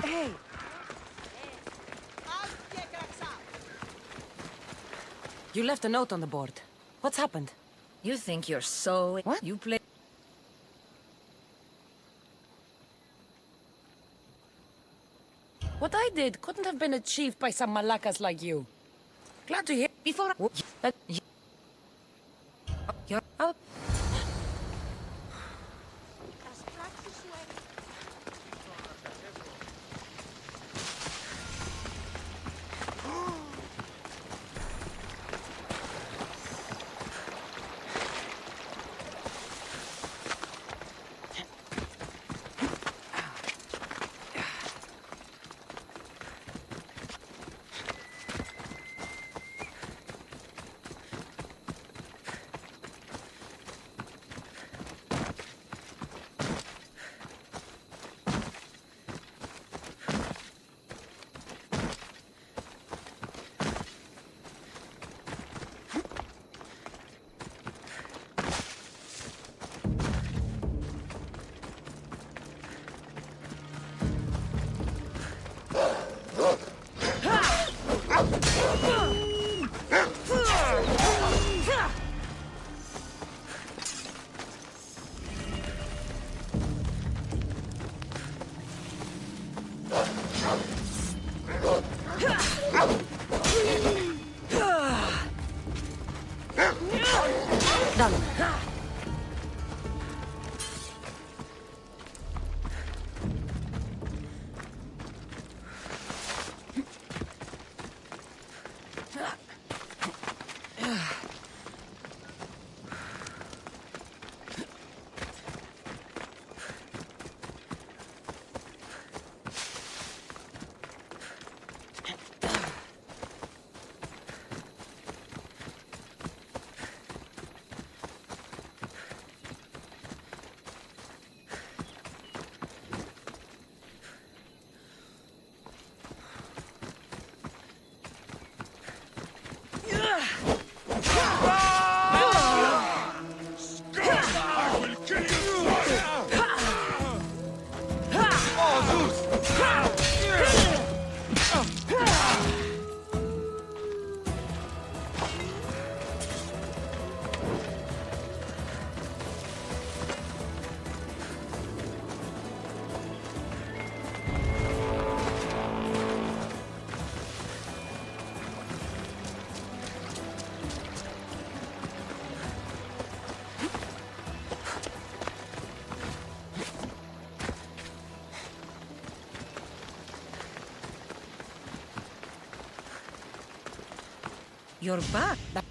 Hey. You left a note on the board. What's happened? You think you're so... What? You play... What I did couldn't have been achieved by some malakas like you. Glad to hear. Before... You're... You're back. That...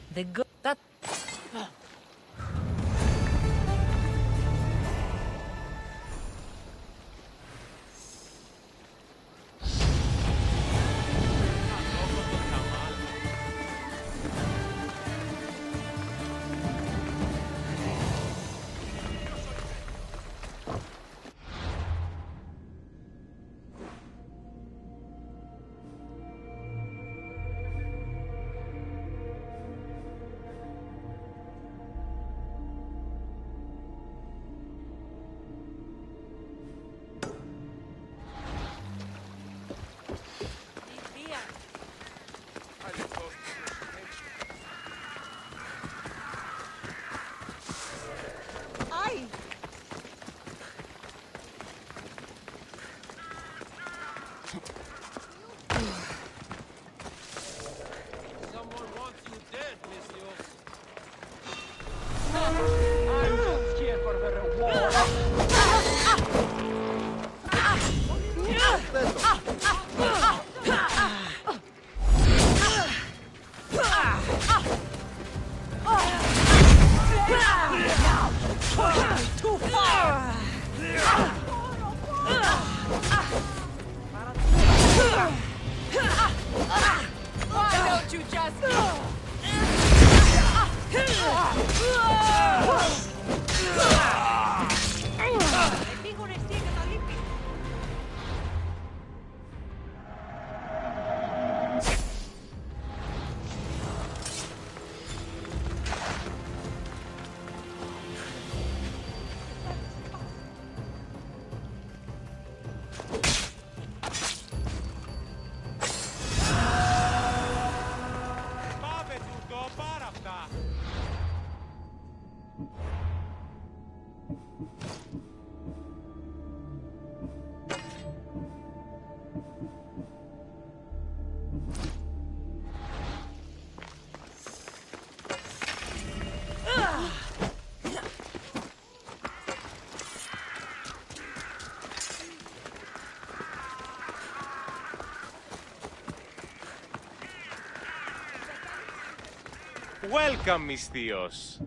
Welcome, mis tíos.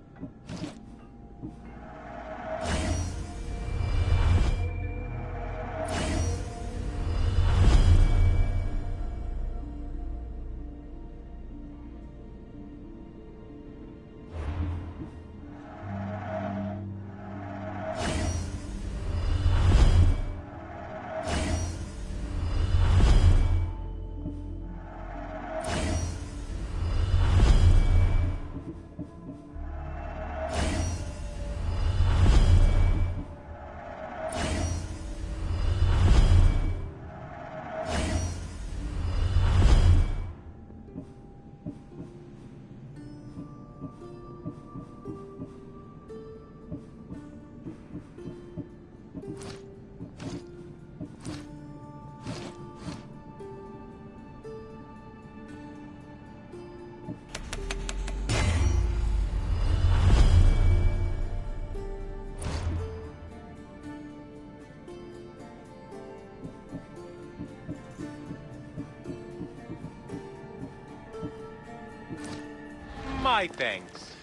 My thanks.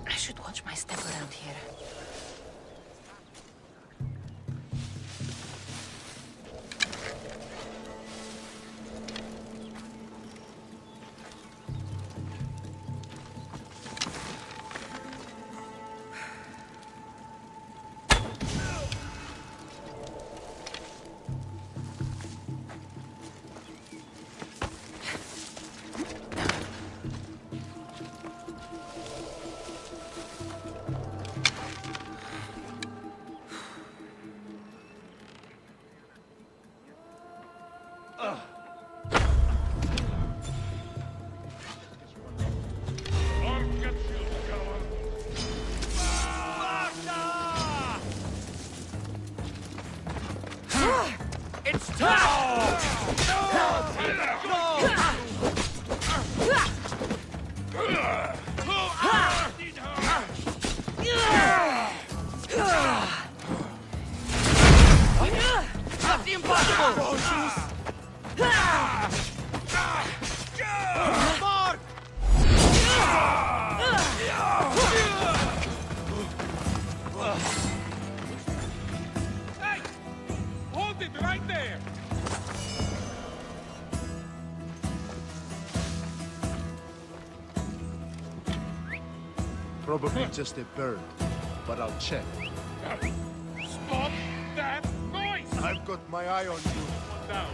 I should watch my step around here. Probably just a bird, but I'll check. Stop that noise! I've got my eye on you. Down.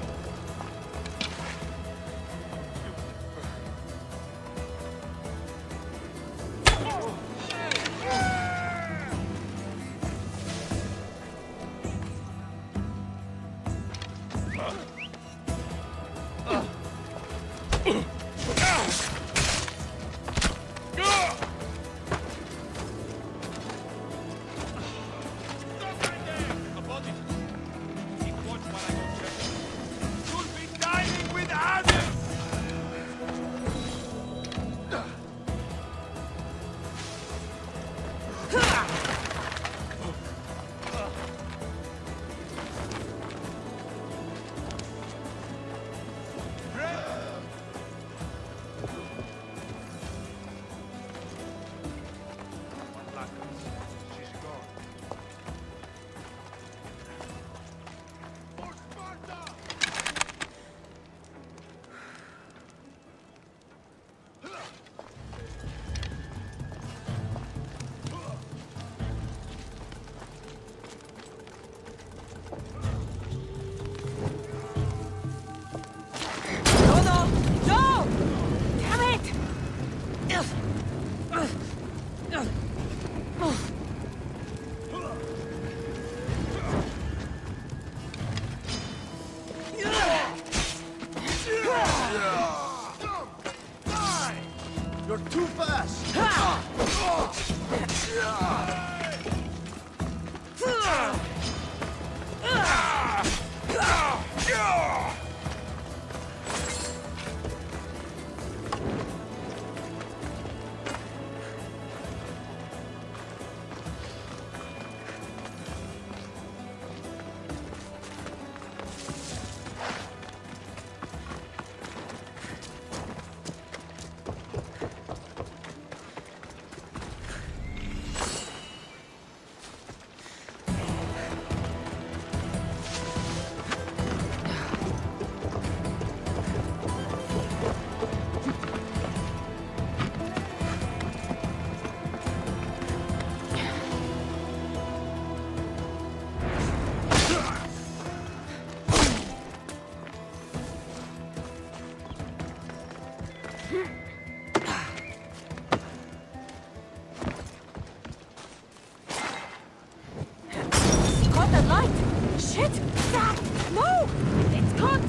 Caught the light! Shit! Stop! No! It's caught!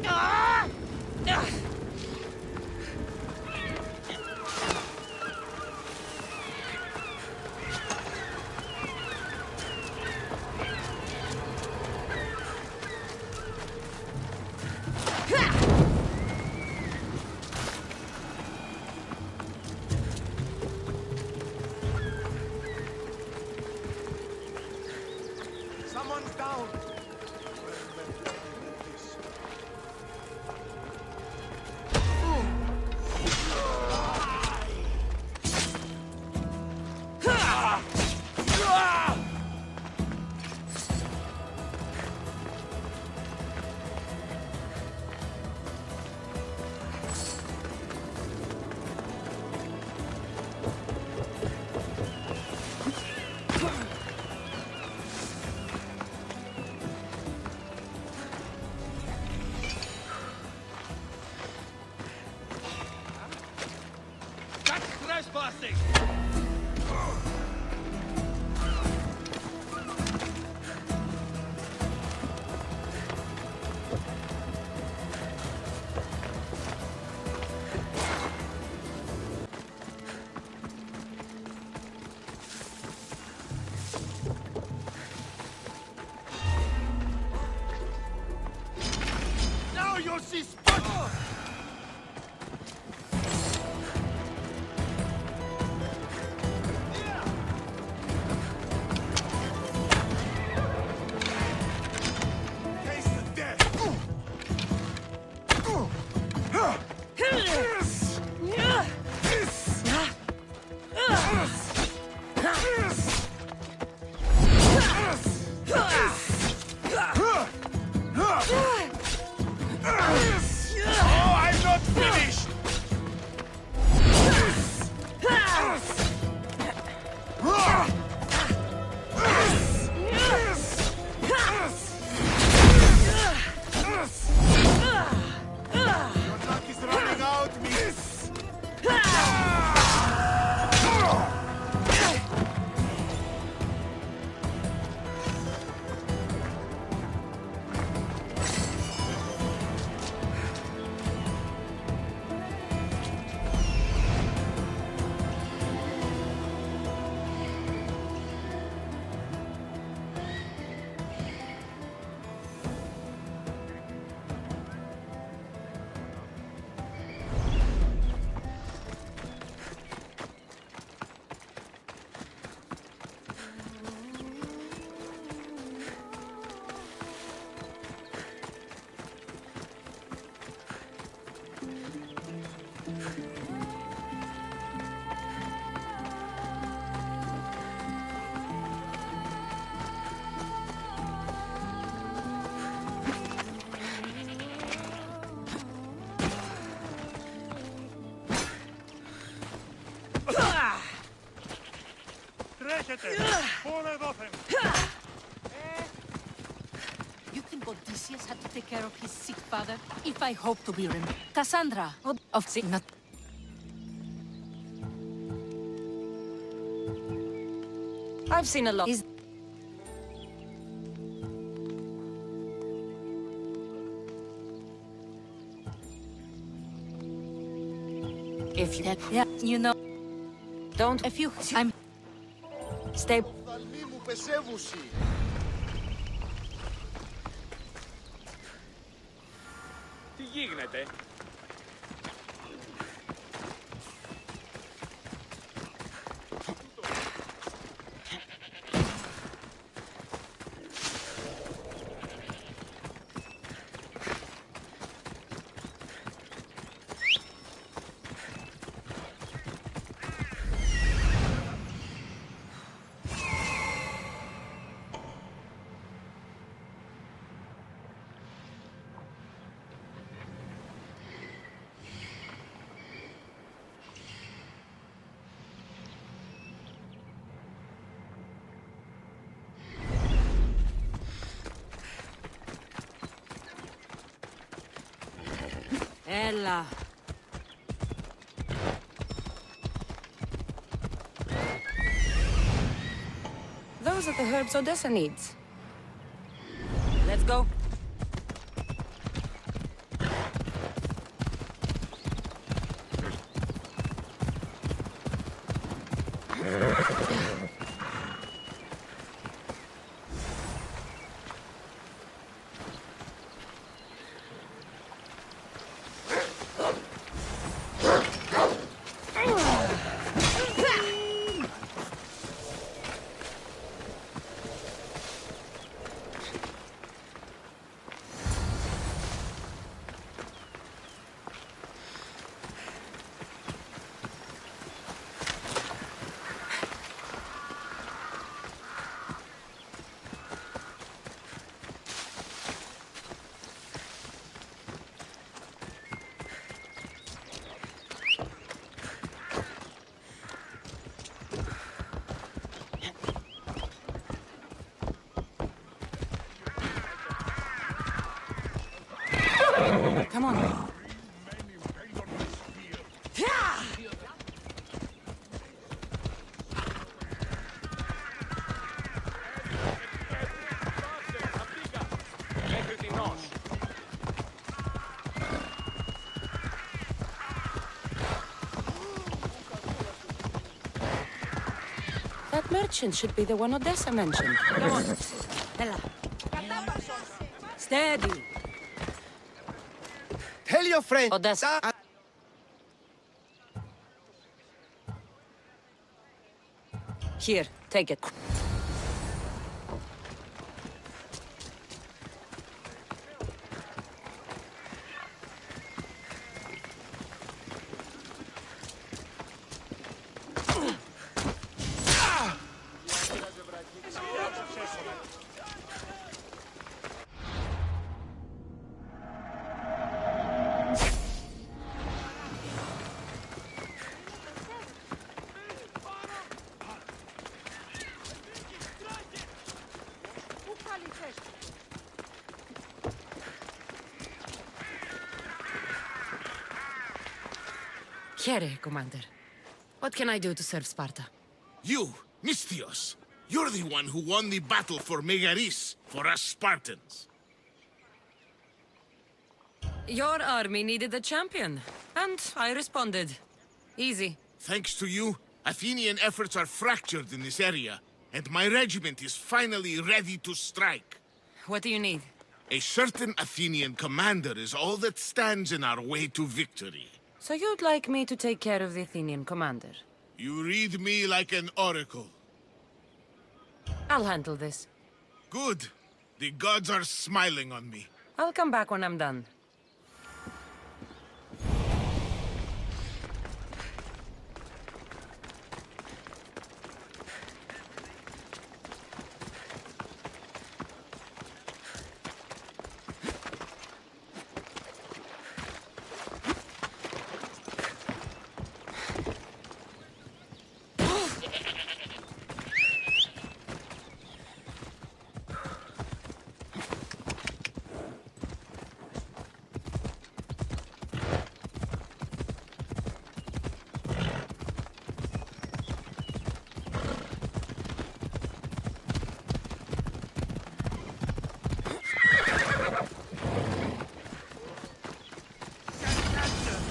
Ah! Ah! Someone's down. That's trespassing! Now you'll see spot. Taste the death. Oh, I'm not finished. Your luck is running out, miss. You think Odysseus had to take care of his sick father? If I hope to be remembered. Cassandra, of sick not. I've seen a lot. Is if you yeah, you know. Don't. If you... I'm... Stay. Οφθαλμοί μου πεσεύουσι. Τι γίνεται? Ella. Those are the herbs Odessa needs. Let's go. Come on. That merchant should be the one Odessa mentioned. Come on. Ella. Steady. Tell your friend. Odessa. Here, take it. Here, Commander. What can I do to serve Sparta? You, Misthios. You're the one who won the battle for Megaris, for us Spartans. Your army needed a champion, and I responded. Easy. Thanks to you, Athenian efforts are fractured in this area, and my regiment is finally ready to strike. What do you need? A certain Athenian commander is all that stands in our way to victory. So you'd like me to take care of the Athenian commander? You read me like an oracle. I'll handle this. Good. The gods are smiling on me. I'll come back when I'm done.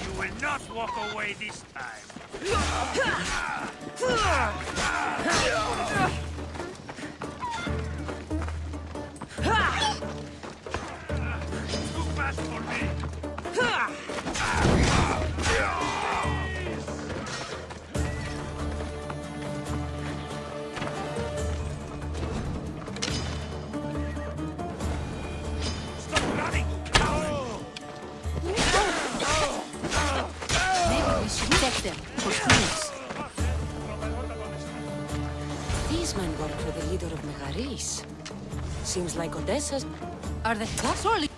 You will not walk away this time. Maybe we should take them for clues. These men work for the leader of Megaris. Seems like Odessa's... Are they surely?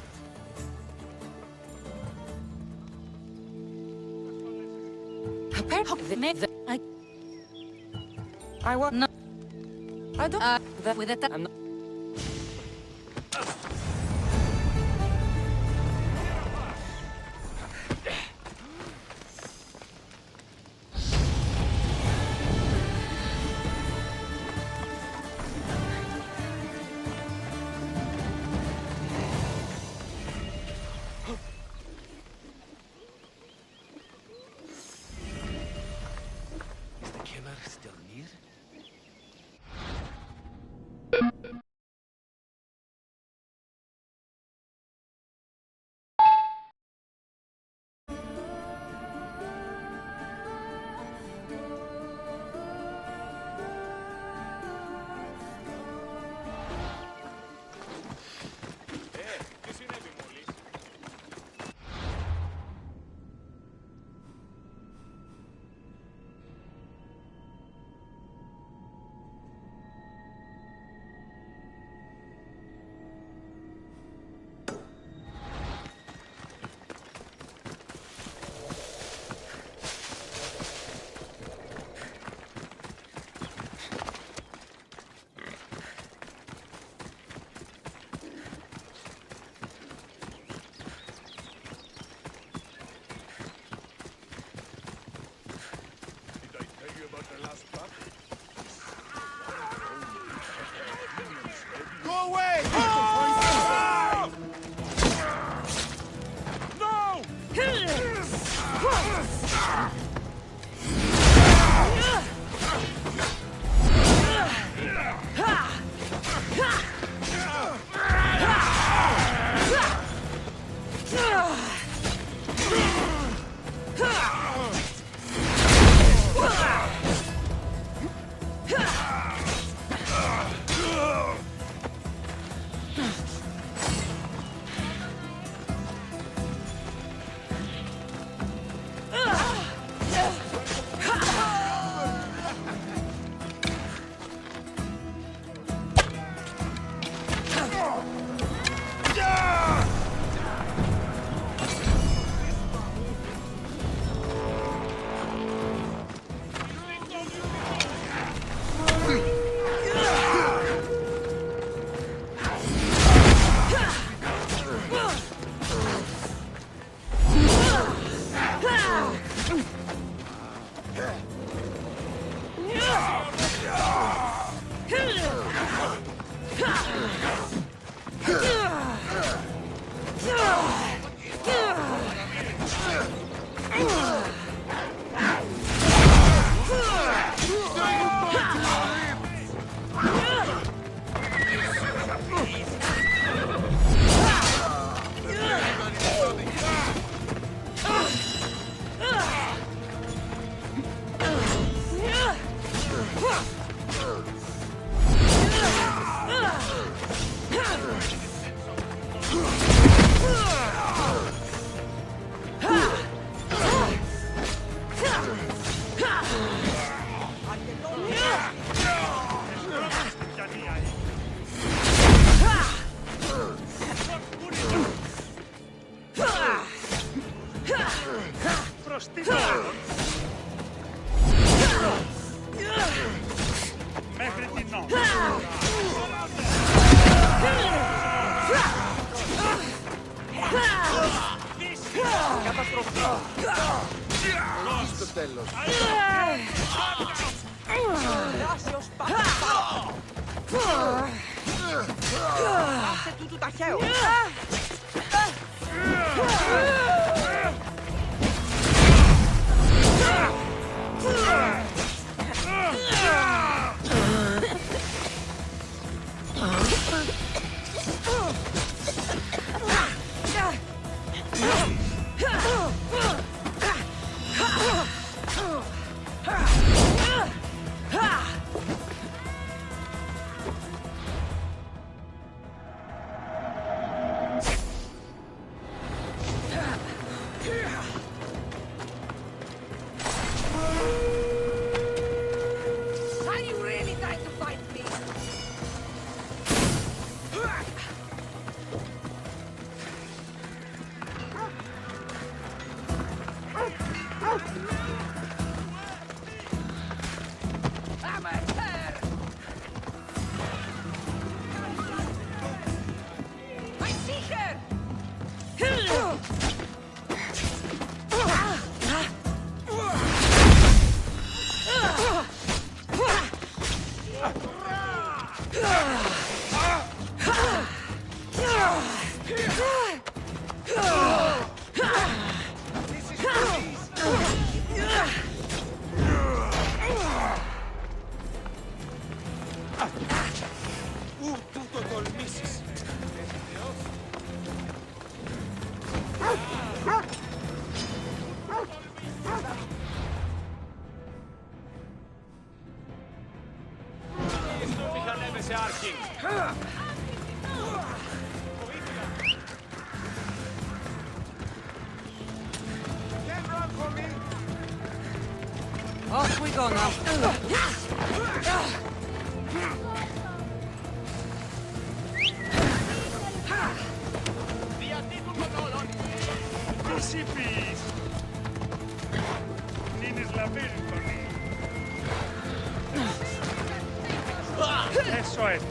Apparently, I want... No. I don't... With a I'm not... Τι συνέβη μόλις? Go away! No! Μέχρι την νόμη. Καταστροφή. Στο τέλος. Θαλάσσιος Άσε τούτου ταχαίου. Tutto col missis. Mikä neve se arkin? Can't run for me. Off we go now. Crucifix! Niin la vergogna! Eso es.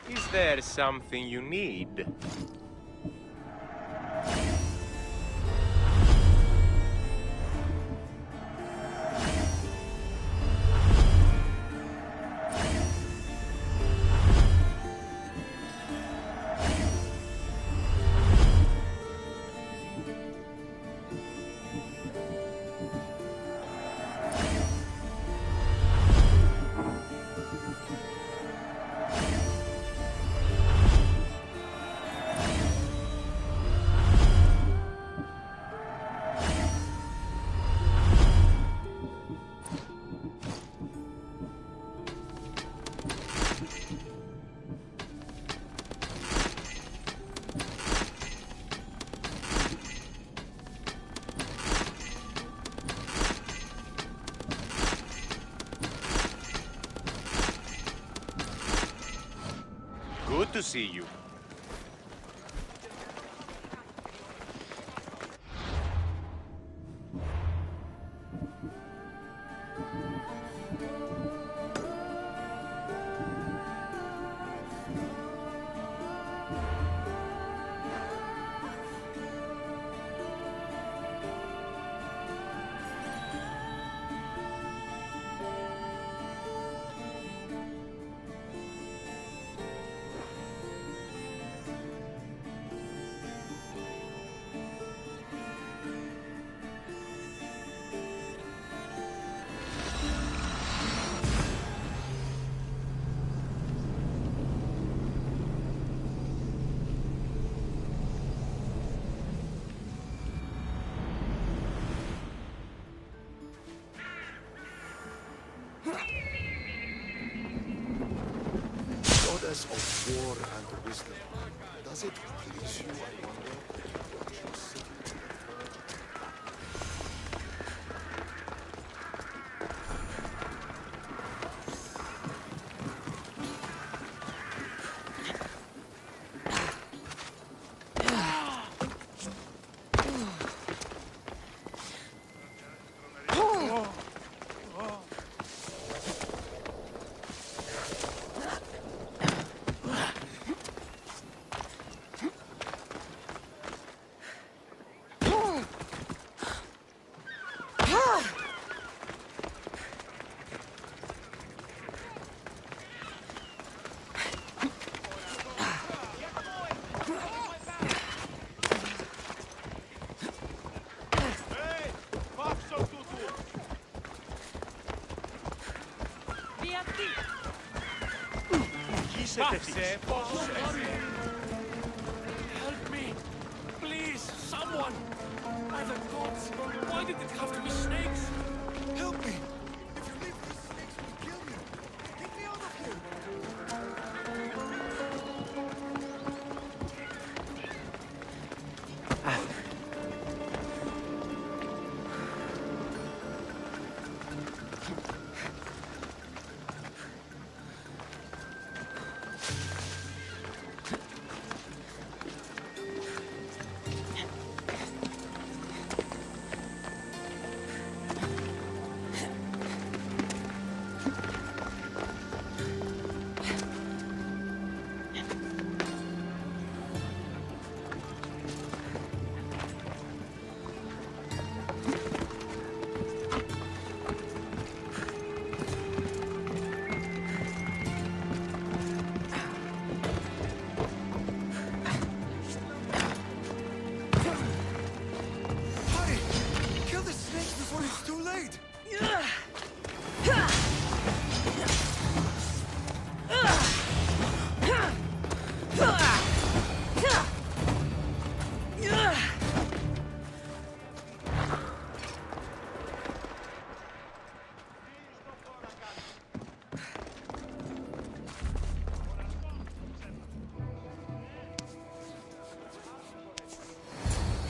Is there something you need? Good to see you. goddess of war and wisdom. Does it please you, I wonder? Help me! Please, someone! By the gods! Why did it have to be snakes? Help me! If you leave, these snakes will kill me! Get me out of here! Hurry! Kill the snakes before it's too late!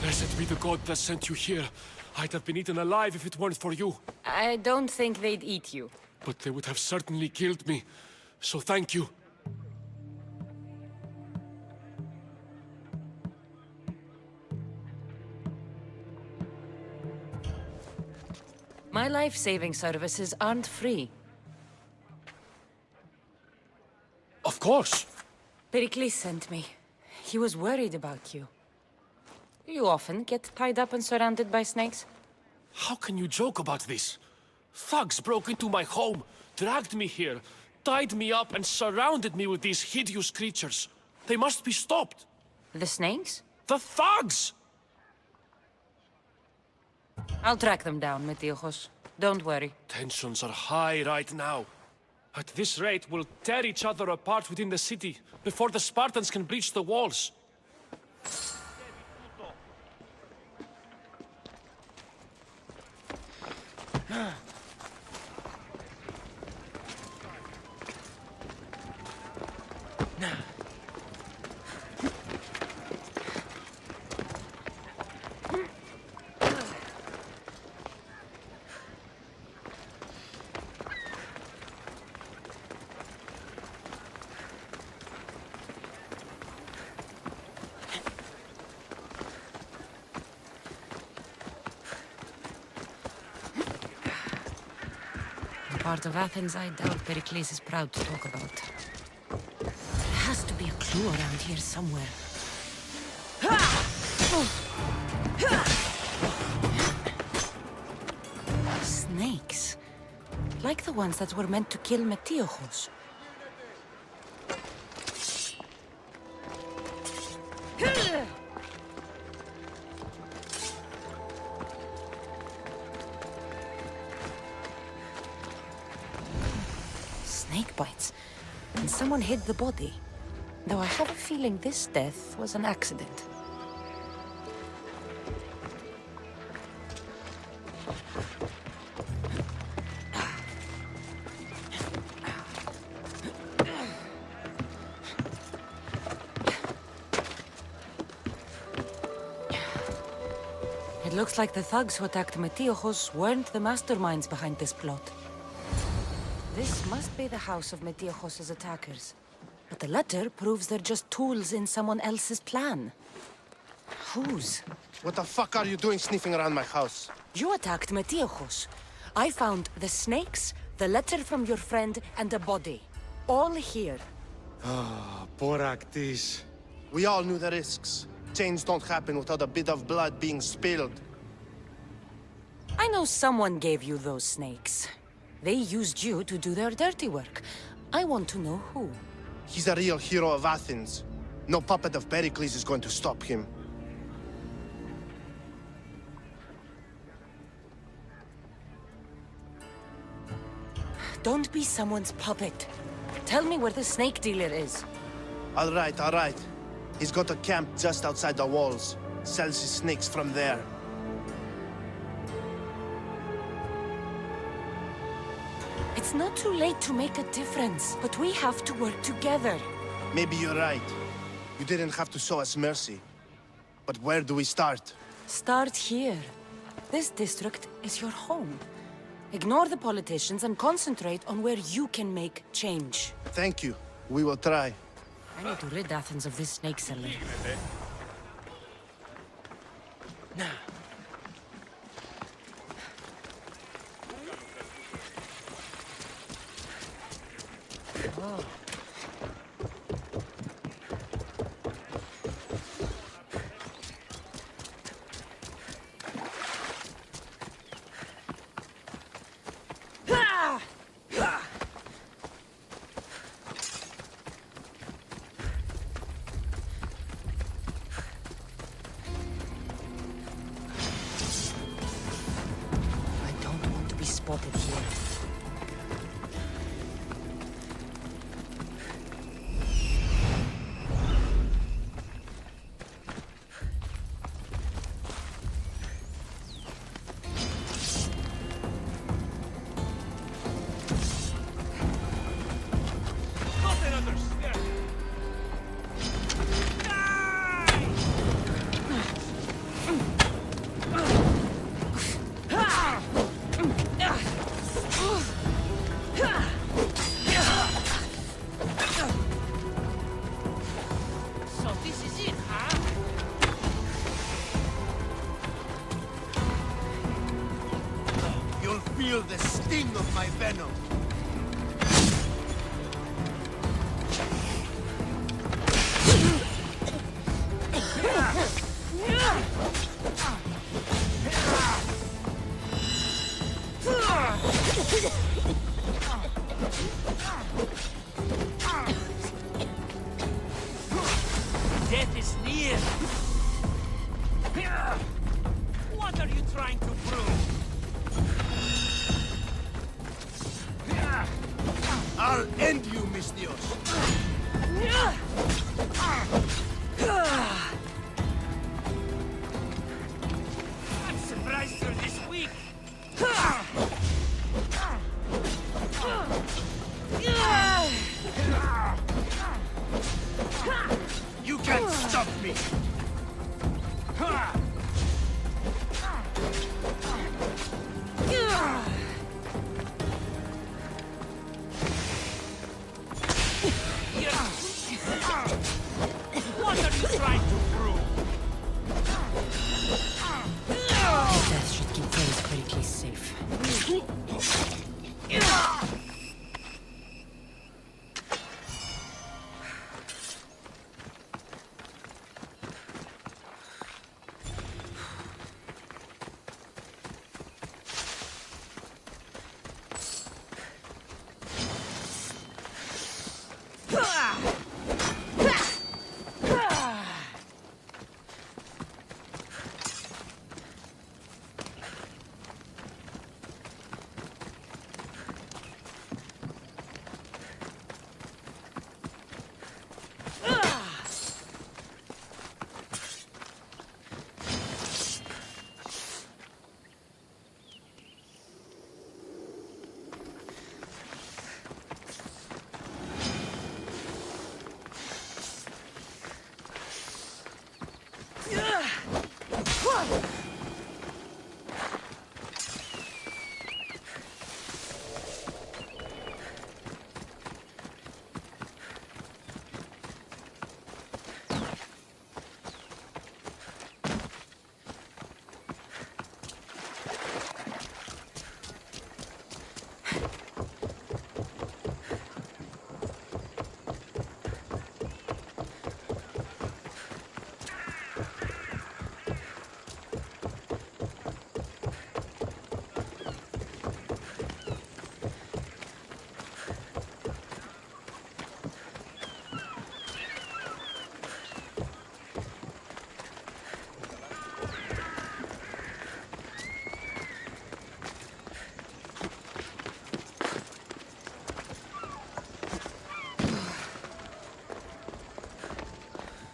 Blessed be the god that sent you here. I'd have been eaten alive if it weren't for you. I don't think they'd eat you. But they would have certainly killed me. So thank you. My life-saving services aren't free. Of course. Pericles sent me. He was worried about you. You often get tied up and surrounded by snakes? How can you joke about this? Thugs broke into my home, dragged me here, tied me up and surrounded me with these hideous creatures. They must be stopped. The snakes? The thugs! I'll track them down, Metiojos. Don't worry. Tensions are high right now. At this rate, we'll tear each other apart within the city before the Spartans can breach the walls. Part of Athens I doubt Pericles is proud to talk about. There has to be a clue around here somewhere. Snakes. Like the ones that were meant to kill Metiojos. Snake bites. And someone hid the body. Though I have a feeling this death was an accident. Looks like the thugs who attacked Metiojos weren't the masterminds behind this plot. This must be the house of Metiojos' attackers. But the letter proves they're just tools in someone else's plan. Whose? What the fuck are you doing sniffing around my house? You attacked Metiojos. I found the snakes, the letter from your friend, and a body. All here. Boraktis. We all knew the risks. Change don't happen without a bit of blood being spilled. I know someone gave you those snakes. They used you to do their dirty work. I want to know who. He's a real hero of Athens. No puppet of Pericles is going to stop him. Don't be someone's puppet. Tell me where the snake dealer is. All right, all right. He's got a camp just outside the walls. Sells his snakes from there. It's not too late to make a difference, but we have to work together. Maybe you're right. You didn't have to show us mercy. But where do we start? Start here. This district is your home. Ignore the politicians and concentrate on where you can make change. Thank you. We will try. I need to rid Athens of this snake seller. I don't want to be spotted here. Nothing understand. So this is it, huh? You'll feel the sting of my venom. Death is near. What are you trying to prove? I'll end you, Miss Dios. I'm surprised you're this weak. You can't stop me. What are you trying to prove? Death should keep things pretty safe.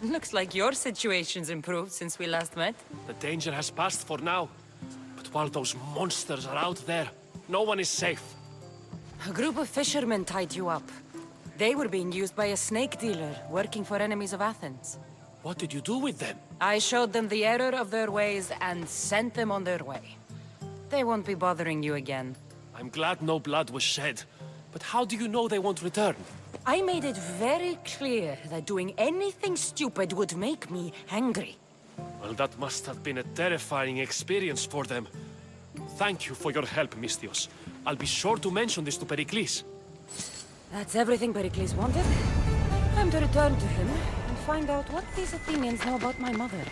Looks like your situation's improved since we last met. The danger has passed for now. But while those monsters are out there, no one is safe. A group of fishermen tied you up. They were being used by a snake dealer working for enemies of Athens. What did you do with them? I showed them the error of their ways and sent them on their way. They won't be bothering you again. I'm glad no blood was shed. But how do you know they won't return? I made it very clear that doing anything stupid would make me angry. Well, that must have been a terrifying experience for them. Thank you for your help, Mystios. I'll be sure to mention this to Pericles. That's everything Pericles wanted. Time to return to him and find out what these Athenians know about my mother.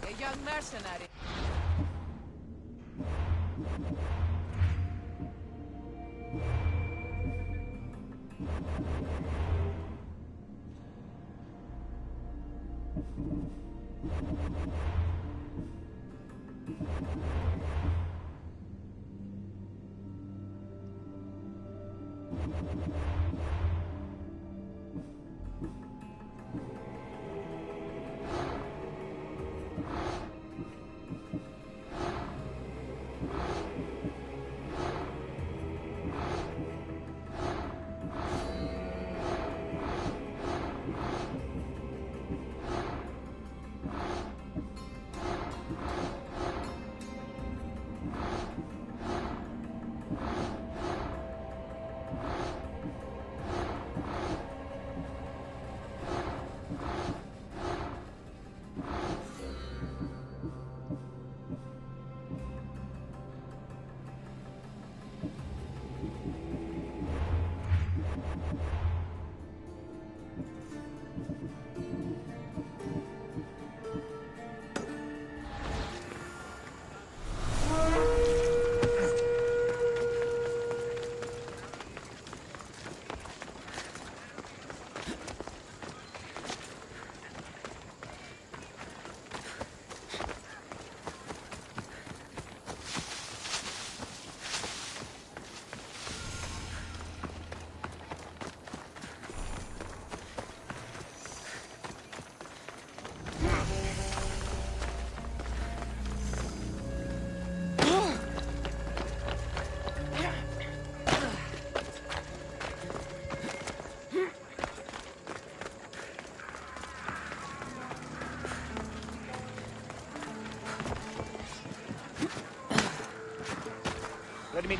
A young mercenary.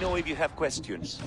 know if you have questions.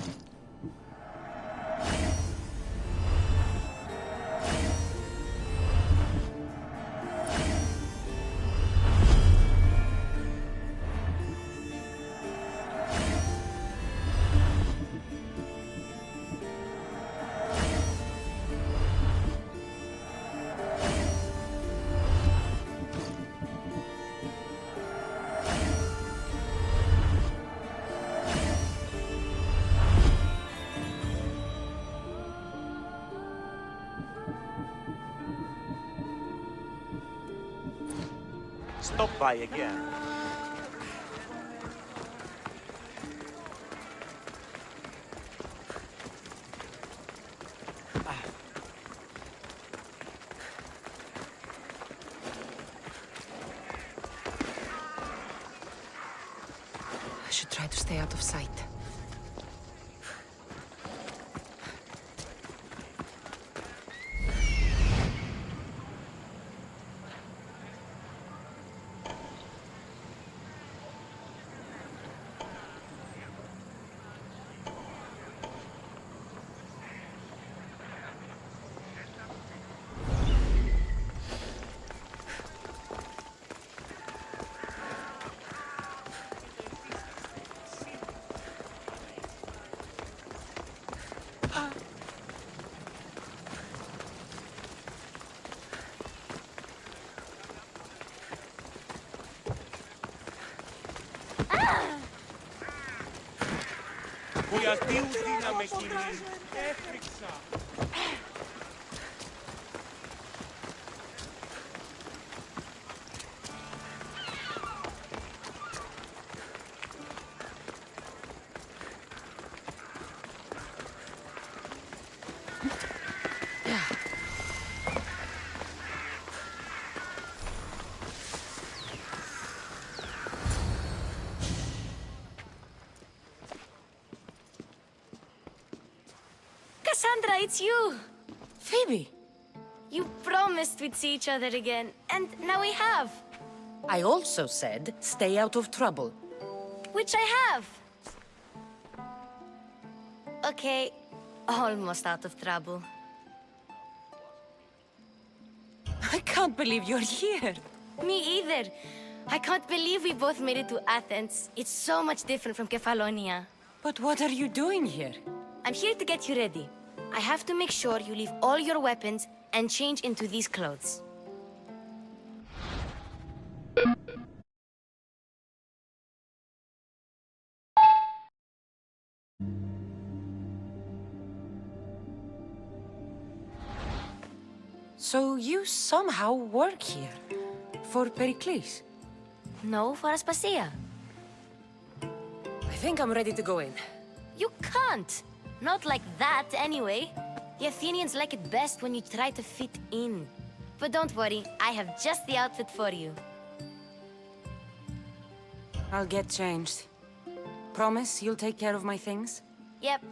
Stop by again. I should try to stay out of sight. Cassandra, it's you! Phoebe! You promised we'd see each other again, and now we have. I also said stay out of trouble. Which I have. Okay, almost out of trouble. I can't believe you're here. Me either. I can't believe we both made it to Athens. It's so much different from Kefalonia. But what are you doing here? I'm here to get you ready. I have to make sure you leave all your weapons and change into these clothes. So you somehow work here. For Pericles? No, for Aspasia. I think I'm ready to go in. You can't. Not like that, anyway. The Athenians like it best when you try to fit in. But don't worry, I have just the outfit for you. I'll get changed. Promise you'll take care of my things? Yep.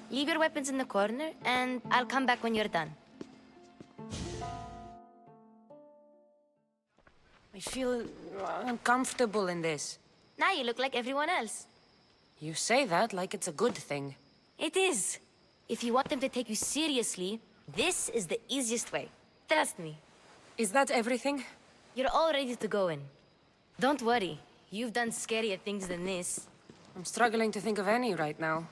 Leave your weapons in the corner, and I'll come back when you're done. I feel uncomfortable in this. Now you look like everyone else. You say that like it's a good thing. It is. If you want them to take you seriously, this is the easiest way. Trust me. Is that everything? You're all ready to go in. Don't worry. You've done scarier things than this. I'm struggling to think of any right now.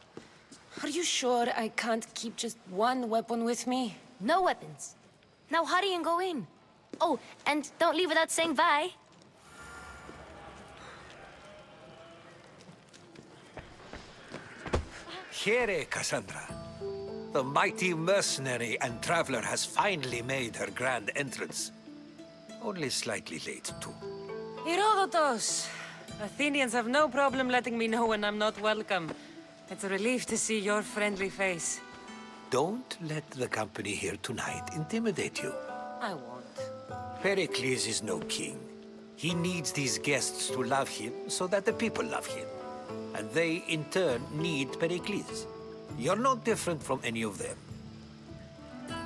Are you sure I can't keep just one weapon with me? No weapons. Now hurry and go in. Oh, and don't leave without saying bye. Here, Cassandra. The mighty mercenary and traveler has finally made her grand entrance. Only slightly late, too. Herodotos! Athenians have no problem letting me know when I'm not welcome. It's a relief to see your friendly face. Don't let the company here tonight intimidate you. I won't. Pericles is no king. He needs these guests to love him so that the people love him. And they, in turn, need Pericles. You're no different from any of them.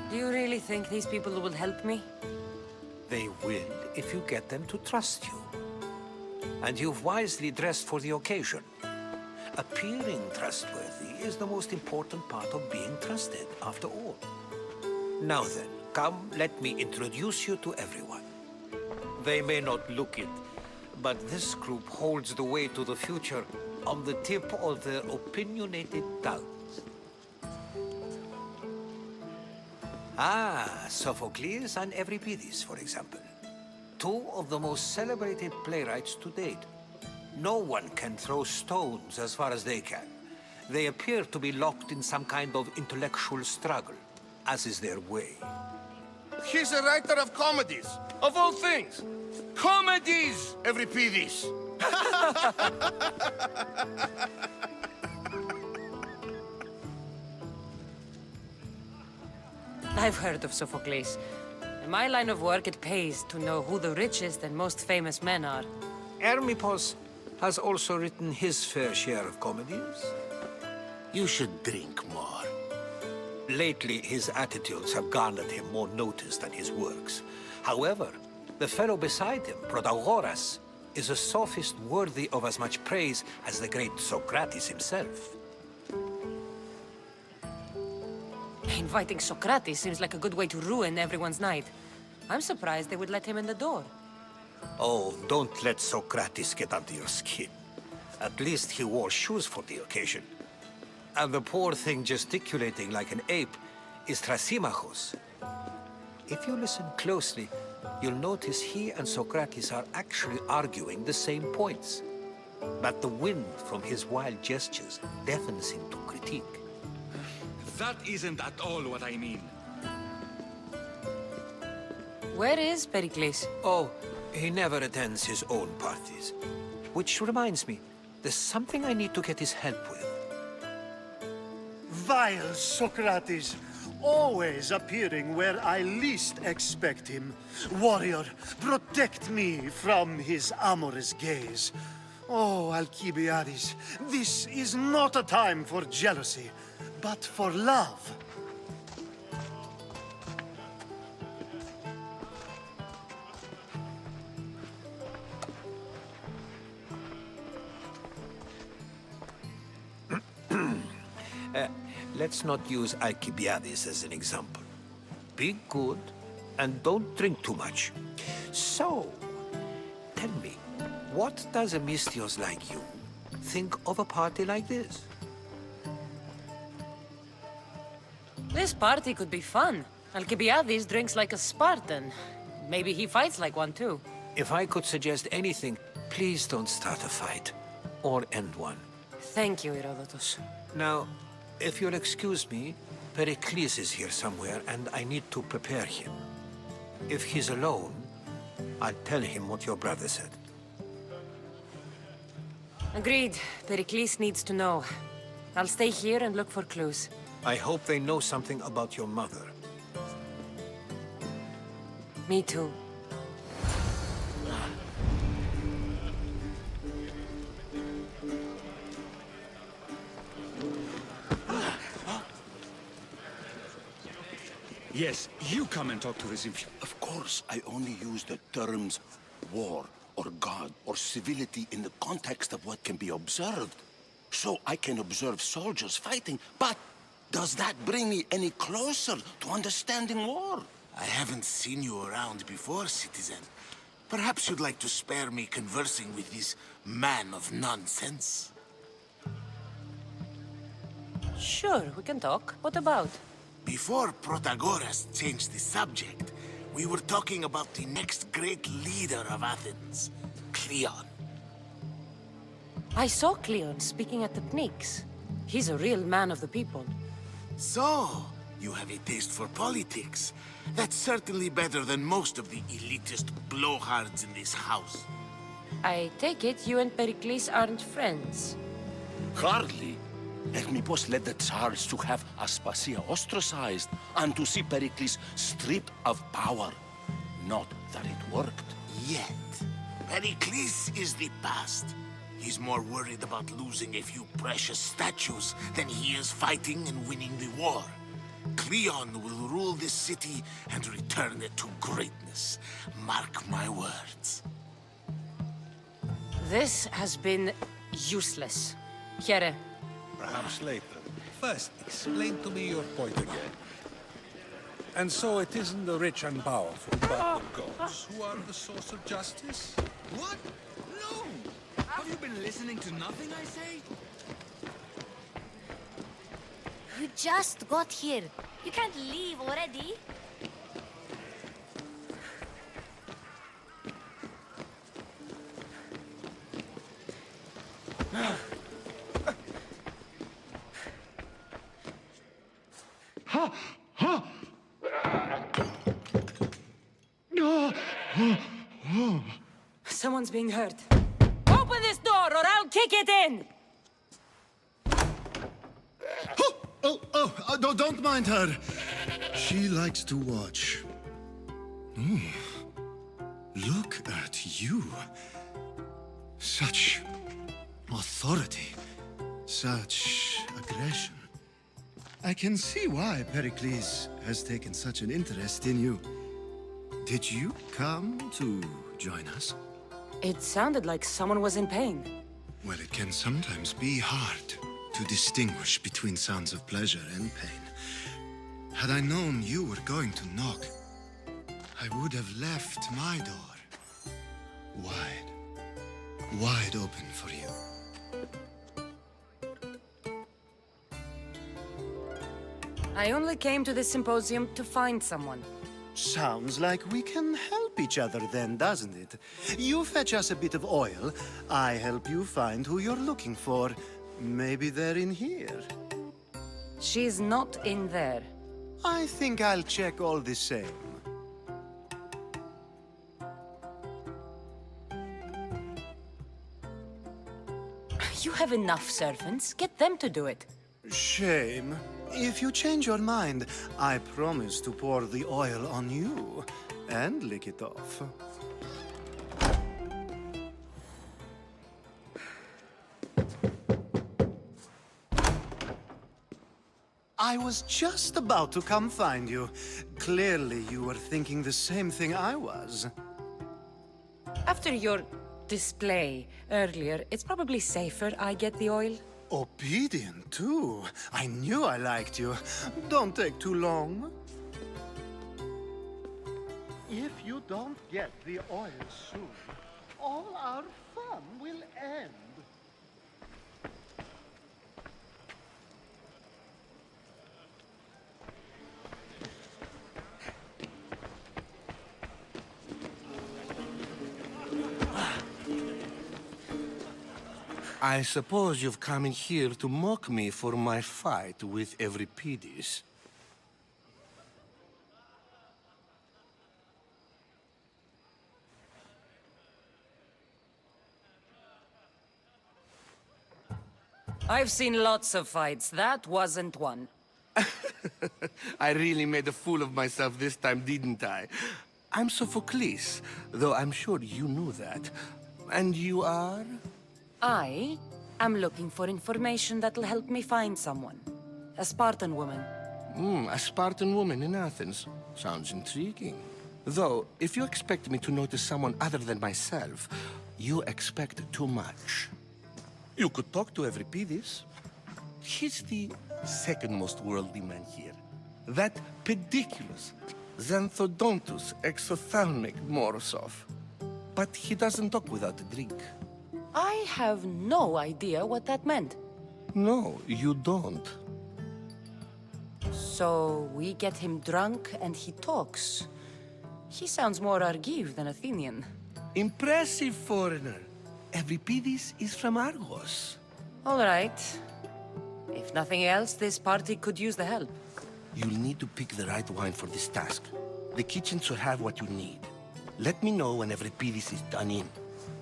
Do you really think these people will help me? They will if you get them to trust you. And you've wisely dressed for the occasion. appearing trustworthy is the most important part of being trusted, after all. Now then, come, let me introduce you to everyone. They may not look it, but this group holds the way to the future on the tip of their opinionated tongues. Ah, Sophocles and Euripides, for example. Two of the most celebrated playwrights to date. No one can throw stones as far as they can. They appear to be locked in some kind of intellectual struggle, as is their way. He's a writer of comedies, of all things. Comedies, Euripides. I've heard of Sophocles. In my line of work, it pays to know who the richest and most famous men are. Hermippos has also written his fair share of comedies. You should drink more. Lately, his attitudes have garnered him more notice than his works. However, the fellow beside him, Protagoras, is a sophist worthy of as much praise as the great Socrates himself. Inviting Socrates seems like a good way to ruin everyone's night. I'm surprised they would let him in the door. Oh, don't let Socrates get under your skin. At least he wore shoes for the occasion. And the poor thing gesticulating like an ape is Thrasymachos. If you listen closely, you'll notice he and Socrates are actually arguing the same points. But the wind from his wild gestures deafens him to critique. That isn't at all what I mean. Where is Pericles? Oh, he never attends his own parties. Which reminds me, there's something I need to get his help with. Vile Socrates, always appearing where I least expect him. Warrior, protect me from his amorous gaze. Oh, Alcibiades, this is not a time for jealousy, but for love. Let's not use Alcibiades as an example. Be good and don't drink too much. So, tell me, what does a Mystios like you think of a party like this? This party could be fun. Alcibiades drinks like a Spartan. Maybe he fights like one too. If I could suggest anything, please don't start a fight or end one. Thank you, Herodotus. Now, if you'll excuse me, Pericles is here somewhere and I need to prepare him. If he's alone, I'll tell him what your brother said. Agreed. Pericles needs to know. I'll stay here and look for clues. I hope they know something about your mother. Me too. Yes, you come and talk to us if you... Of course, I only use the terms war or God or civility in the context of what can be observed. So I can observe soldiers fighting, but does that bring me any closer to understanding war? I haven't seen you around before, citizen. Perhaps you'd like to spare me conversing with this man of nonsense? Sure, we can talk. What about? Before Protagoras changed the subject, we were talking about the next great leader of Athens, Cleon. I saw Cleon speaking at the Pnyx. He's a real man of the people. So, you have a taste for politics. That's certainly better than most of the elitist blowhards in this house. I take it you and Pericles aren't friends. Hardly. Hermippos led the Tsars to have Aspasia ostracized and to see Pericles stripped of power. Not that it worked. Yet, Pericles is the past. He's more worried about losing a few precious statues than he is fighting and winning the war. Cleon will rule this city and return it to greatness. Mark my words. This has been useless. Here. Perhaps later. First, explain to me your point again. And so it isn't the rich and powerful, but the gods who are the source of justice? What? No! Have you been listening to nothing I say? You just got here. You can't leave already. Someone's being hurt. Open this door or I'll kick it in! Don't mind her. She likes to watch. Look at you. Such authority. Such aggression. I can see why Pericles has taken such an interest in you. Did you come to join us? It sounded like someone was in pain. Well, it can sometimes be hard to distinguish between sounds of pleasure and pain. Had I known you were going to knock, I would have left my door wide open for you. I only came to this symposium to find someone. Sounds like we can help each other then, doesn't it? You fetch us a bit of oil, I help you find who you're looking for. Maybe they're in here. She's not in there. I think I'll check all the same. You have enough servants. Get them to do it. Shame. If you change your mind, I promise to pour the oil on you and lick it off. I was just about to come find you. Clearly, you were thinking the same thing I was. After your display earlier, it's probably safer I get the oil. Obedient, too. I knew I liked you. Don't take too long. If you don't get the oil soon, all our fun will end. I suppose you've come in here to mock me for my fight with Euripides. I've seen lots of fights. That wasn't one. I really made a fool of myself this time, didn't I? I'm Sophocles, though I'm sure you knew that. And you are? I am looking for information that'll help me find someone. A Spartan woman. A Spartan woman in Athens. Sounds intriguing. Though, if you expect me to notice someone other than myself, you expect too much. You could talk to Euripides. He's the second most worldly man here. That pediculous, xanthodontus exophthalmic Morosov. But he doesn't talk without a drink. I have no idea what that meant. No, you don't. So we get him drunk and he talks. He sounds more Argive than Athenian. Impressive foreigner. Euripides is from Argos. All right. If nothing else, this party could use the help. You'll need to pick the right wine for this task. The kitchen should have what you need. Let me know when Euripides is done in,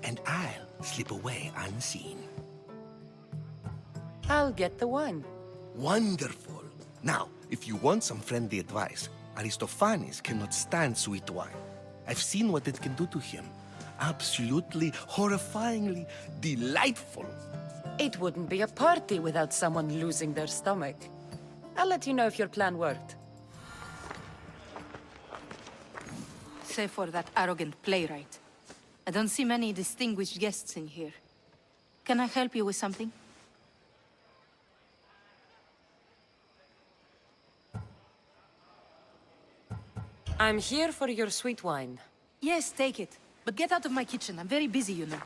and I'll slip away unseen. I'll get the wine. Wonderful. Now, if you want some friendly advice, Aristophanes cannot stand sweet wine. I've seen what it can do to him. Absolutely, horrifyingly delightful. It wouldn't be a party without someone losing their stomach. I'll let you know if your plan worked. Save for that arrogant playwright. I don't see many distinguished guests in here. Can I help you with something? I'm here for your sweet wine. Yes, take it. But get out of my kitchen. I'm very busy, you know.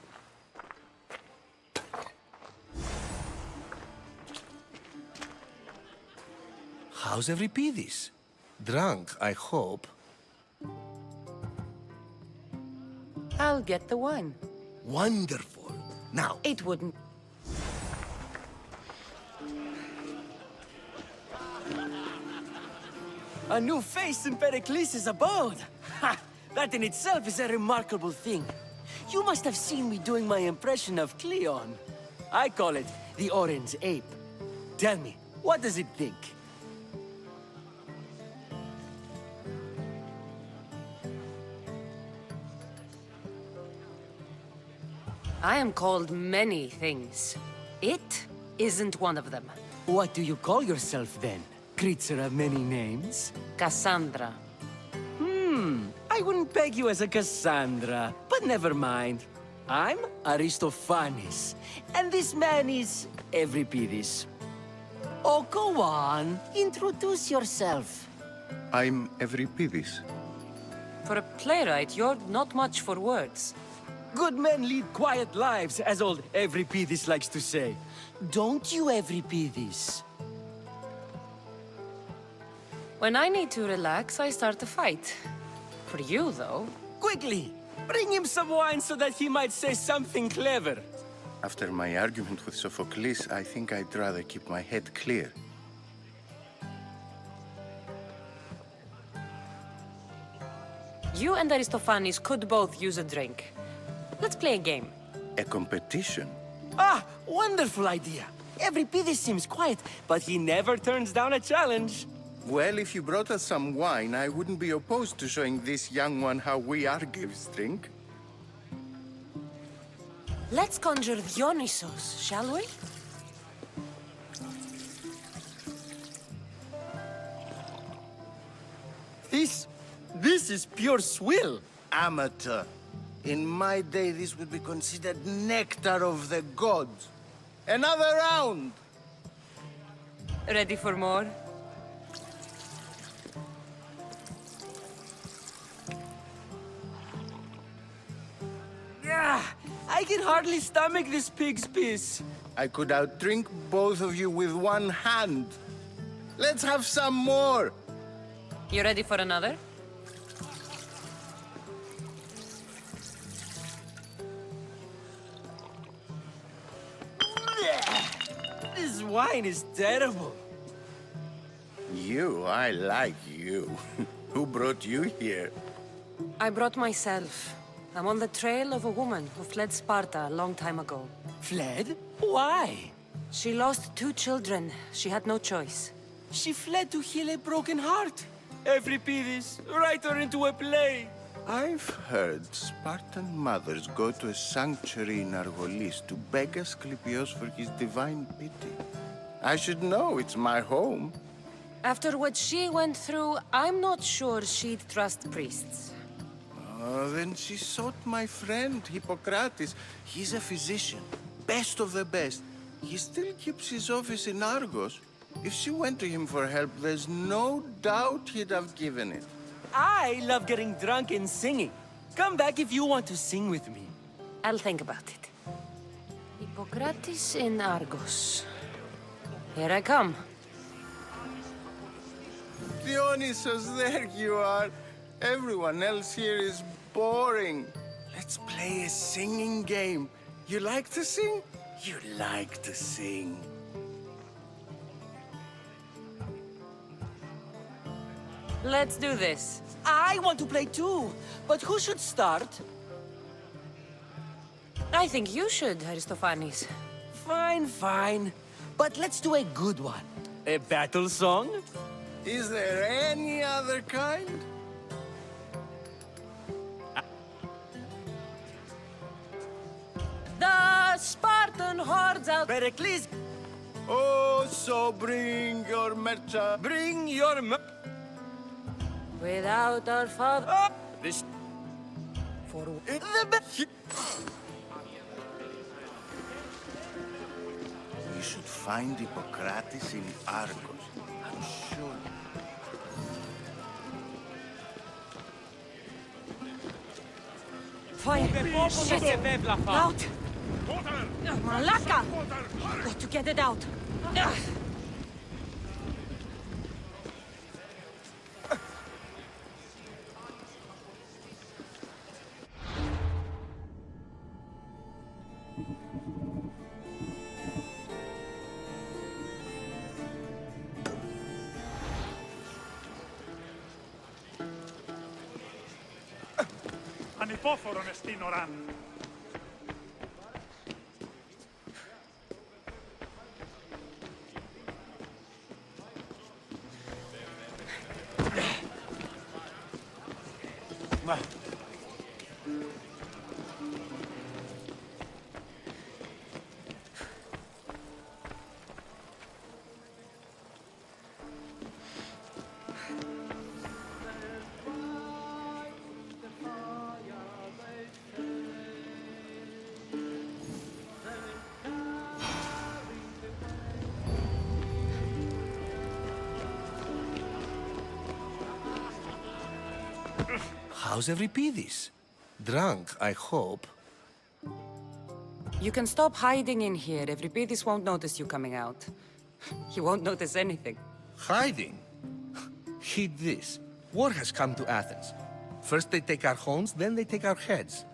How's Euripides? Drunk, I hope. I'll get the wine. Wonderful. Now, It wouldn't. A new face in Pericles' abode! Ha! That in itself is a remarkable thing. You must have seen me doing my impression of Cleon. I call it the Orange Ape. Tell me, what does it think? I am called many things. It isn't one of them. What do you call yourself then? Creature of many names? Cassandra. I wouldn't peg you as a Cassandra, but never mind. I'm Aristophanes, and this man is Euripides. Oh, go on. Introduce yourself. I'm Euripides. For a playwright, you're not much for words. Good men lead quiet lives, as old Euripides likes to say. Don't you, Euripides? When I need to relax, I start a fight. For you, though. Quickly! Bring him some wine so that he might say something clever. After my argument with Sophocles, I think I'd rather keep my head clear. You and Aristophanes could both use a drink. Let's play a game. A competition? Ah, wonderful idea. Euripides seems quiet, but he never turns down a challenge. Well, if you brought us some wine, I wouldn't be opposed to showing this young one how we Argives drink. Let's conjure Dionysos, shall we? This is pure swill. Amateur. In my day, this would be considered nectar of the gods. Another round! Ready for more? Yeah, I can hardly stomach this pig's piss. I could outdrink both of you with one hand. Let's have some more! You ready for another? This wine is terrible. You, I like you. Who brought you here? I brought myself. I'm on the trail of a woman who fled Sparta a long time ago. Fled? Why? She lost 2 children. She had no choice. She fled to heal a broken heart. Euripides, write her into a play. I've heard Spartan mothers go to a sanctuary in Argolis to beg Asclepios for his divine pity. I should know, it's my home. After what she went through, I'm not sure she'd trust priests. Then she sought my friend, Hippocrates. He's a physician, best of the best. He still keeps his office in Argos. If she went to him for help, there's no doubt he'd have given it. I love getting drunk and singing. Come back if you want to sing with me. I'll think about it. Hippocrates in Argos. Here I come. Dionysos, there you are. Everyone else here is boring. Let's play a singing game. You like to sing? You like to sing. Let's do this. I want to play too, but who should start? I think you should, Aristophanes. Fine, fine. But let's do a good one. A battle song? Is there any other kind? The Spartan hordes out. Pericles, Oh, so bring your mercha. bring your Without our father. This For We should find Hippocrates in Argos. I'm sure. Fire! Shit! Out! Malaka! Got to get it out! Ανυπόφορον εστίν οράν. How's Euripidis? Drunk, I hope. You can stop hiding in here. Euripidis won't notice you coming out. He won't notice anything. Hiding? Heed this. War has come to Athens. First they take our homes, then they take our heads.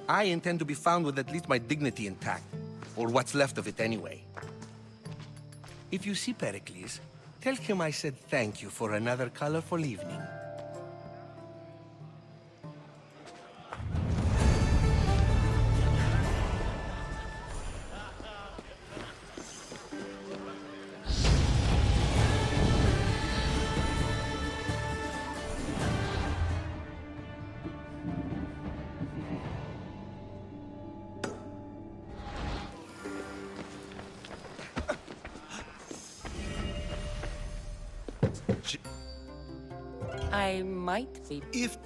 I intend to be found with at least my dignity intact. Or what's left of it anyway. If you see Pericles, tell him I said thank you for another colorful evening. I might be. If...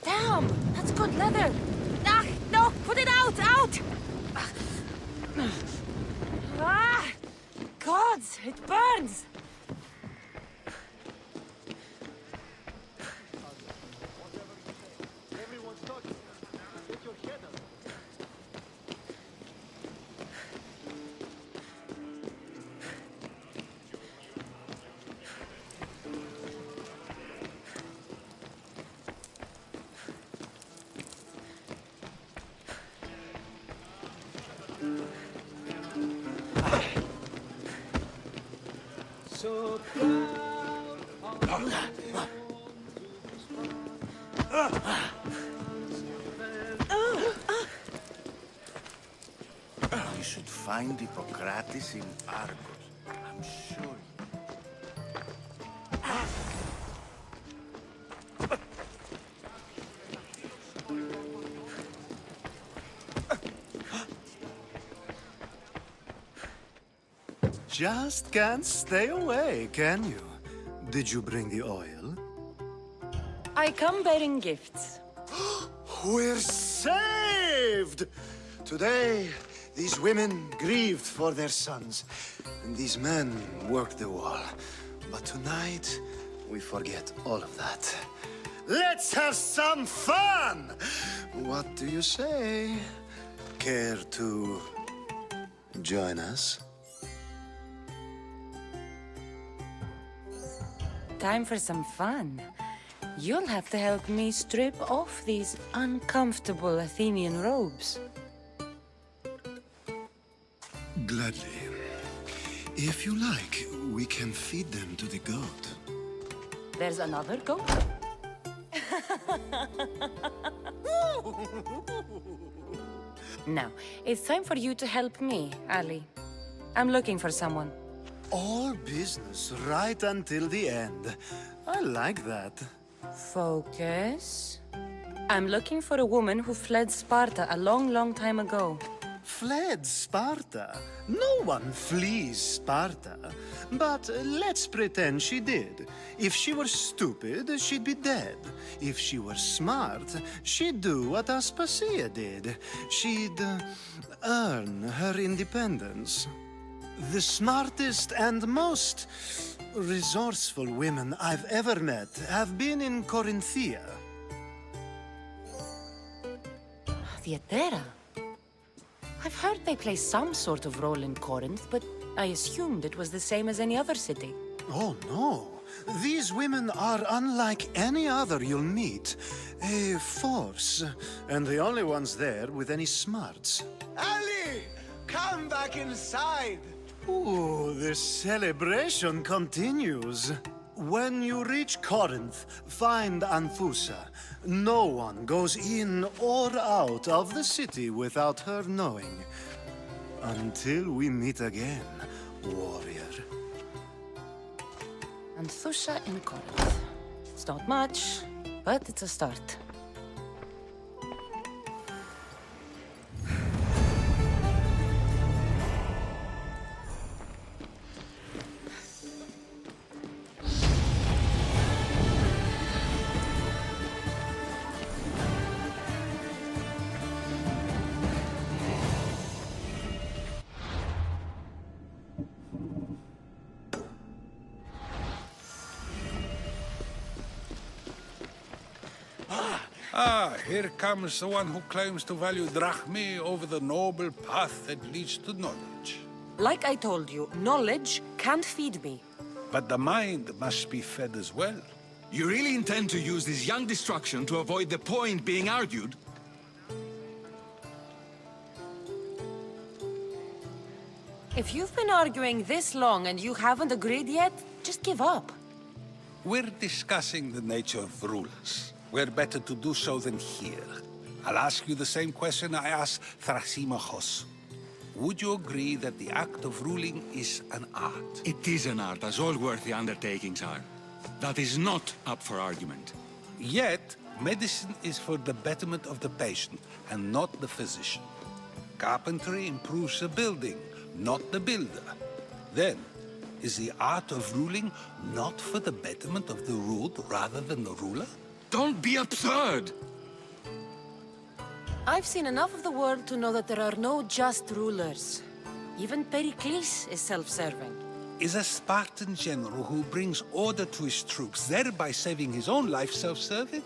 Damn! That's good leather! Ah! No! Put it out! Out! Ah! Gods! It burns! So proud You should find Hippocrates in Argos. I'm sure. Just can't stay away, can you? Did you bring the oil? I come bearing gifts. We're saved! Today, these women grieved for their sons, and these men worked the wall. But tonight, we forget all of that. Let's have some fun! What do you say? Care to join us? Time for some fun. You'll have to help me strip off these uncomfortable Athenian robes. Gladly. If you like, we can feed them to the goat. There's another goat? Now, it's time for you to help me, Ali. I'm looking for someone. All business right until the end. I like that. Focus. I'm looking for a woman who fled Sparta a long, long time ago. Fled Sparta? No one flees Sparta. But let's pretend she did. If she were stupid, she'd be dead. If she were smart, she'd do what Aspasia did. She'd earn her independence. The smartest and most resourceful women I've ever met have been in Corinthia. Theatera? I've heard they play some sort of role in Corinth, but I assumed it was the same as any other city. Oh, no. These women are unlike any other you'll meet. A force, and the only ones there with any smarts. Ali! Come back inside! Ooh, the celebration continues. When you reach Corinth, find Anfusa. No one goes in or out of the city without her knowing. Until we meet again, warrior. Anthusha in Corinth. It's not much, but it's a start. Ah, here comes the one who claims to value drachmae over the noble path that leads to knowledge. Like I told you, knowledge can't feed me. But the mind must be fed as well. You really intend to use this young destruction to avoid the point being argued? If you've been arguing this long and you haven't agreed yet, just give up. We're discussing the nature of rulers. Where better to do so than here? I'll ask you the same question I asked Thrasymachos. Would you agree that the act of ruling is an art? It is an art, as all worthy undertakings are. That is not up for argument. Yet, medicine is for the betterment of the patient and not the physician. Carpentry improves the building, not the builder. Then, is the art of ruling not for the betterment of the ruled rather than the ruler? Don't be absurd! I've seen enough of the world to know that there are no just rulers. Even Pericles is self-serving. Is a Spartan general who brings order to his troops, thereby saving his own life, self-serving?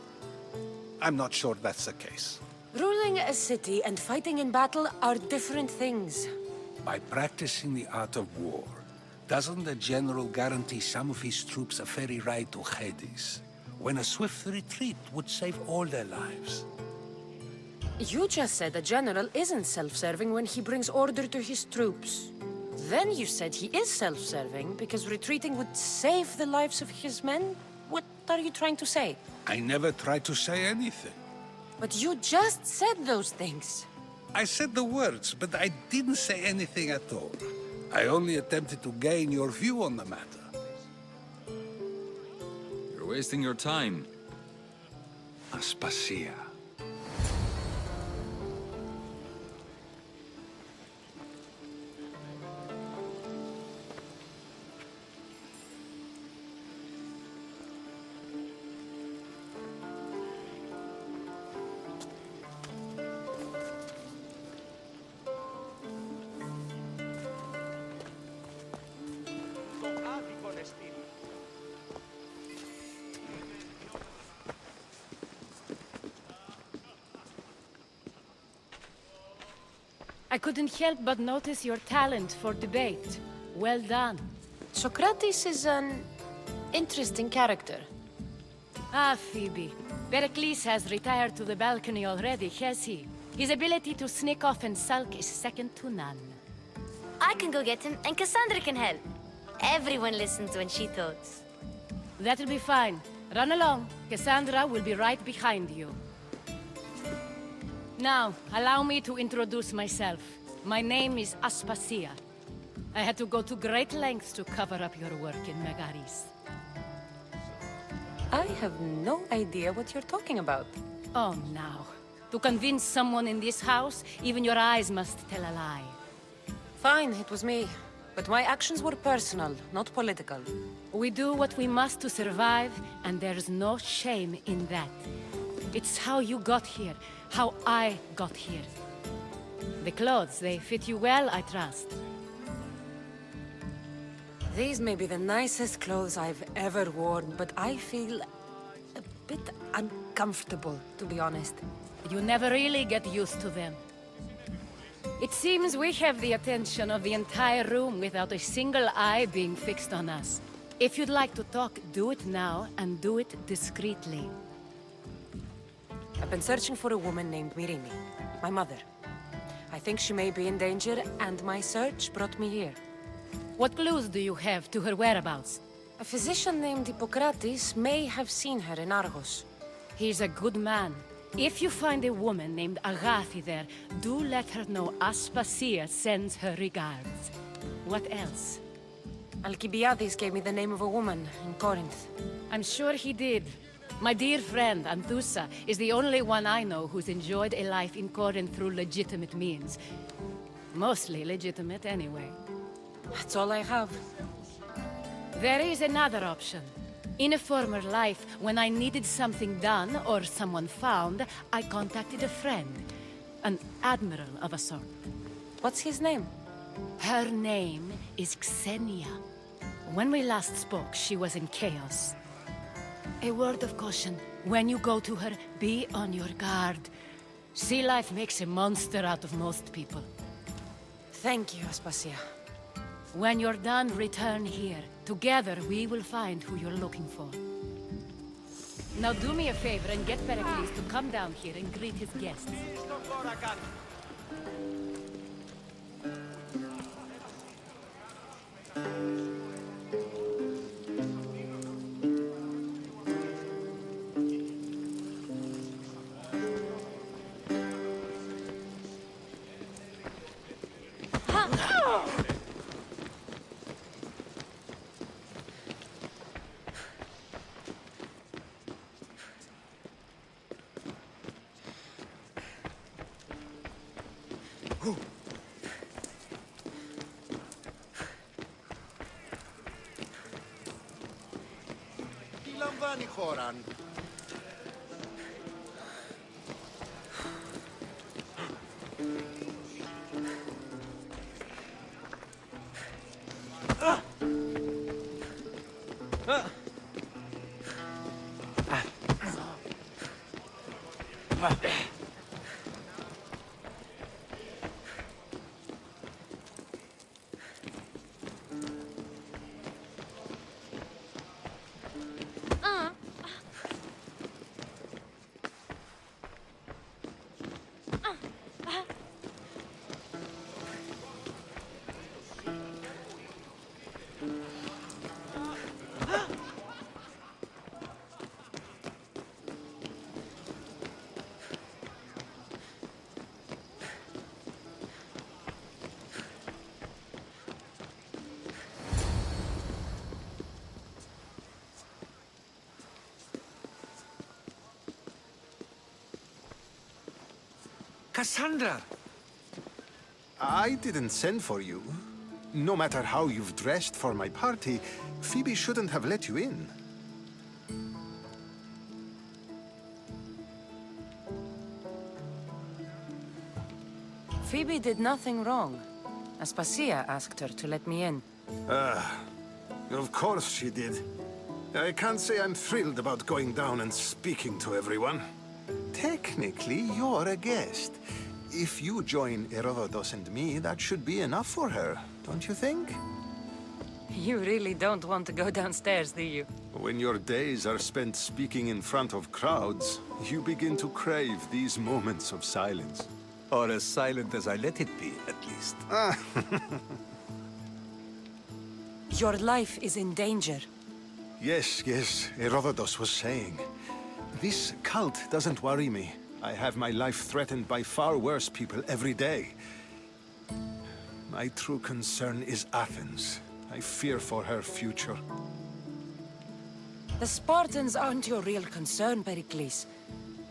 I'm not sure that's the case. Ruling a city and fighting in battle are different things. By practicing the art of war, doesn't the general guarantee some of his troops a ferry ride to Hades, when a swift retreat would save all their lives? You just said a general isn't self-serving when he brings order to his troops. Then you said he is self-serving because retreating would save the lives of his men? What are you trying to say? I never tried to say anything. But you just said those things. I said the words, but I didn't say anything at all. I only attempted to gain your view on the matter. You're wasting your time. Aspasia. I couldn't help but notice your talent for debate. Well done. Socrates is an interesting character. Ah, Phoebe. Pericles has retired to the balcony already, has he? His ability to sneak off and sulk is second to none. I can go get him, and Cassandra can help. Everyone listens when she talks. That'll be fine. Run along. Cassandra will be right behind you. Now, allow me to introduce myself. My name is Aspasia. I had to go to great lengths to cover up your work in Megaris. I have no idea what you're talking about. Oh, now. To convince someone in this house, even your eyes must tell a lie. Fine, it was me. But my actions were personal, not political. We do what we must to survive, and there's no shame in that. It's how you got here, how I got here. The clothes, they fit you well, I trust. These may be the nicest clothes I've ever worn, but I feel a bit uncomfortable, to be honest. You never really get used to them. It seems we have the attention of the entire room without a single eye being fixed on us. If you'd like to talk, do it now, and do it discreetly. I've been searching for a woman named Mirimi, my mother. I think she may be in danger, and my search brought me here. What clues do you have to her whereabouts? A physician named Hippocrates may have seen her in Argos. He's a good man. If you find a woman named Agathi there, do let her know Aspasia sends her regards. What else? Alcibiades gave me the name of a woman in Corinth. I'm sure he did. My dear friend, Anthusa, is the only one I know who's enjoyed a life in Corinth through legitimate means. Mostly legitimate, anyway. That's all I have. There is another option. In a former life, when I needed something done or someone found, I contacted a friend. An admiral of a sort. What's his name? Her name is Xenia. When we last spoke, she was in chaos. A word of caution. When you go to her, be on your guard. Sea life makes a monster out of most people. Thank you, Aspasia. When you're done, return here. Together, we will find who you're looking for. Now do me a favor and get Pericles to come down here and greet his guests. Τι λαμβάνει η χώρα? Cassandra! I didn't send for you. No matter how you've dressed for my party, Phoebe shouldn't have let you in. Phoebe did nothing wrong. Aspasia asked her to let me in. Of course she did. I can't say I'm thrilled about going down and speaking to everyone. Technically, you're a guest. If you join Herodotus and me, that should be enough for her, don't you think? You really don't want to go downstairs, do you? When your days are spent speaking in front of crowds, you begin to crave these moments of silence. Or as silent as I let it be, at least. Your life is in danger. Yes, Herodotus was saying. This cult doesn't worry me. I have my life threatened by far worse people every day. My true concern is Athens. I fear for her future. The Spartans aren't your real concern, Pericles.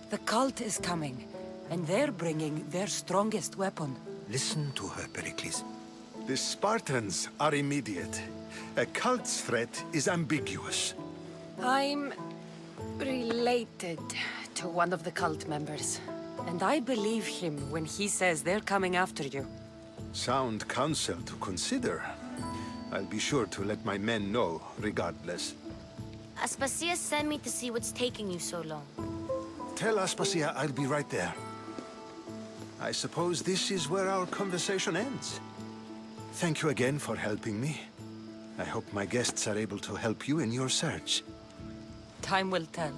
The cult is coming, and they're bringing their strongest weapon. Listen to her, Pericles. The Spartans are immediate. A cult's threat is ambiguous. I'm related to one of the cult members, and I believe him when he says they're coming after you. Sound counsel to consider. I'll be sure to let my men know, regardless. Aspasia sent me to see what's taking you so long. Tell Aspasia I'll be right there. I suppose this is where our conversation ends. Thank you again for helping me. I hope my guests are able to help you in your search. Time will tell.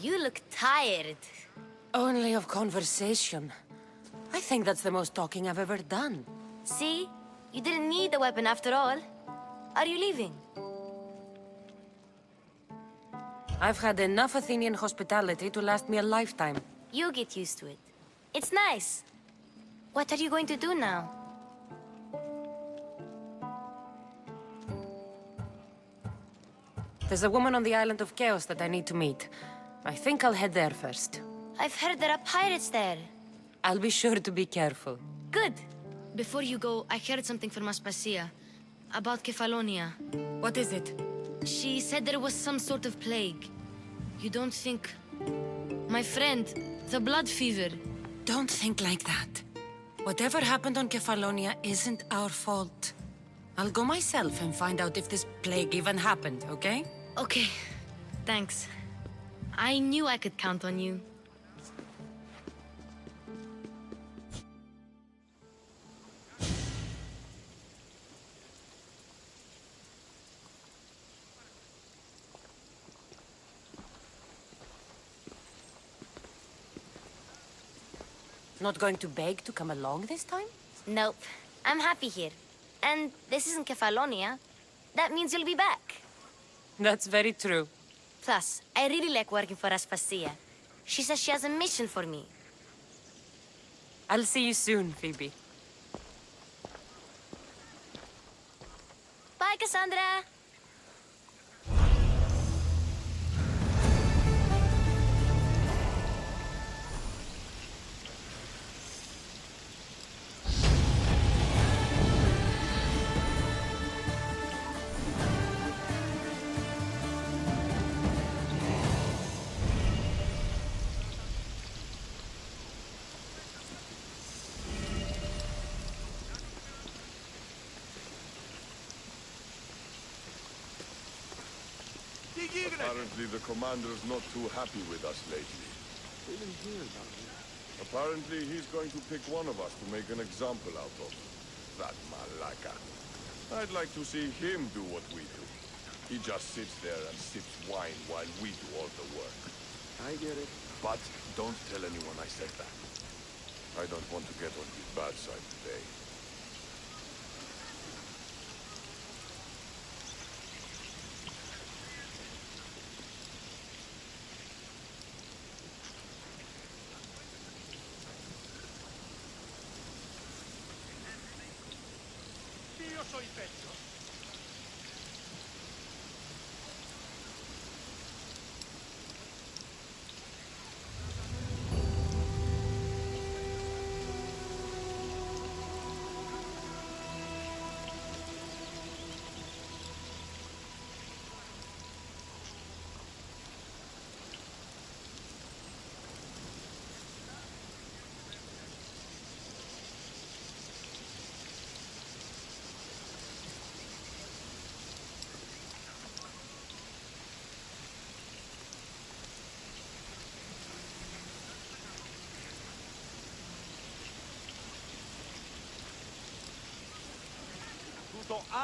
You look tired. Only of conversation. I think that's the most talking I've ever done. See? You didn't need the weapon after all. Are you leaving? I've had enough Athenian hospitality to last me a lifetime. You get used to it. It's nice. What are you going to do now? There's a woman on the island of Chaos that I need to meet. I think I'll head there first. I've heard there are pirates there. I'll be sure to be careful. Good. Before you go, I heard something from Aspasia. About Kefalonia. What is it? She said there was some sort of plague. You don't think... My friend, the blood fever. Don't think like that. Whatever happened on Kefalonia isn't our fault. I'll go myself and find out if this plague even happened, okay? Okay. Thanks. I knew I could count on you. Not going to beg to come along this time? Nope. I'm happy here. And this isn't Kefalonia. That means you'll be back. That's very true. Plus, I really like working for Aspasia. She says she has a mission for me. I'll see you soon, Phoebe. Bye, Cassandra! Apparently the commander's not too happy with us lately. Apparently he's going to pick one of us to make an example out of. That malaka. I'd like to see him do what we do. He just sits there and sips wine while we do all the work. I get it. But don't tell anyone I said that. I don't want to get on his bad side today. Io so il pezzo.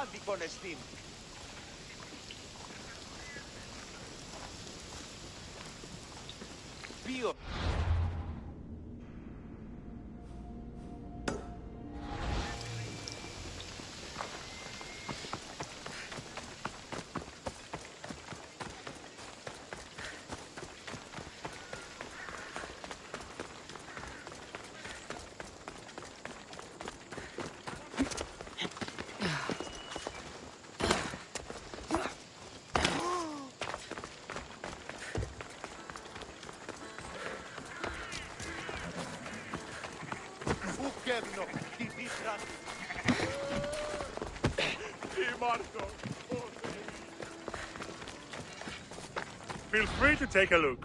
άδικον εστίν. Ποιο. Κέρνω τη δίθρα. Marco. Feel free to take a look.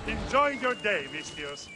Enjoy your day, Vistios.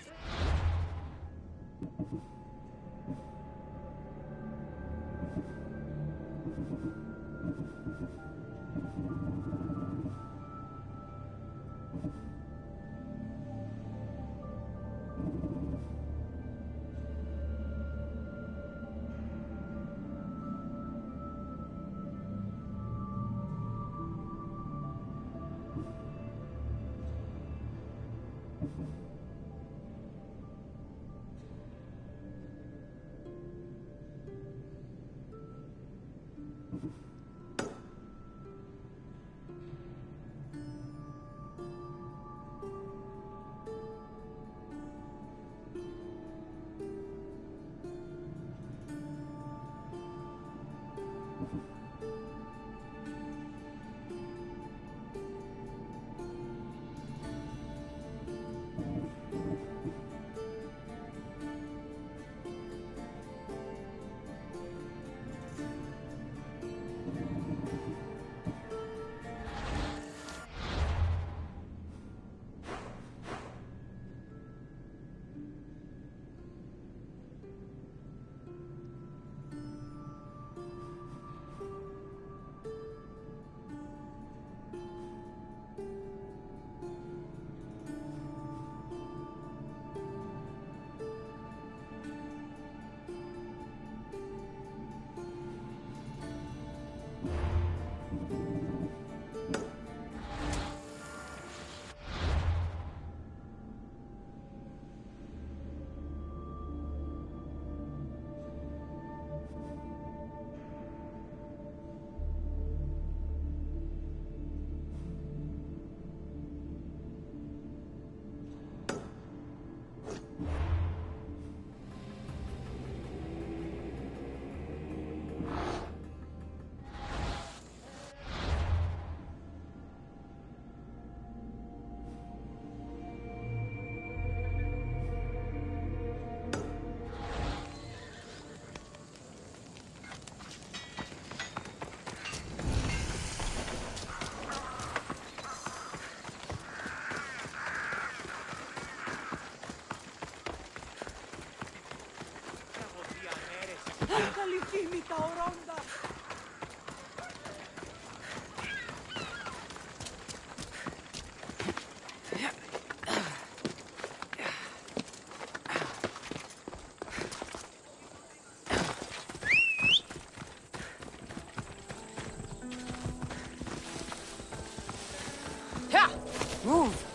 Καλυφθήμη τα ορόντα. Move!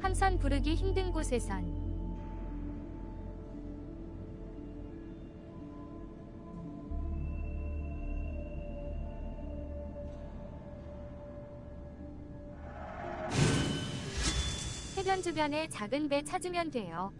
함선 부르기 힘든 곳에선 해변 주변에 작은 배 찾으면 돼요.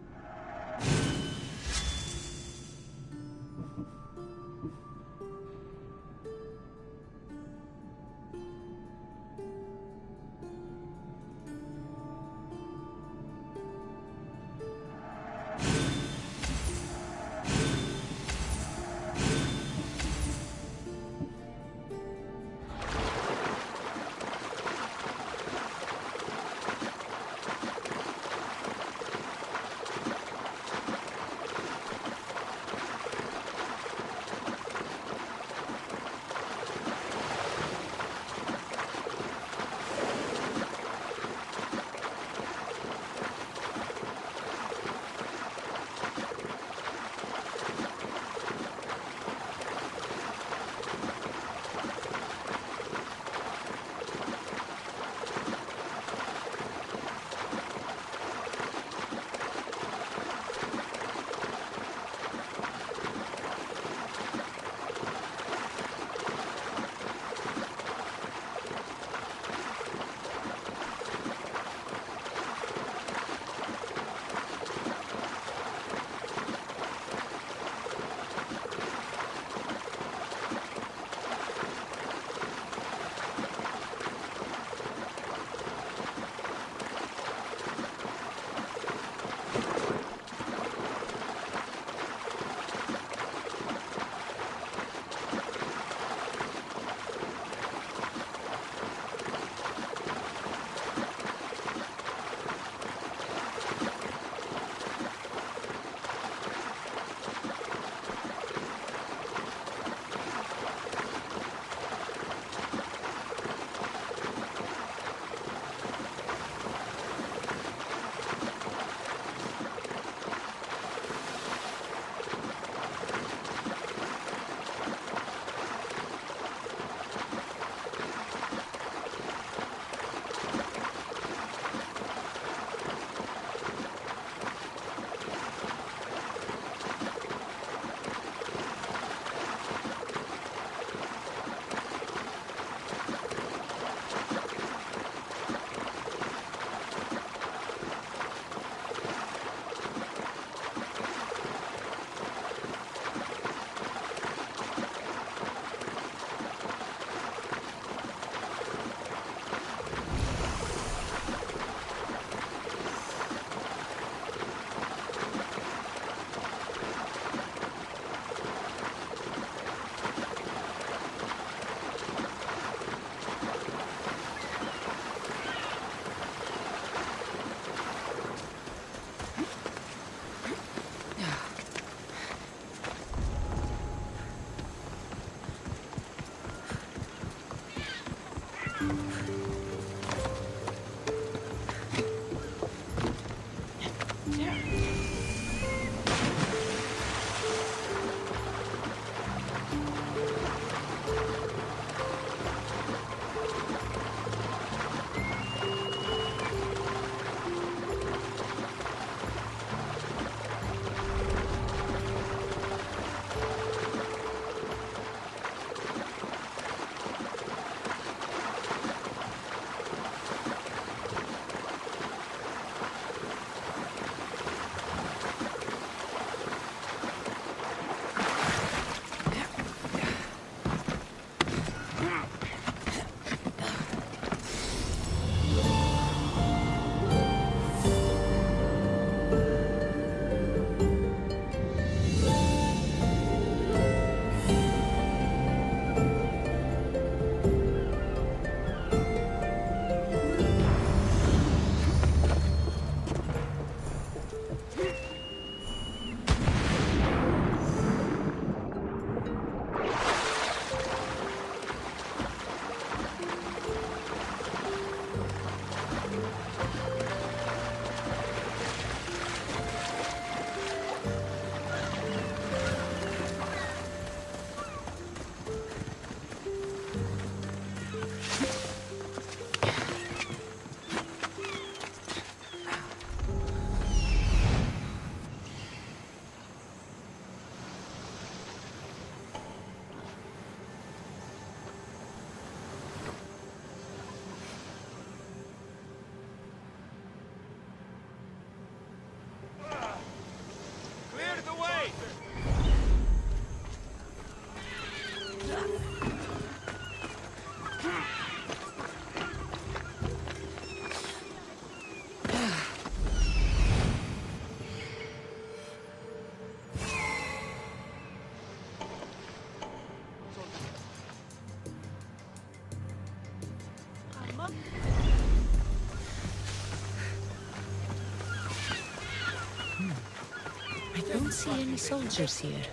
Don't see any soldiers here.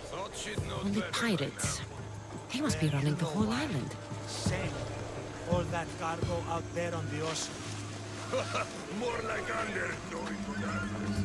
Only pirates. They must be running the whole island. Same. All that cargo out there on the ocean. More like under going to darkness.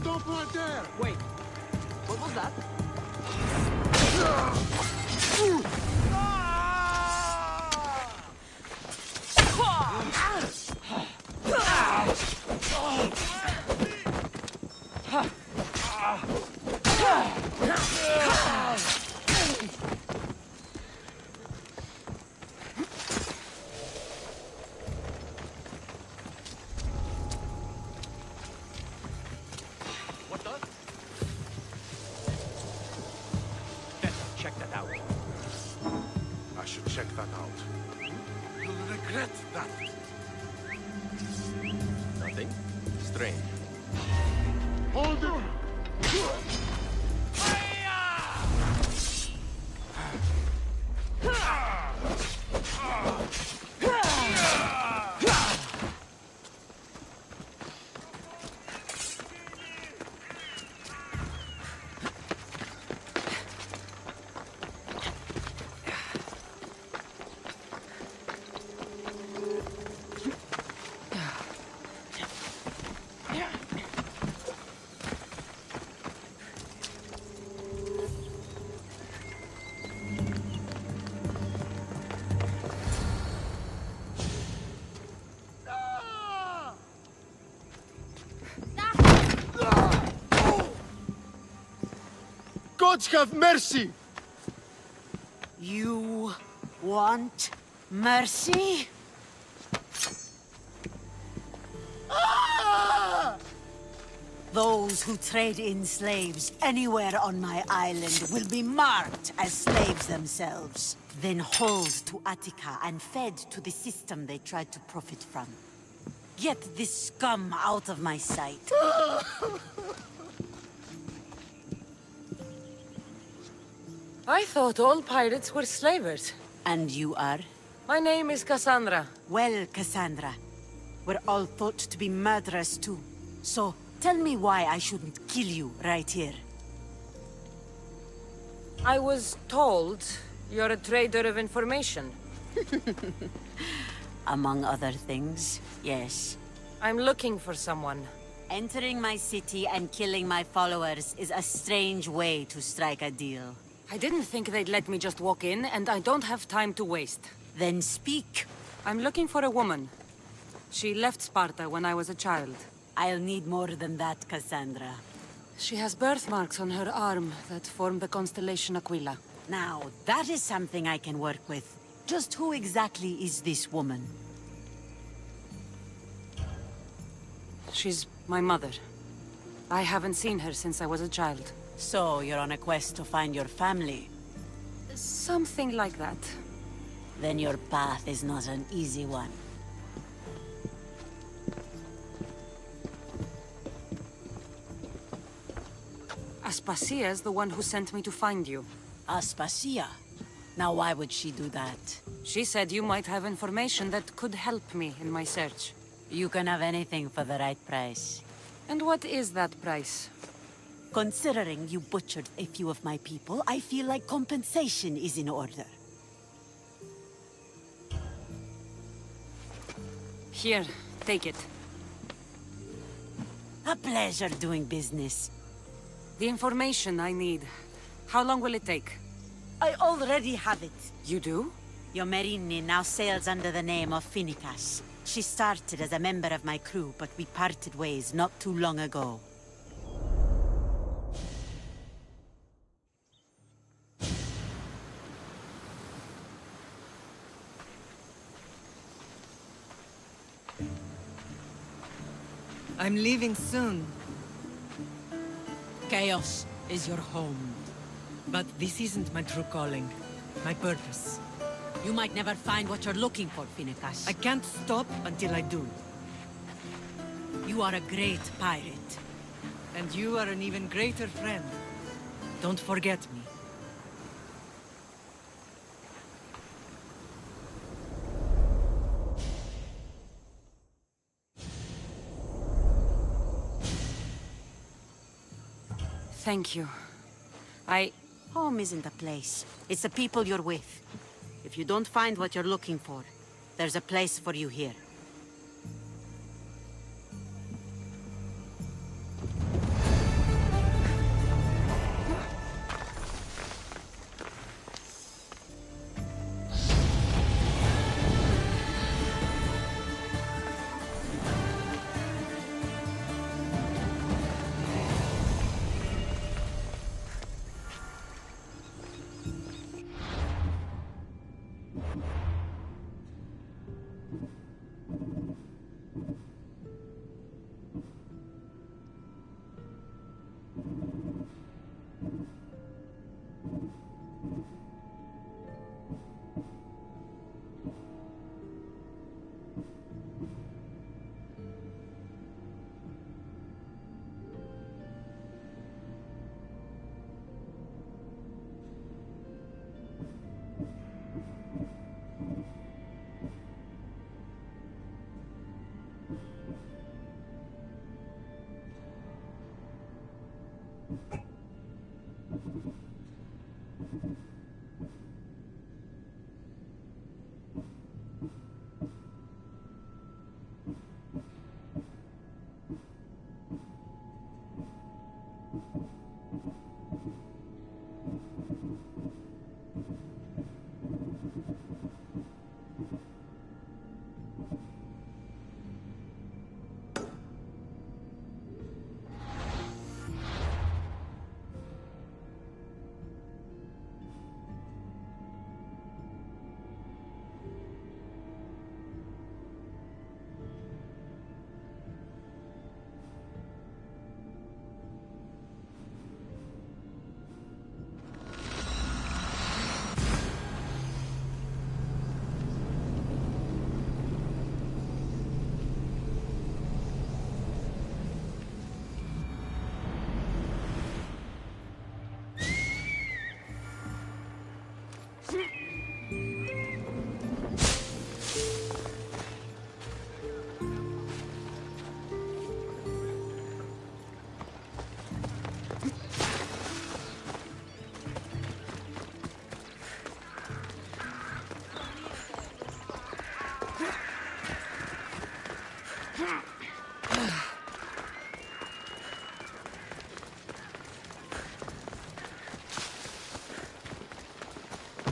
Stop right there! Wait, what was that? Check that out. I should check that out. You'll regret that. Nothing strange. Hold it! Gods have mercy! You want mercy? Those who trade in slaves anywhere on my island will be marked as slaves themselves, then hauled to Attica and fed to the system they tried to profit from. Get this scum out of my sight. I thought all pirates were slavers. And you are? My name is Cassandra. Well, Cassandra, we're all thought to be murderers too. So, tell me why I shouldn't kill you right here. I was told you're a trader of information. Among other things, yes. I'm looking for someone. Entering my city and killing my followers is a strange way to strike a deal. I didn't think they'd let me just walk in, and I don't have time to waste. Then speak. I'm looking for a woman. She left Sparta when I was a child. I'll need more than that, Cassandra. She has birthmarks on her arm that form the constellation Aquila. Now, that is something I can work with. Just who exactly is this woman? She's my mother. I haven't seen her since I was a child. So, you're on a quest to find your family? Something like that. Then your path is not an easy one. Aspasia's the one who sent me to find you. Aspasia? Now why would she do that? She said you might have information that could help me in my search. You can have anything for the right price. And what is that price? Considering you butchered a few of my people, I feel like compensation is in order. Here, take it. A pleasure doing business. The information I need. How long will it take? I already have it. You do? Yomerini now sails under the name of Finicas. She started as a member of my crew, but we parted ways not too long ago. I'm leaving soon. Chaos is your home. But this isn't my true calling. My purpose. You might never find what you're looking for, Finnegas. I can't stop until I do. You are a great pirate. And you are an even greater friend. Don't forget me. Thank you. Home isn't a place. It's the people you're with. If you don't find what you're looking for, there's a place for you here.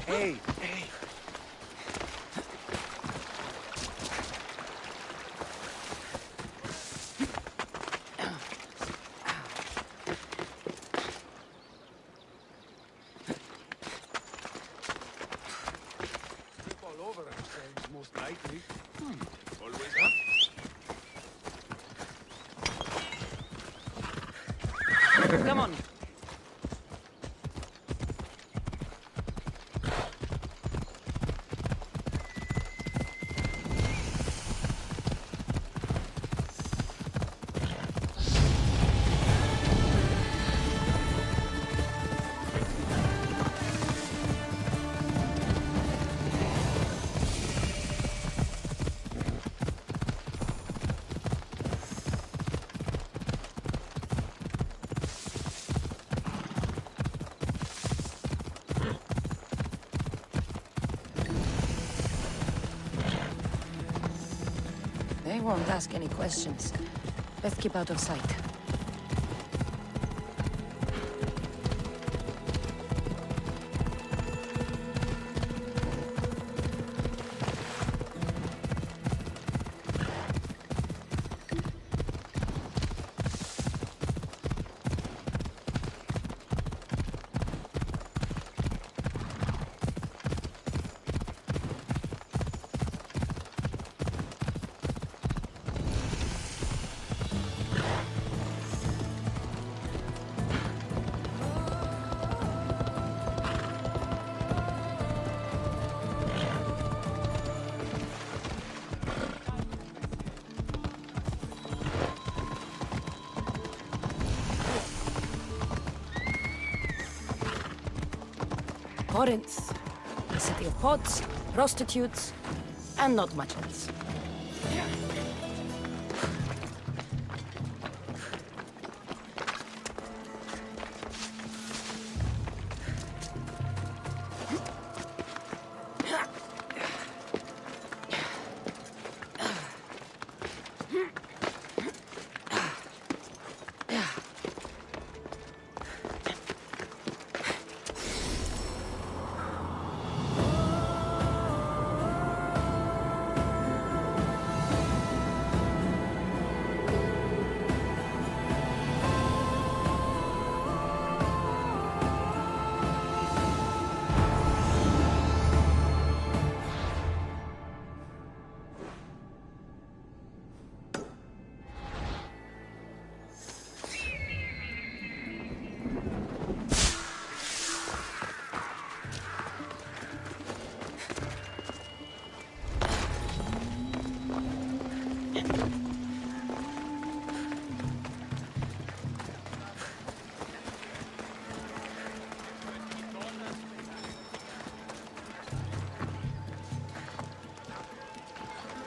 Hey, hey. All over ourselves, most likely. Always up. Come on. They won't ask any questions. Best keep out of sight. Corinth, a city of pots, prostitutes, and not much else.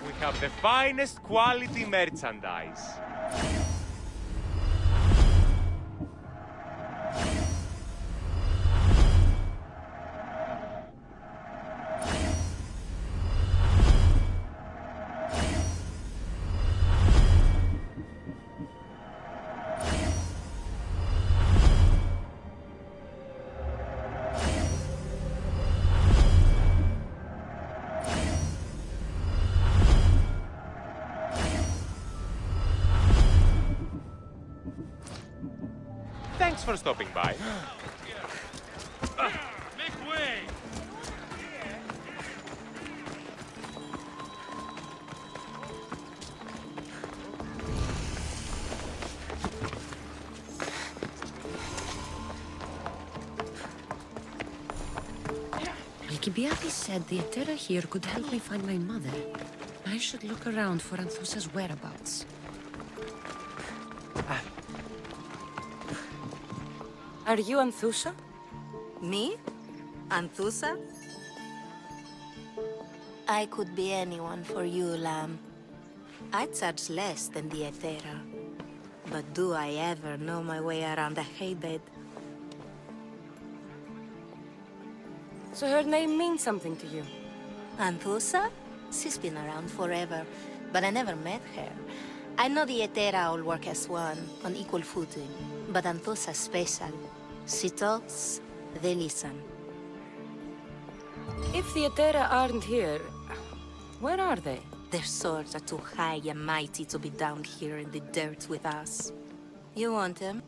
We have the finest quality merchandise. Thanks for stopping by. Make way! Alcibiades said the Etera here could help me find my mother. I should look around for Anthusa's whereabouts. Are you Anthusa? Me? Anthusa? I could be anyone for you, Lamb. I charge less than the Etera. But do I ever know my way around a haybed? So her name means something to you? Anthusa? She's been around forever, but I never met her. I know the Etera all work as one, on equal footing. But Anthusa's special. She talks, they listen. If the Etera aren't here, where are they? Their swords are too high and mighty to be down here in the dirt with us. You want them?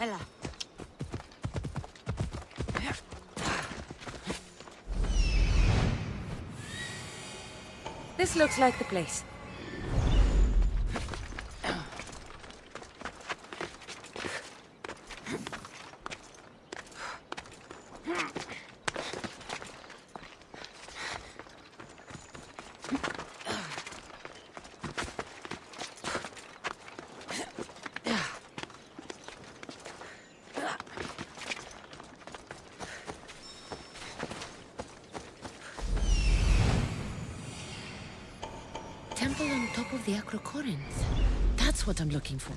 Ella. This looks like the place. the Acrocorinth. That's what I'm looking for.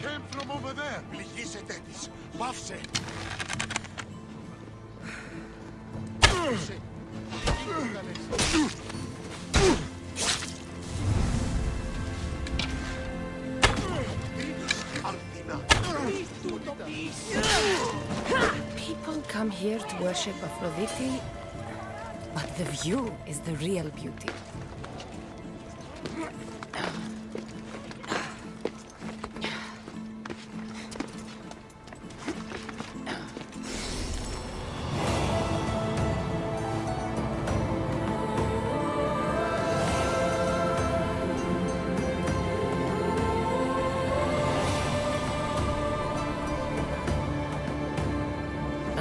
Came from over there. Πληγήσετε της. Πάυσε. People come here to worship Aphrodite, but the view is the real beauty.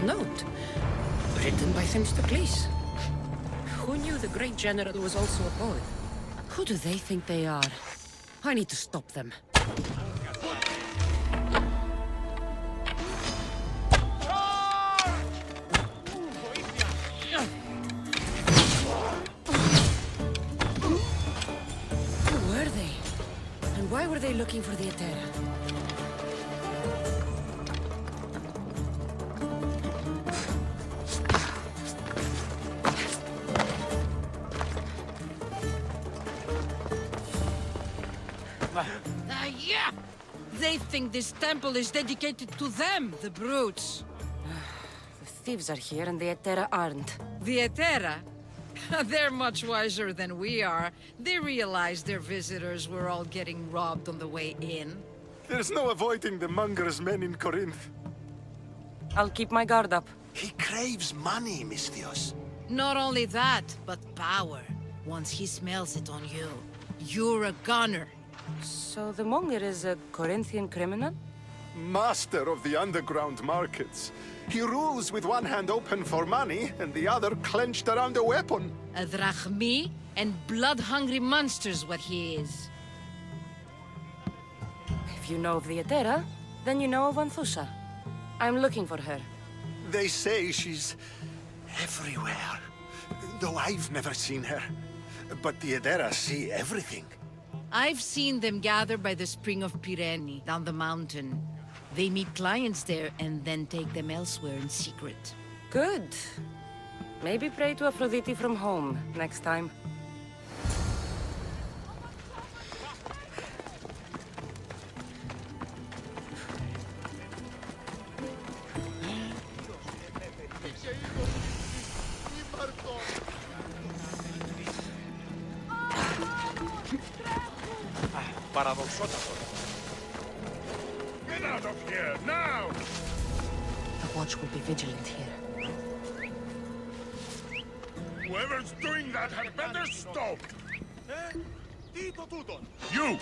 A note, written by Themistocles. Who knew the great general was also a poet? Who do they think they are? I need to stop them. Who were they? And why were they looking for the Etera? Yeah! They think this temple is dedicated to them, the brutes. The thieves are here and the Etera aren't. The Etera? They're much wiser than we are. They realized their visitors were all getting robbed on the way in. There's no avoiding the monger's men in Corinth. I'll keep my guard up. He craves money, Misthios. Not only that, but power. Once he smells it on you, you're a gunner. So the monger is a Corinthian criminal? Master of the underground markets. He rules with one hand open for money and the other clenched around a weapon. A drachmi and blood-hungry monster's what he is. If you know of the Etera, then you know of Anthusha. I'm looking for her. They say she's everywhere, though I've never seen her. But the Etera see everything. I've seen them gather by the spring of Pyrene, down the mountain. They meet clients there and then take them elsewhere in secret. Good. Maybe pray to Aphrodite from home next time. Get out of here, now! The watch will be vigilant here. Whoever's doing that had better stop! You!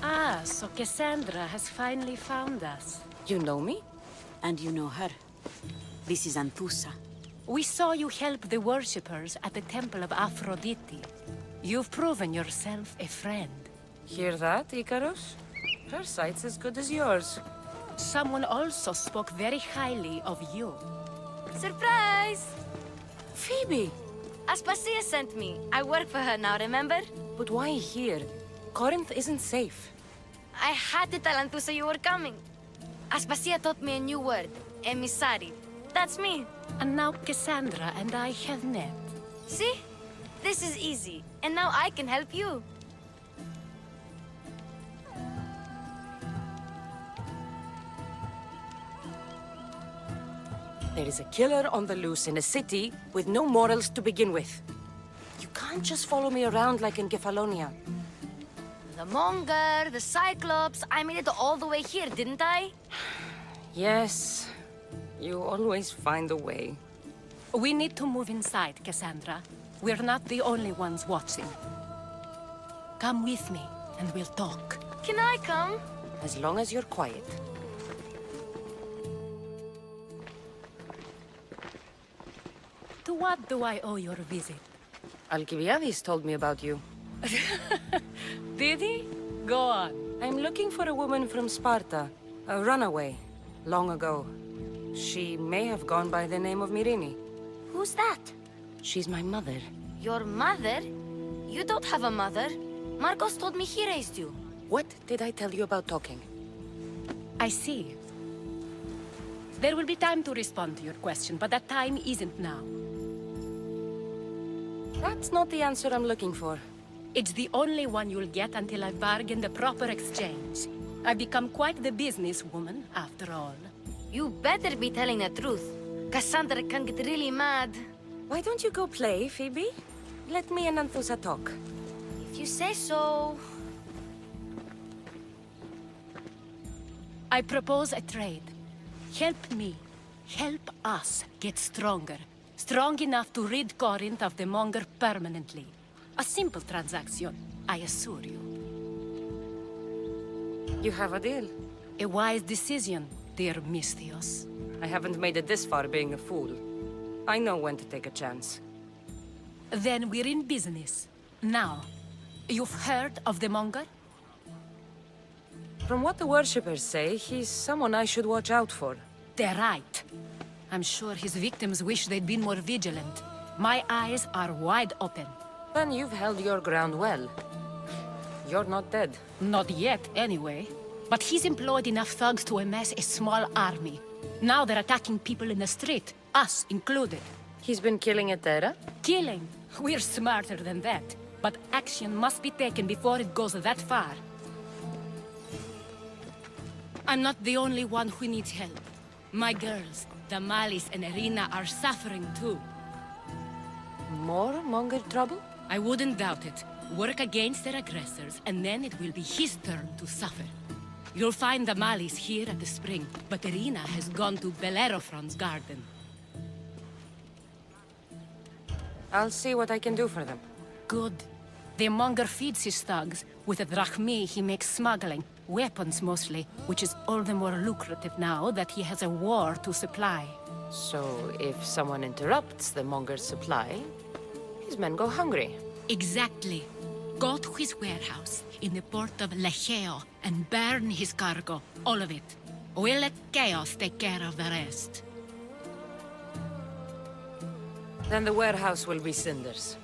Ah, so Cassandra has finally found us. You know me? And you know her. This is Anthusa. We saw you help the worshippers at the Temple of Aphrodite. You've proven yourself a friend. Hear that, Icarus? Her sight's as good as yours. Someone also spoke very highly of you. Surprise! Phoebe! Aspasia sent me. I work for her now, remember? But why here? Corinth isn't safe. I had to tell Anthusa you were coming. Aspasia taught me a new word. Emissary. That's me. And now Cassandra and I have met. See? This is easy. And now I can help you. There is a killer on the loose in a city with no morals to begin with. You can't just follow me around like in Kefalonia. The Monger, the Cyclops. I made it all the way here, didn't I? Yes. You always find a way. We need to move inside, Cassandra. We're not the only ones watching. Come with me, and we'll talk. Can I come? As long as you're quiet. To what do I owe your visit? Alcibiades told me about you. Did he? Go on. I'm looking for a woman from Sparta. A runaway. Long ago. She may have gone by the name of Myrine. Who's that? She's my mother. Your mother? You don't have a mother. Marcos told me he raised you. What did I tell you about talking? I see. There will be time to respond to your question, but that time isn't now. That's not the answer I'm looking for. It's the only one you'll get until I bargain the proper exchange. I've become quite the businesswoman, after all. You better be telling the truth. Cassandra can get really mad. Why don't you go play, Phoebe? Let me and Anthusa talk. If you say so... I propose a trade. Help me. Help us get stronger. Strong enough to rid Corinth of the Monger permanently. A simple transaction, I assure you. You have a deal. A wise decision, dear Misthios. I haven't made it this far being a fool. I know when to take a chance. Then we're in business. Now, you've heard of the Monger? From what the worshippers say, he's someone I should watch out for. They're right. I'm sure his victims wish they'd been more vigilant. My eyes are wide open. Then you've held your ground well. You're not dead. Not yet, anyway. But he's employed enough thugs to amass a small army. Now they're attacking people in the street, us included. He's been killing at Terra? Killing? We're smarter than that. But action must be taken before it goes that far. I'm not the only one who needs help. My girls, Damalis and Irina, are suffering too. More Monger trouble? I wouldn't doubt it. Work against their aggressors, and then it will be his turn to suffer. You'll find Damalis here at the spring, but Irina has gone to Bellerophon's garden. I'll see what I can do for them. Good. The Monger feeds his thugs. With the drachmi, he makes smuggling. Weapons, mostly, which is all the more lucrative now that he has a war to supply. So, if someone interrupts the Monger's supply, his men go hungry. Exactly. Go to his warehouse in the port of Lecheo and burn his cargo, all of it. We'll let chaos take care of the rest. Then the warehouse will be cinders.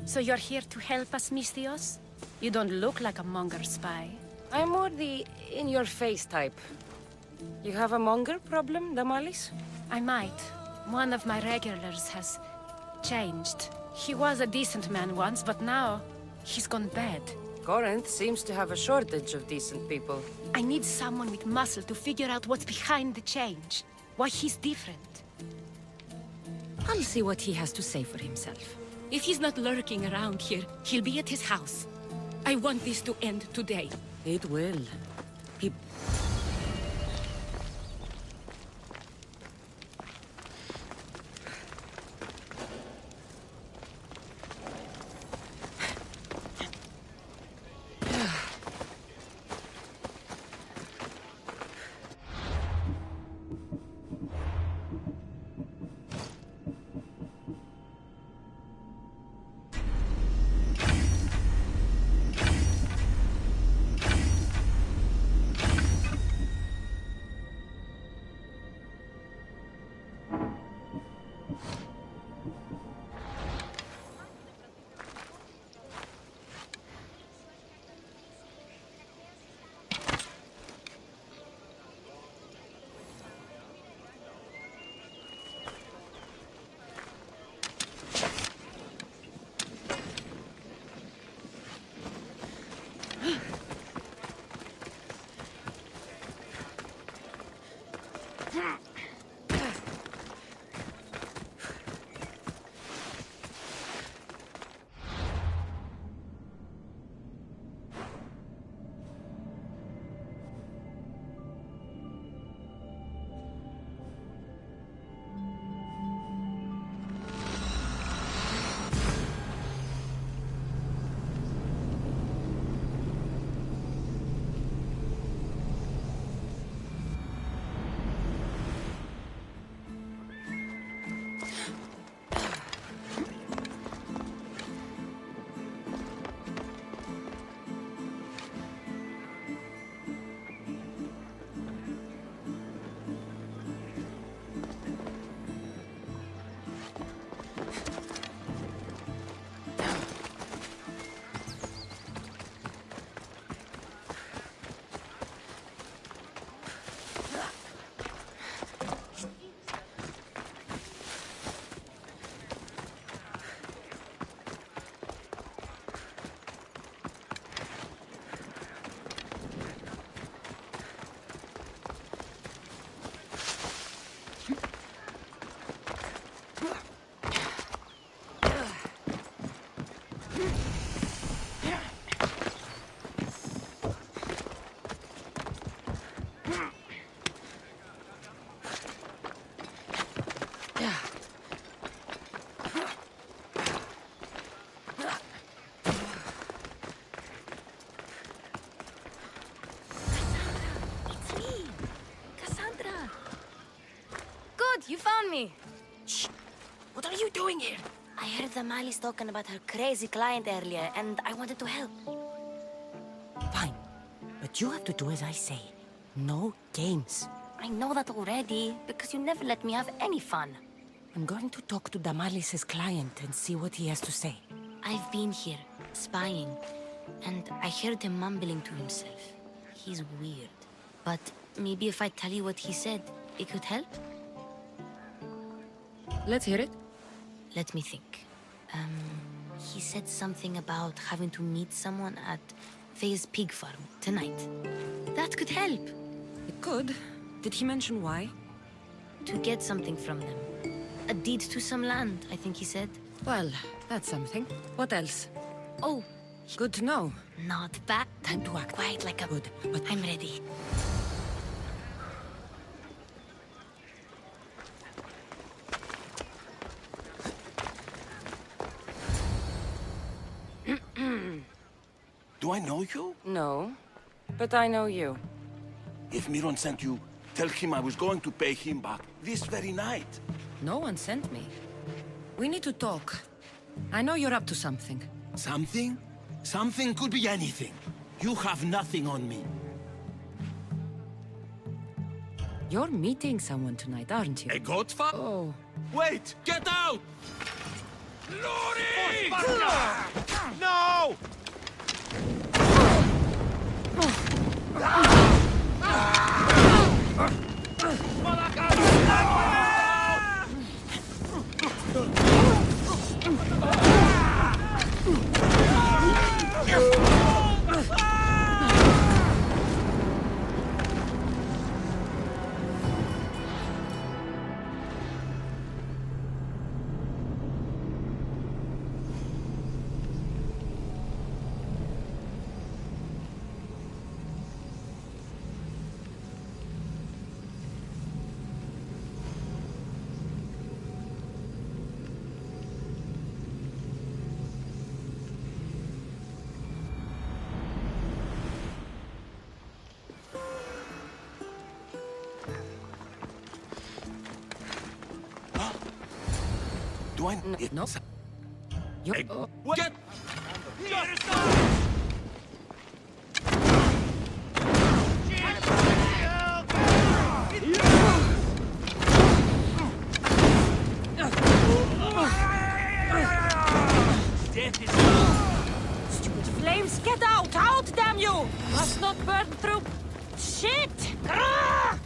So you're here to help us, Misthios? You don't look like a monger spy. I'm more the in-your-face type. You have a monger problem, Damalis? I might. One of my regulars has changed. He was a decent man once, but now he's gone bad. Corinth seems to have a shortage of decent people. I need someone with muscle to figure out what's behind the change. Why he's different. I'll see what he has to say for himself. If he's not lurking around here, he'll be at his house. I want this to end today. It will. He... You found me! Shh! What are you doing here? I heard Damalis talking about her crazy client earlier, and I wanted to help. Fine. But you have to do as I say. No games. I know that already, because you never let me have any fun. I'm going to talk to Damalis' client and see what he has to say. I've been here, spying, and I heard him mumbling to himself. He's weird. But maybe if I tell you what he said, it could help? Let's hear it. Let me think. He said something about having to meet someone at Faye's pig farm tonight. That could help. It could. Did he mention why? To get something from them. A deed to some land, I think he said. Well, that's something. What else? Oh, Good to know. not bad. Time to act. Quite like a... Good, but I'm ready. Do I know you? No, but I know you. If Miron sent you, tell him I was going to pay him back this very night. No one sent me. We need to talk. I know you're up to something. Something? Something could be anything. You have nothing on me. You're meeting someone tonight, aren't you? A godfather? Oh. Wait! Get out! Lori! No! Do I... No. You... Get... Stupid flames, get out! Out, damn you! Must not burn through... Shit! Grrr!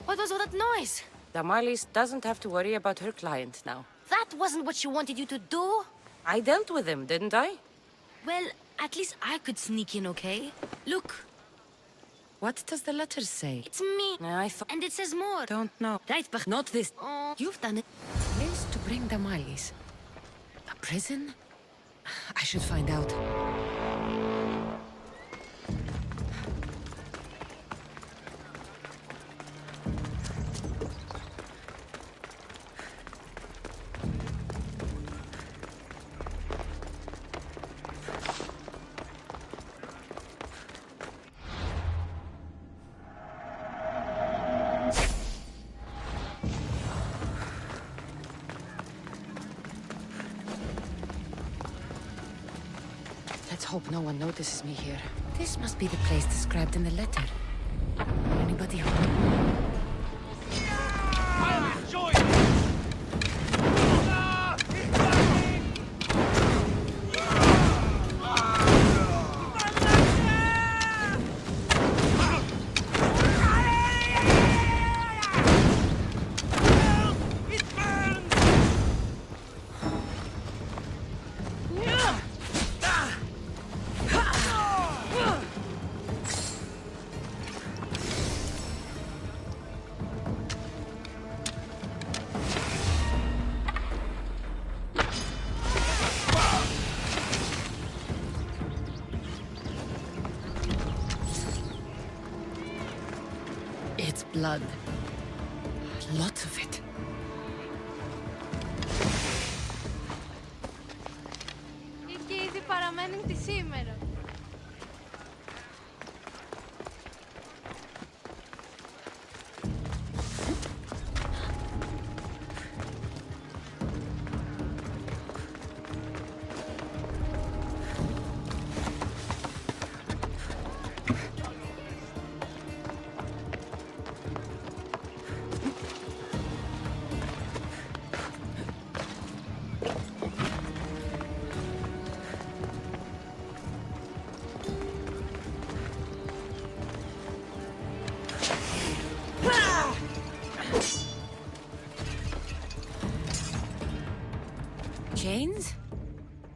What was all that noise? Damalis doesn't have to worry about her client now. That wasn't what she wanted you to do. I dealt with him, didn't I? Well, at least I could sneak in, okay? Look, What does the letter say? it's me. I thought... And it says more. Don't know. Right, but... Not this. Oh, You've done it. Place to bring Damalis. A prison? I should find out. Let's hope no one notices me here. This must be the place described in the letter. Anybody home? It's blood. Lots of it. Και ήδη παραμένουν τη σήμερα. Chains?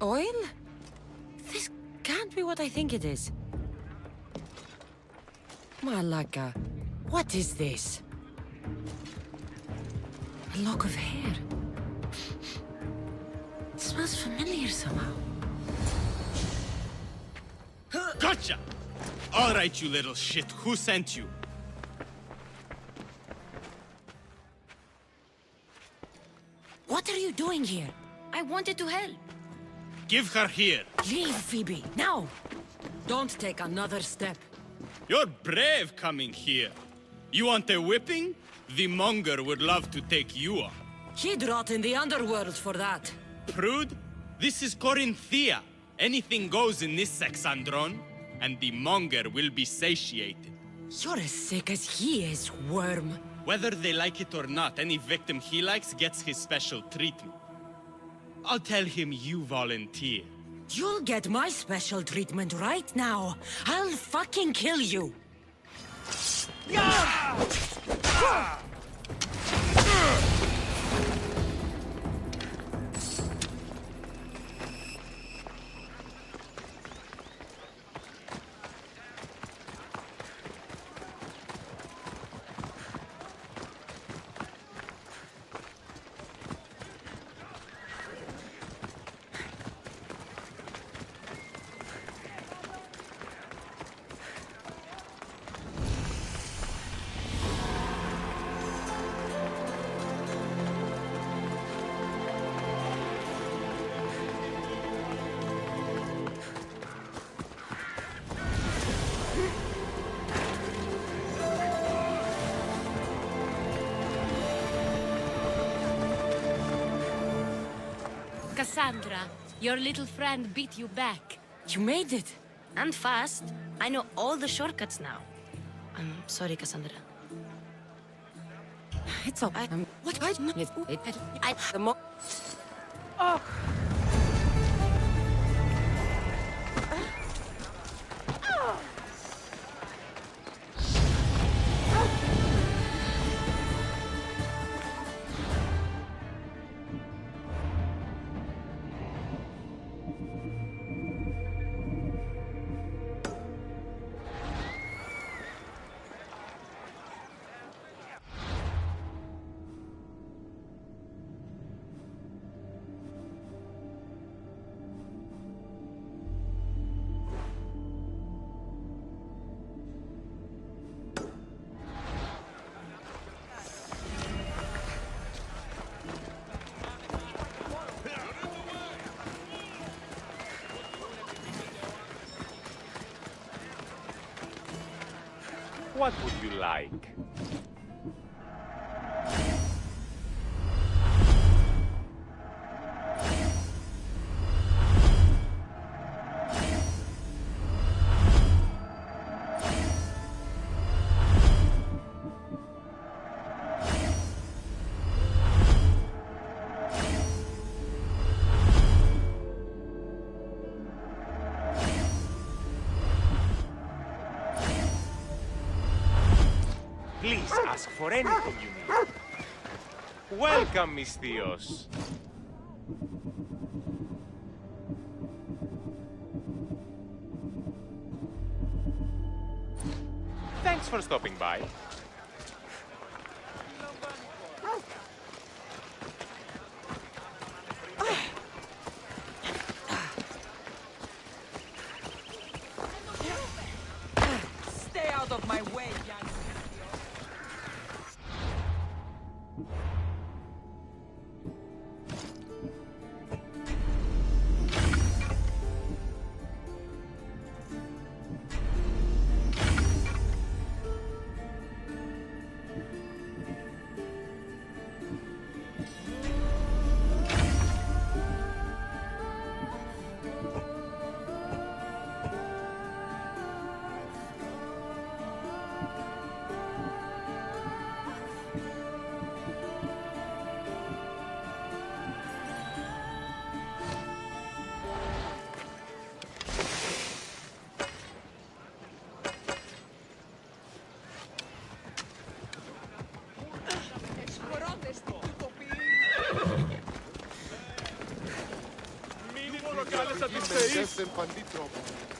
Oil? This can't be what I think it is. Malaka, what is this? A lock of hair. It smells familiar somehow. Gotcha! All right, you little shit. Who sent you? What are you doing here? I wanted to help. Give her here. Leave, Phoebe, now! Don't take another step. You're brave coming here. You want a whipping? The monger would love to take you on. He'd rot in the underworld for that. Prude, this is Corinthia. Anything goes in this Sexandron, and the monger will be satiated. You're as sick as he is, worm. Whether they like it or not, any victim he likes gets his special treatment. I'll tell him you volunteer. You'll get my special treatment right now. I'll fucking kill you. Cassandra, your little friend beat you back. You made it. And fast. I know all the shortcuts now. I'm sorry, Cassandra. It's all right. What? Oh. What would you like? Please ask for anything you need. Welcome, Miss Theos. Thanks for stopping by. Stay out of my way, young.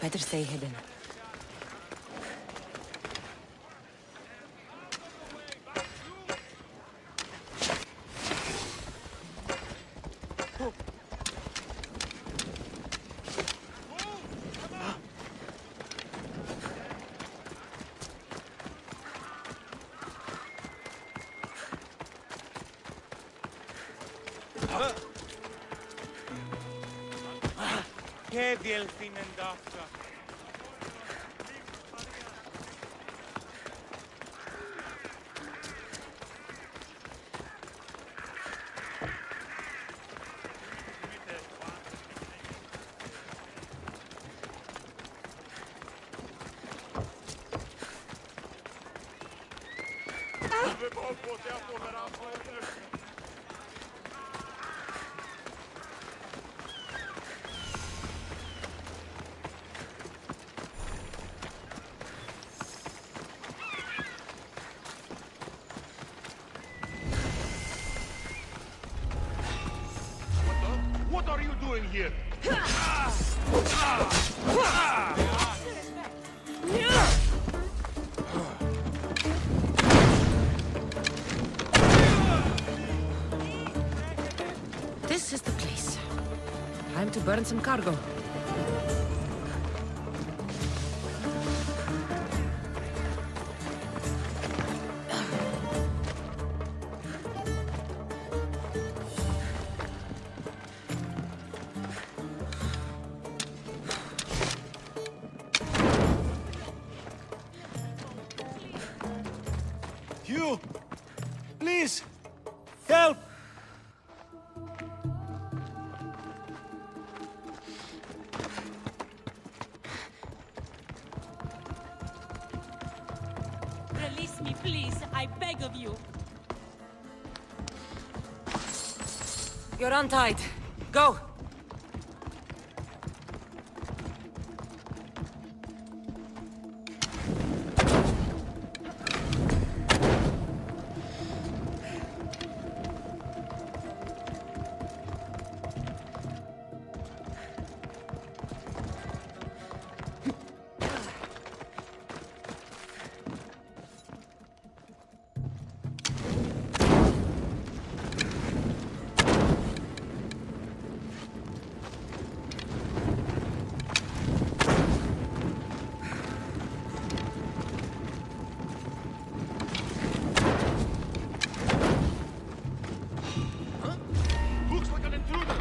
Better stay hidden. Και διελθύνεν ταύτα. What are you doing here? This is the place. Time to burn some cargo. You! Please! Help! Release me, please. I beg of you. You're untied. Go! Looks like an intruder.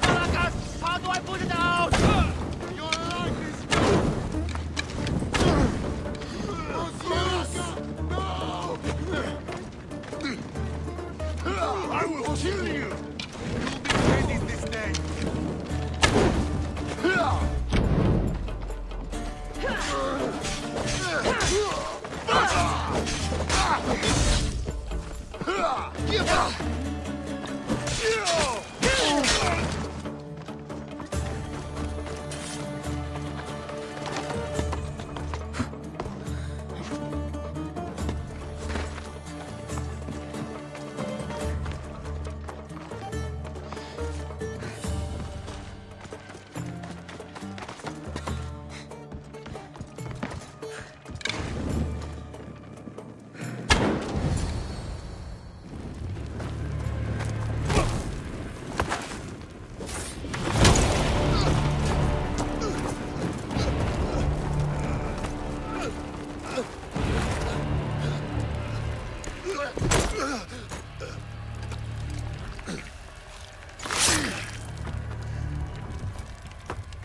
Caracas! How do I put it out? Your life is no! I will kill you! You'll be ready this day. Give up!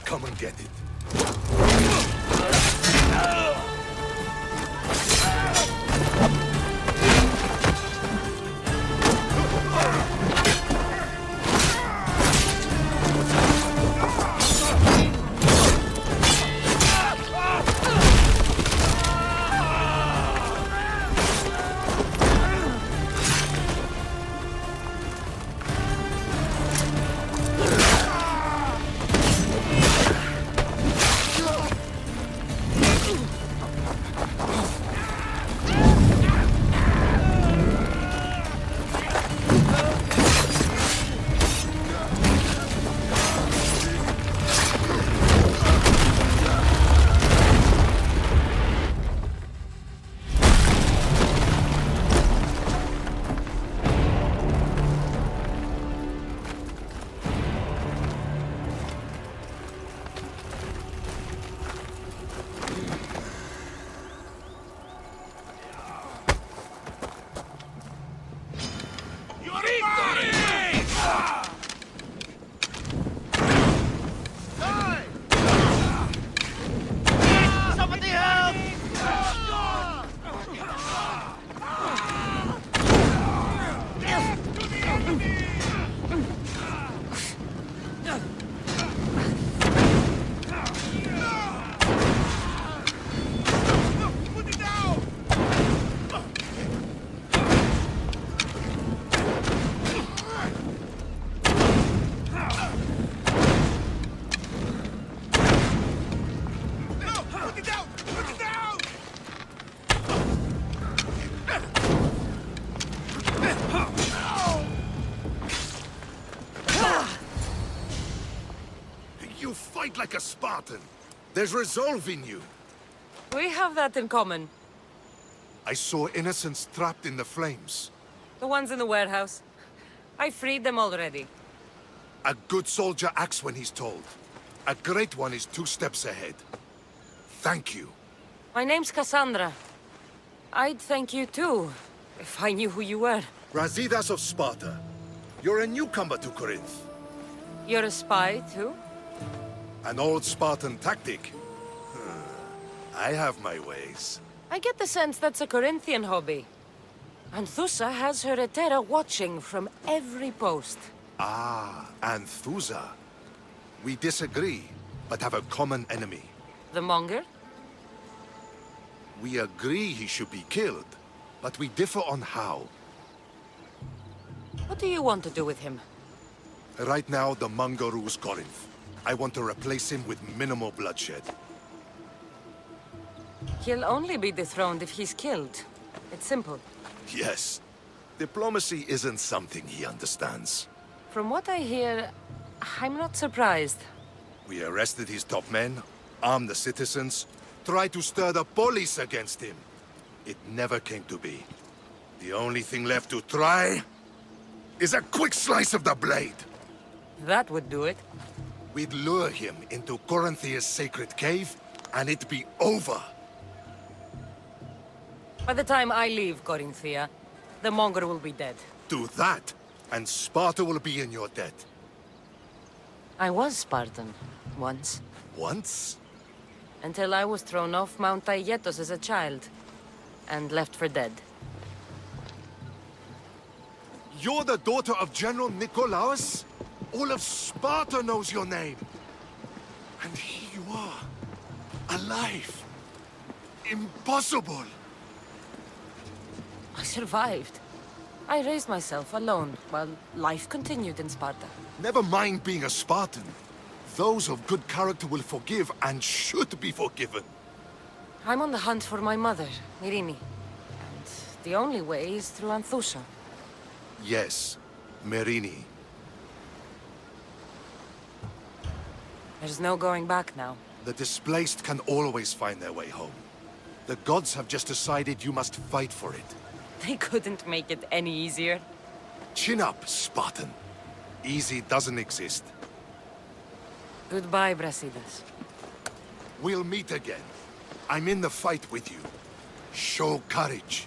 Come and get it. You fight like a Spartan. There's resolve in you. We have that in common. I saw innocents trapped in the flames. The ones in the warehouse. I freed them already. A good soldier acts when he's told. A great one is 2 steps ahead. Thank you. My name's Cassandra. I'd thank you too, if I knew who you were. Brasidas of Sparta. You're a newcomer to Corinth. You're a spy too? An old Spartan tactic. I have my ways. I get the sense that's a Corinthian hobby. Anthusa has her Etera watching from every post. Ah, Anthusa. We disagree, but have a common enemy. The Monger? We agree he should be killed, but we differ on how. What do you want to do with him? Right now, the Monger rules Corinth. I want to replace him with minimal bloodshed. He'll only be dethroned if he's killed. It's simple. Yes. Diplomacy isn't something he understands. From what I hear, I'm not surprised. We arrested his top men, armed the citizens, tried to stir the police against him. It never came to be. The only thing left to try is a quick slice of the blade. That would do it. We'd lure him into Corinthia's sacred cave, and it'd be over. By the time I leave Corinthia, the Monger will be dead. Do that, and Sparta will be in your debt. I was Spartan, once. Once? Until I was thrown off Mount Aietos as a child, and left for dead. You're the daughter of General Nikolaos? All of Sparta knows your name. And here you are, alive. Impossible. I survived. I raised myself alone, while life continued in Sparta. Never mind being a Spartan. Those of good character will forgive and should be forgiven. I'm on the hunt for my mother, Myrini. And the only way is through Anthusa. Yes, Myrini. There's no going back now. The displaced can always find their way home. The gods have just decided you must fight for it. They couldn't make it any easier. Chin up, Spartan. Easy doesn't exist. Goodbye, Brasidas. We'll meet again. I'm in the fight with you. Show courage.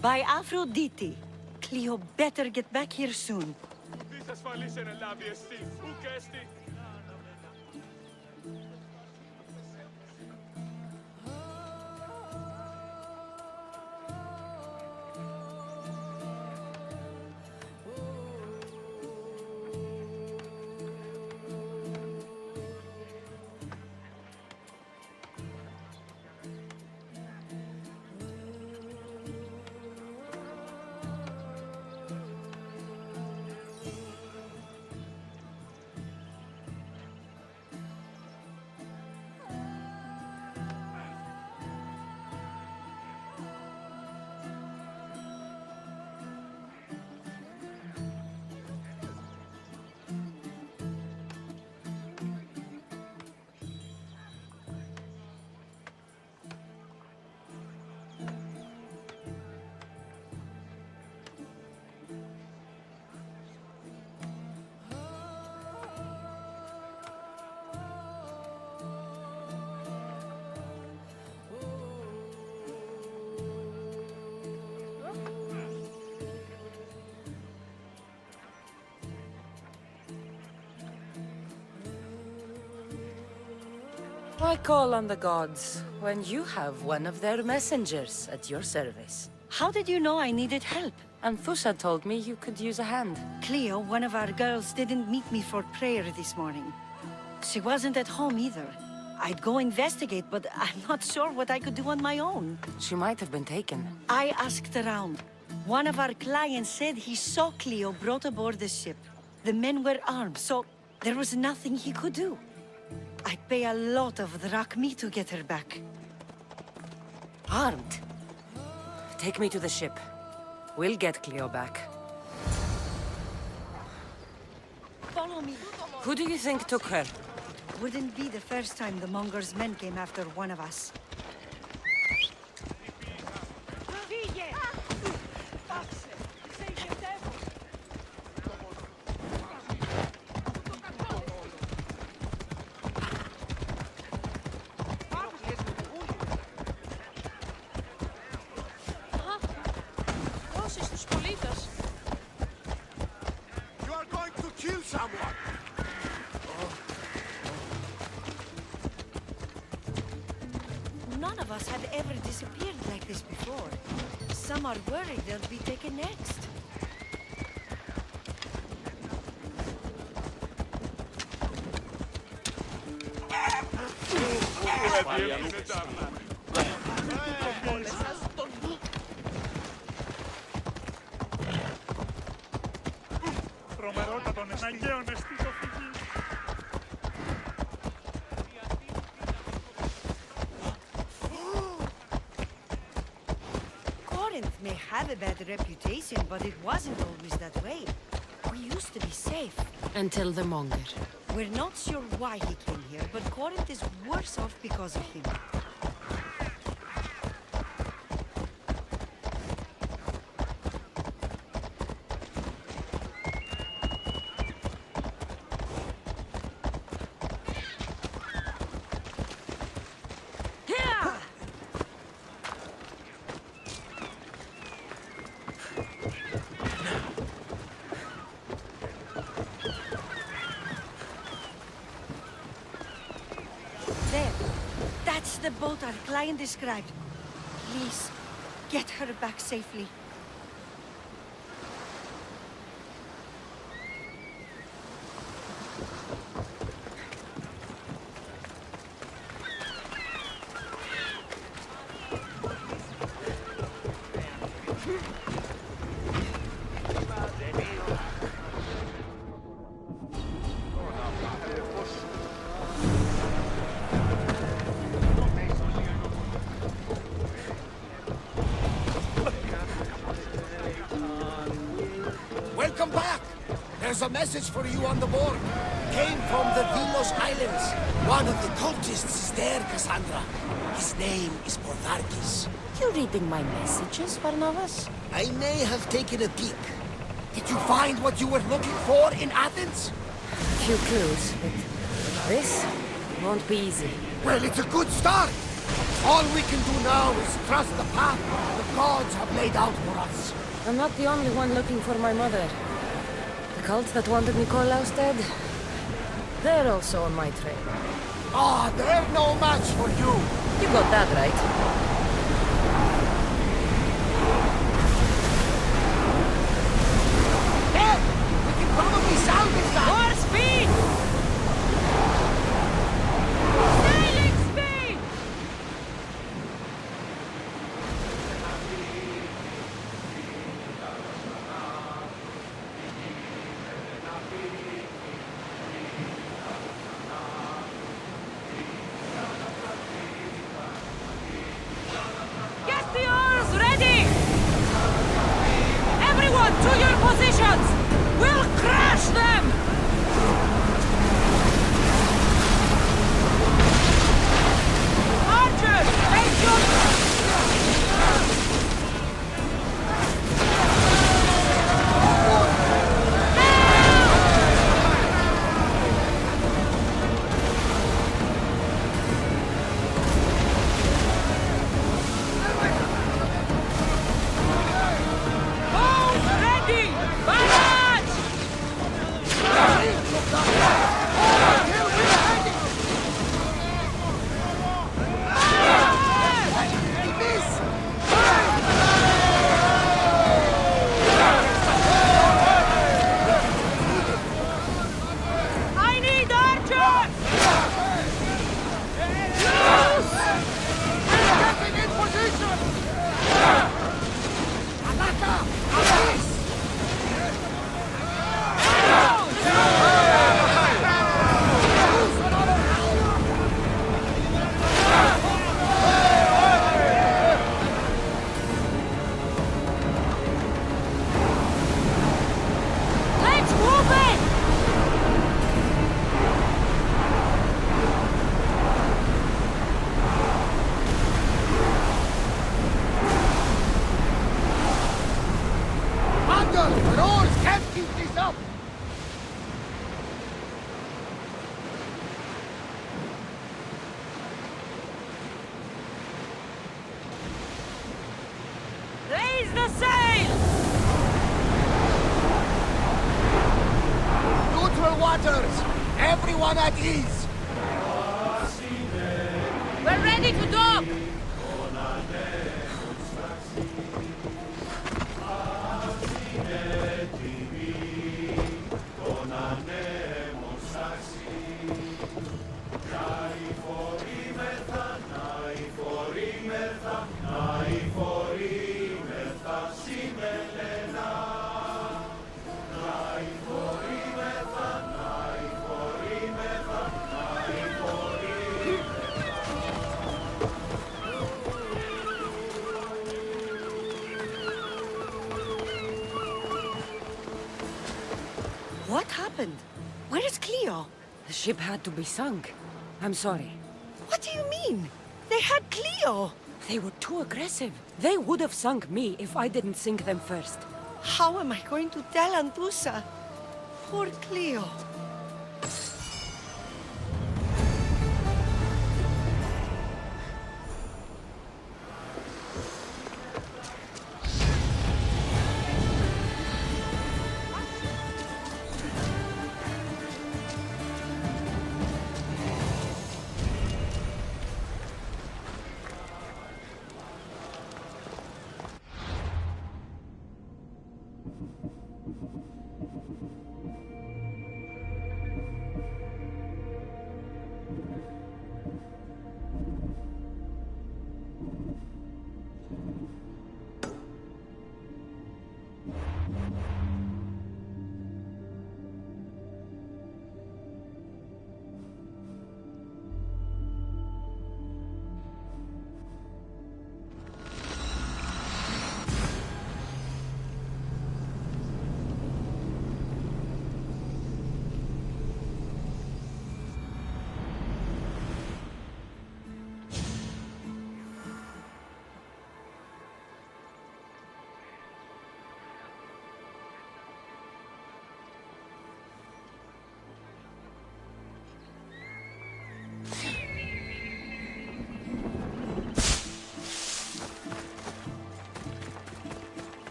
By Aphrodite. Cleo better get back here soon. Why call on the gods when you have one of their messengers at your service? How did you know I needed help? Anthusa told me you could use a hand. Cleo, one of our girls, didn't meet me for prayer this morning. She wasn't at home either. I'd go investigate, but I'm not sure what I could do on my own. She might have been taken. I asked around. One of our clients said he saw Cleo brought aboard the ship. The men were armed, so there was nothing he could do. I'd pay a lot of drachmi to get her back. Armed? Take me to the ship. We'll get Cleo back. Follow me. Who do you think took her? Wouldn't be the first time the Monger's men came after one of us. None of us had ever disappeared like this before. Some are worried they'll be taken next. Corinth may have a bad reputation, but it wasn't always that way. We used to be safe. Until the Monger. We're not sure why he came here, but Corinth is worse off because of him. There. That's the boat our client described. Please, get her back safely. Welcome back! There's a message for you on the board. came from the Delos Islands. One of the cultists is there, Cassandra. His name is Portharkis. You reading my messages, Barnabas? I may have taken a peek. Did you find what you were looking for in Athens? A few clues, but this won't be easy. Well, it's a good start. All we can do now is trust the path the gods have laid out for us. I'm not the only one looking for my mother. The cult that wanted Nikolaus dead, they're also on my trail. Ah, they're no match for you. You got that right. Hey, we can probably salvage that. More speed! Sailing speed! Get the oars ready! Everyone to your positions! We'll crash them! Archers, take your... Bows ready! Barrage! I need archers! Getting in position! Let's move it! Under, the oars can't keep this up. Raise the sail! Neutral waters. Everyone at ease. We're ready to dock! What happened? Where is Cleo? The ship had to be sunk. I'm sorry. What do you mean? They had Cleo! They were too aggressive. They would have sunk me if I didn't sink them first. How am I going to tell Antusa? Poor Cleo.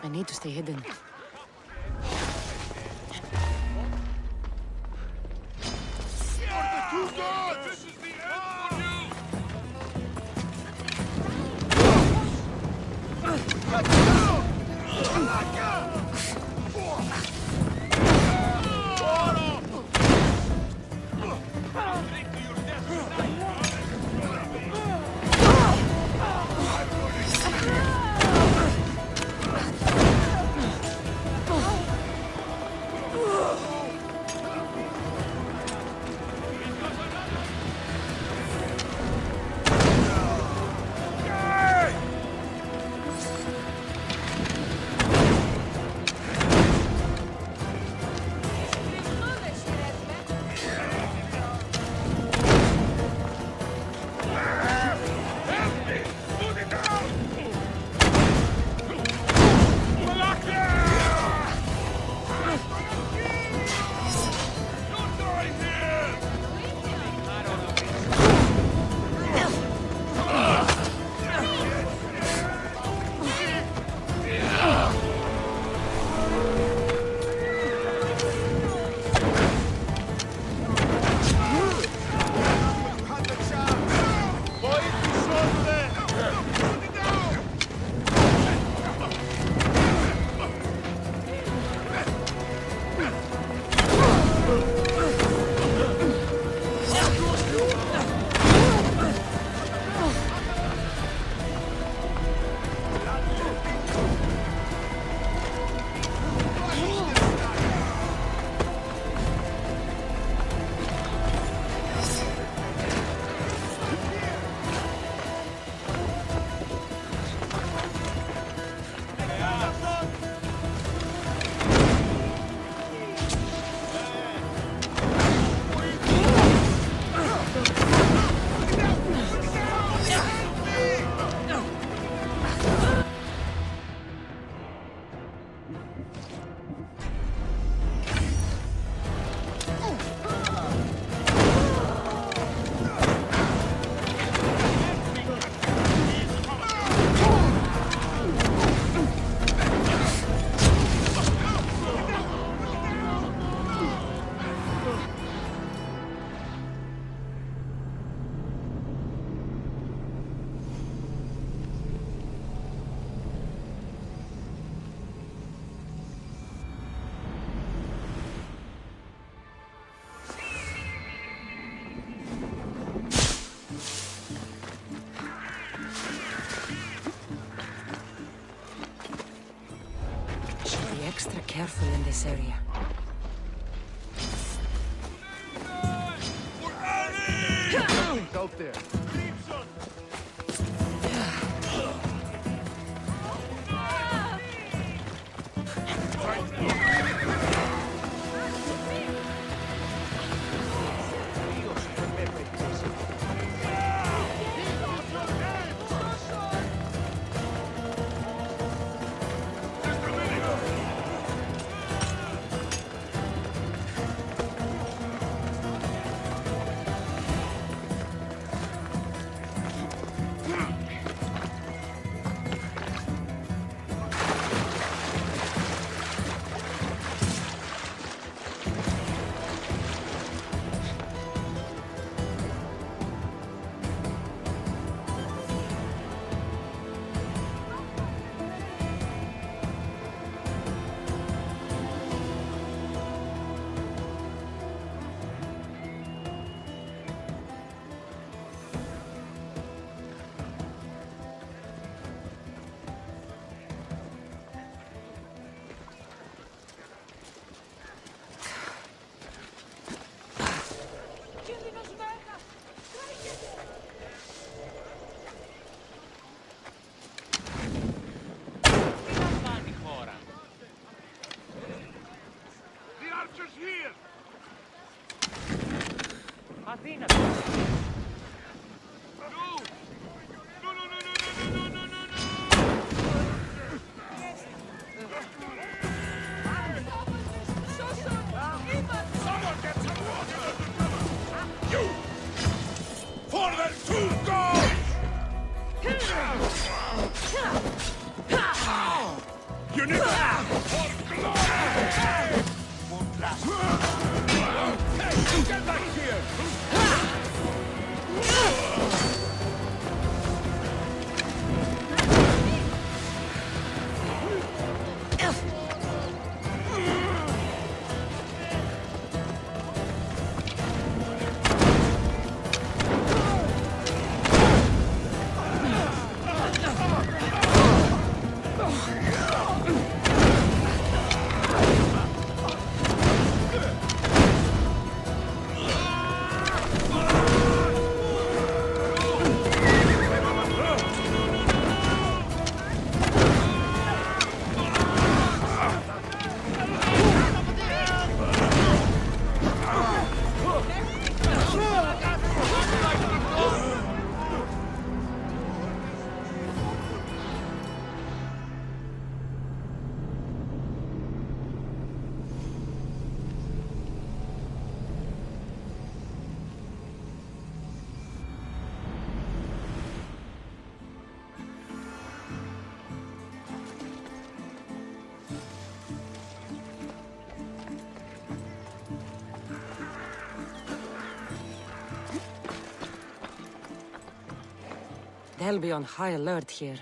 I need to stay hidden. Extra careful in this area. Out there. Get back here! They'll be on high alert here.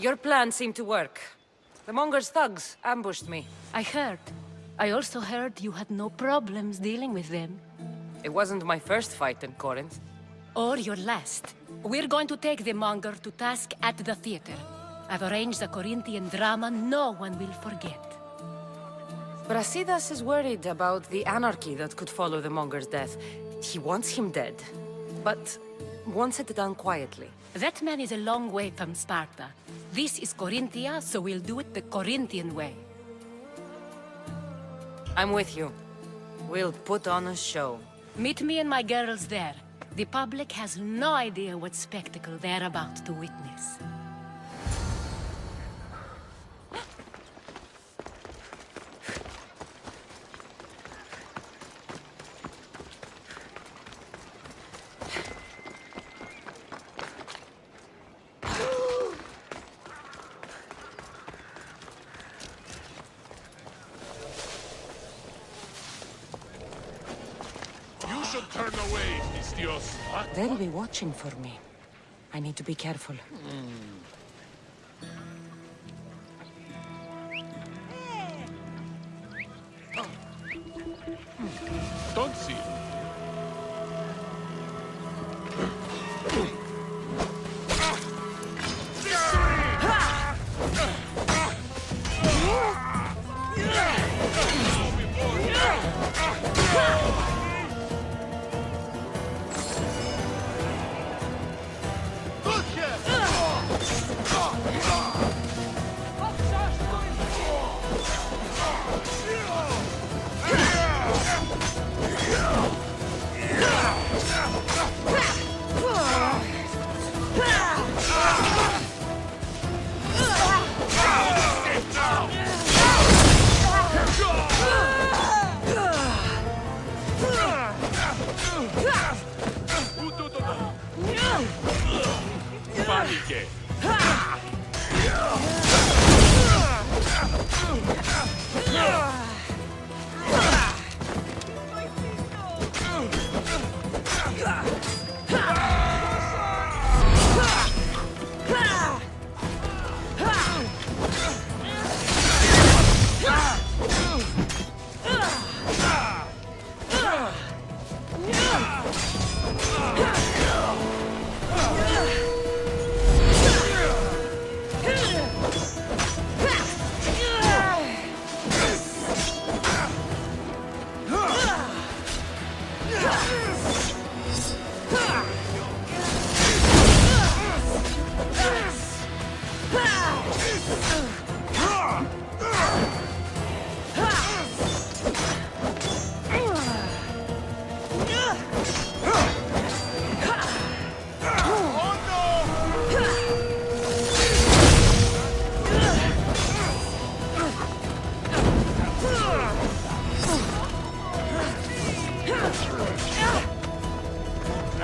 Your plan seemed to work. The Monger's thugs ambushed me. I heard. I also heard you had no problems dealing with them. It wasn't my first fight in Corinth. Or your last. We're going to take the Monger to task at the theater. I've arranged a Corinthian drama no one will forget. Brasidas is worried about the anarchy that could follow the Monger's death. He wants him dead, but wants it done quietly. That man is a long way from Sparta. This is Corinthia, so we'll do it the Corinthian way. I'm with you. We'll put on a show. Meet me and my girls there. The public has no idea what spectacle they're about to witness. Turn away, Istios. They'll be watching for me. I need to be careful. Don't see.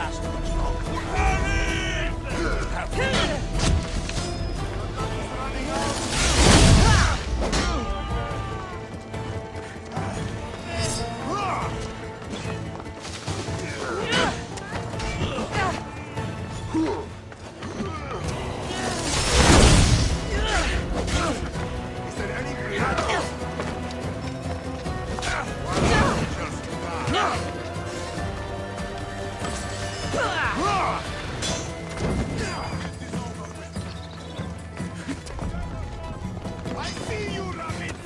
last much longer. Is there anything else? I see you, rabbit!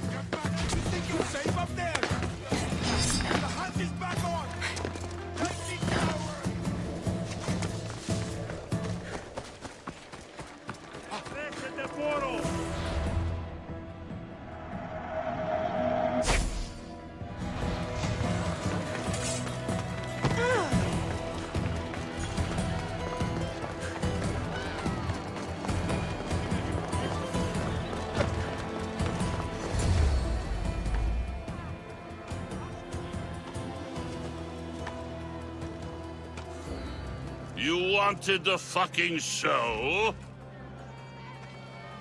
Get back! You think you're safe up there? The hunt is back on! Take me, coward! Listen the portal! You wanted the fucking show?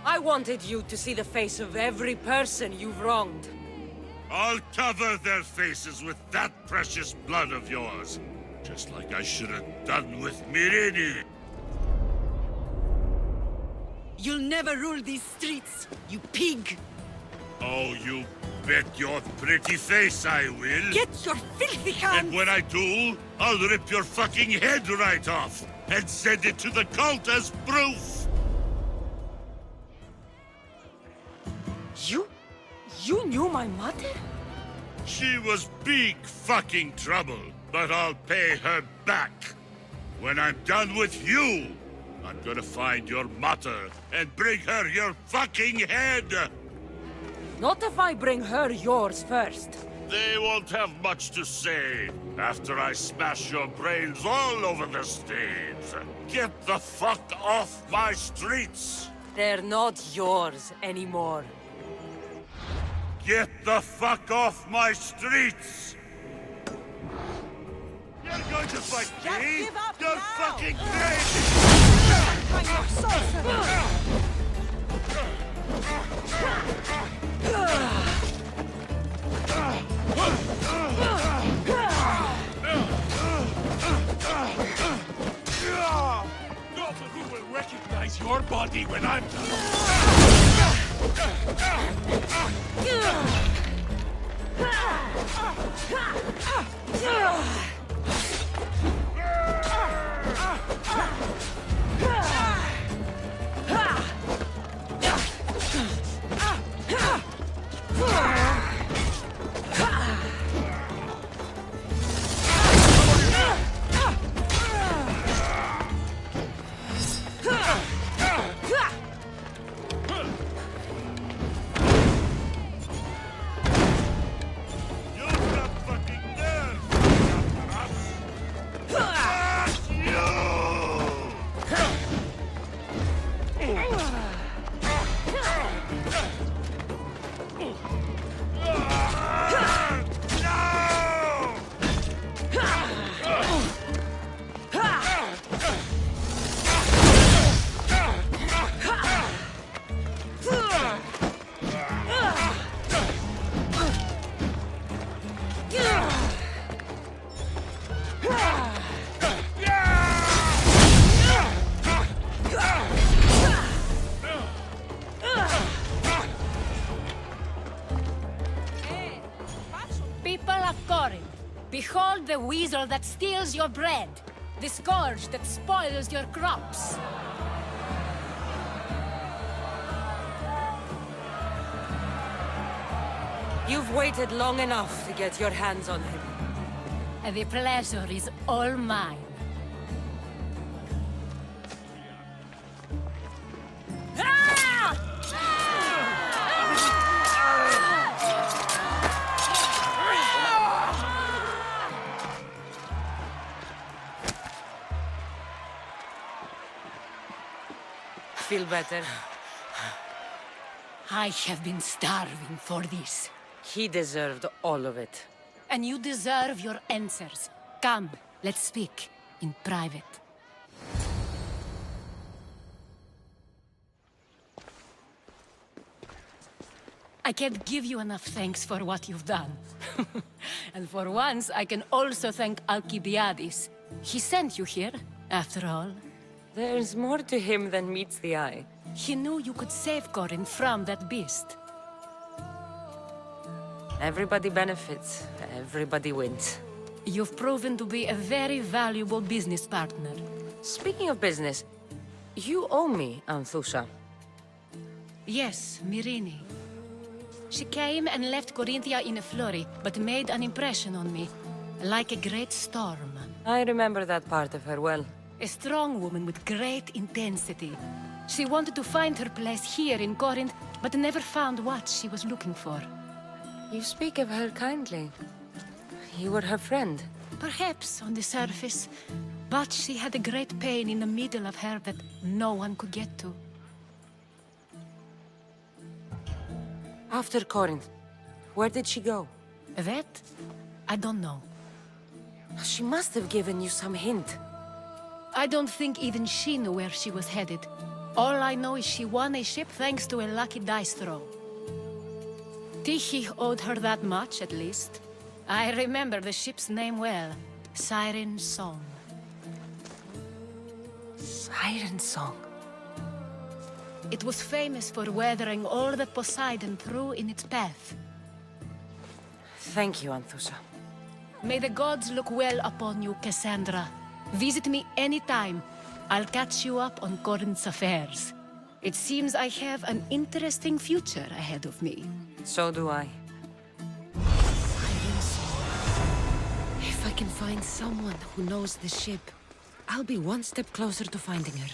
I wanted you to see the face of every person you've wronged. I'll cover their faces with that precious blood of yours. Just like I should have done with Mirini. You'll never rule these streets, you pig! Oh, you bet your pretty face I will. Get your filthy hands! And when I do, I'll rip your fucking head right off and send it to the cult as proof. You knew my mother? She was big fucking trouble, but I'll pay her back. When I'm done with you, I'm gonna find your mother and bring her your fucking head. Not if I bring her yours first. They won't have much to say after I smash your brains all over the stage. Get the fuck off my streets! They're not yours anymore. Get the fuck off my streets! You're going to fight me? You're fucking Nobody will recognize your body when I'm done. Behold the weasel that steals your bread, the scourge that spoils your crops. You've waited long enough to get your hands on him. And the pleasure is all mine. Feel better? I have been starving for this. He deserved all of it. And you deserve your answers. Come, let's speak in private. I can't give you enough thanks for what you've done. And for once, I can also thank Alcibiades. He sent you here, after all. There's more to him than meets the eye. He knew you could save Corinth from that beast. Everybody benefits, everybody wins. You've proven to be a very valuable business partner. Speaking of business, you owe me, Anthusha. Yes, Myrine. She came and left Corinthia in a flurry, but made an impression on me, like a great storm. I remember that part of her well. A strong woman with great intensity. She wanted to find her place here in Corinth, but never found what she was looking for. You speak of her kindly. You were her friend. Perhaps on the surface, but she had a great pain in the middle of her that no one could get to. After Corinth, where did she go? That? I don't know. She must have given you some hint. I don't think even she knew where she was headed. All I know is she won a ship thanks to a lucky dice throw. Tyche owed her that much, at least. I remember the ship's name well. Siren Song. Siren Song? It was famous for weathering all that Poseidon threw in its path. Thank you, Anthusha. May the gods look well upon you, Cassandra. Visit me anytime. I'll catch you up on Corinth's affairs. It seems I have an interesting future ahead of me. So do I. Siren Song. If I can find someone who knows the ship, I'll be one step closer to finding her.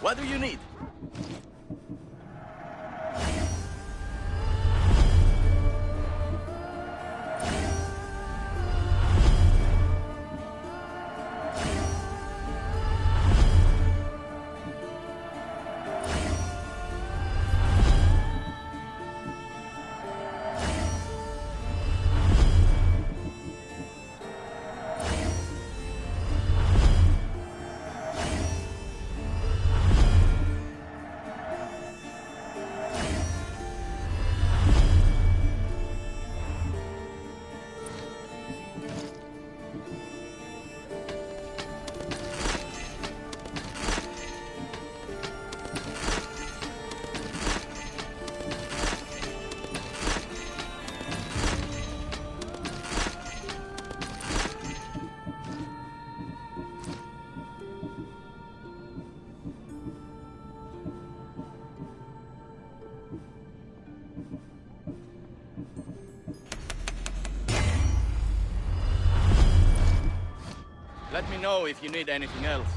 What do you need? Let me know if you need anything else.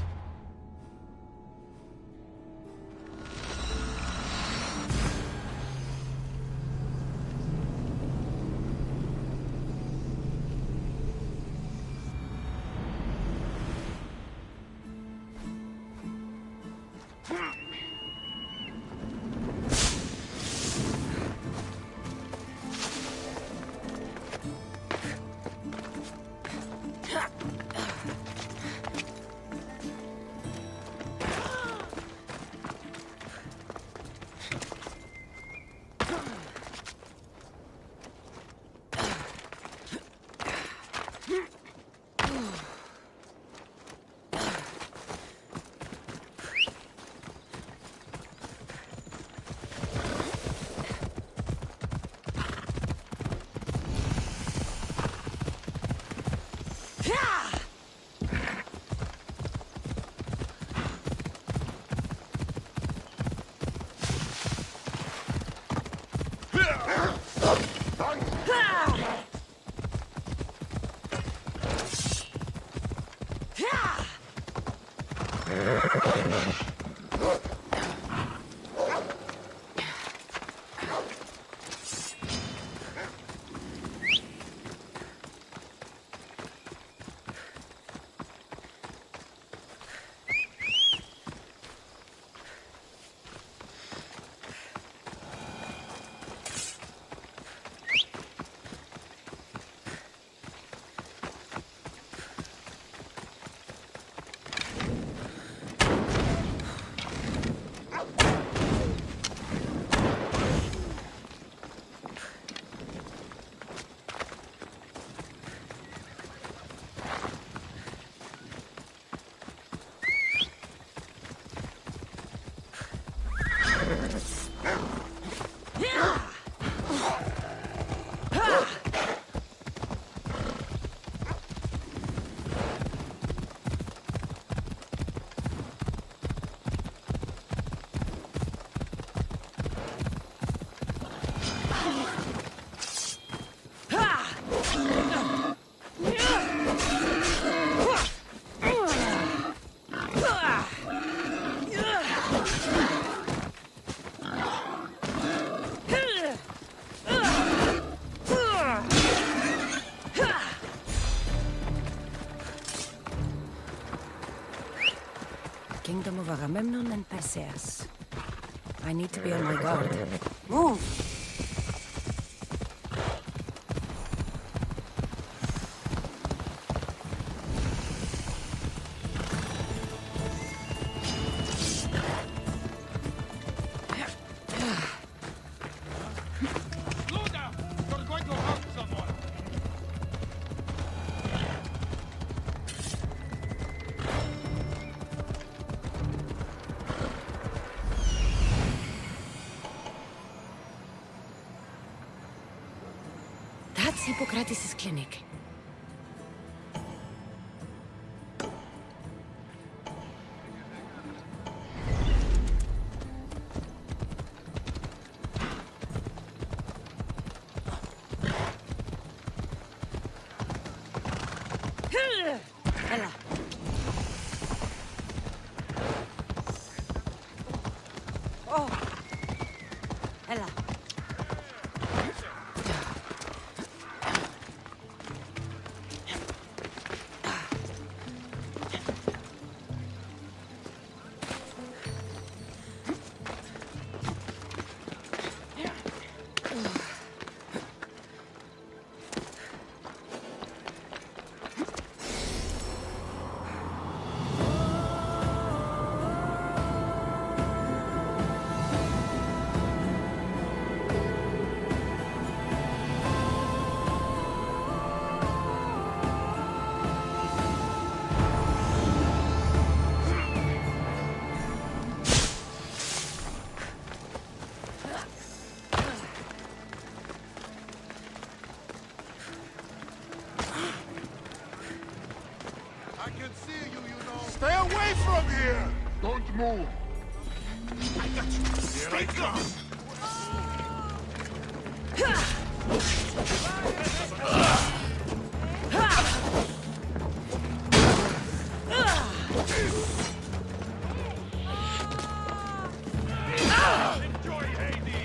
Kingdom of Agamemnon and Perseus. I need to be on my guard. Move! That's Hippocrates' clinic. I can see you, you know. Stay away from here! Don't move. I got you. Here I come. Enjoy, Hades.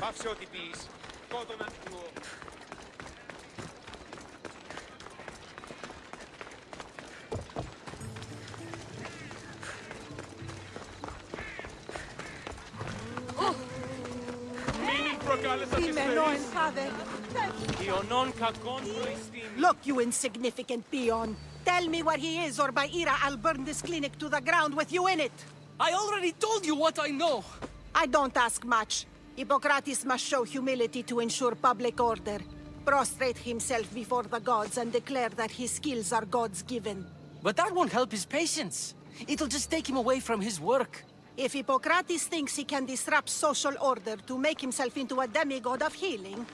Πάψε ό,τι πεις. Σκότωνα του. Μην προκάλεσα τις Look, you insignificant peon. Tell me where he is, or by Ira, I'll burn this clinic to the ground with you in it. I already told you what I know. I don't ask much. Hippocrates must show humility to ensure public order. Prostrate himself before the gods and declare that his skills are God's given. But that won't help his patience. It'll just take him away from his work. If Hippocrates thinks he can disrupt social order to make himself into a demigod of healing,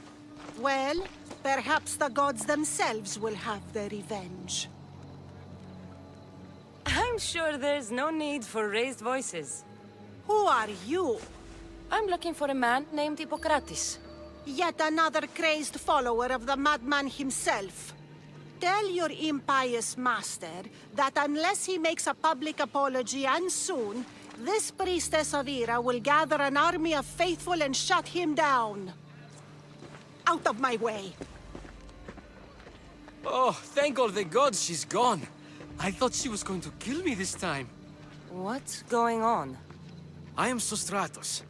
well, perhaps the gods themselves will have their revenge. I'm sure there's no need for raised voices. Who are you? I'm looking for a man named Hippocrates. Yet another crazed follower of the madman himself. Tell your impious master that unless he makes a public apology, and soon, This priestess of Ira will gather an army of faithful and shut him down. Out of my way. Oh, thank all the gods she's gone. I thought she was going to kill me this time. What's going on? I am Sostratos.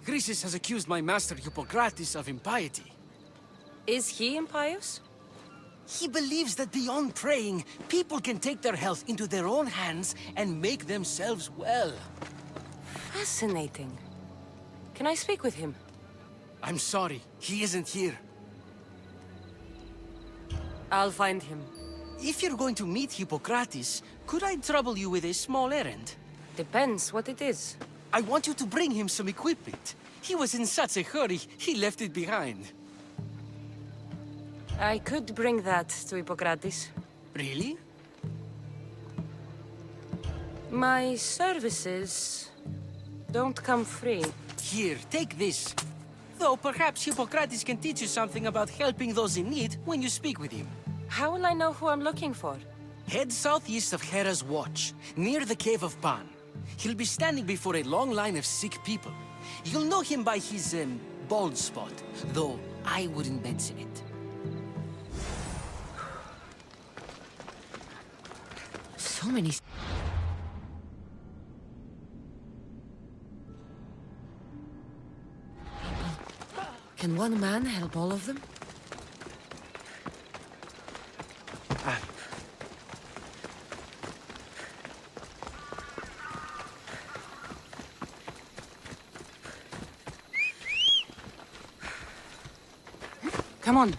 Chrysis has accused my master Hippocrates of impiety. Is he impious? He believes that beyond praying, people can take their health into their own hands and make themselves well. Fascinating. Can I speak with him? I'm sorry, he isn't here. I'll find him. If you're going to meet Hippocrates, could I trouble you with a small errand? Depends what it is. I want you to bring him some equipment. He was in such a hurry, he left it behind. I could bring that to Hippocrates. Really? My services don't come free. Here, take this. Though perhaps Hippocrates can teach you something about helping those in need when you speak with him. How will I know who I'm looking for? Head southeast of Hera's Watch, near the Cave of Pan. He'll be standing before a long line of sick people. You'll know him by his, bald spot, though I wouldn't mention it. So many... Can one man help all of them? Come on.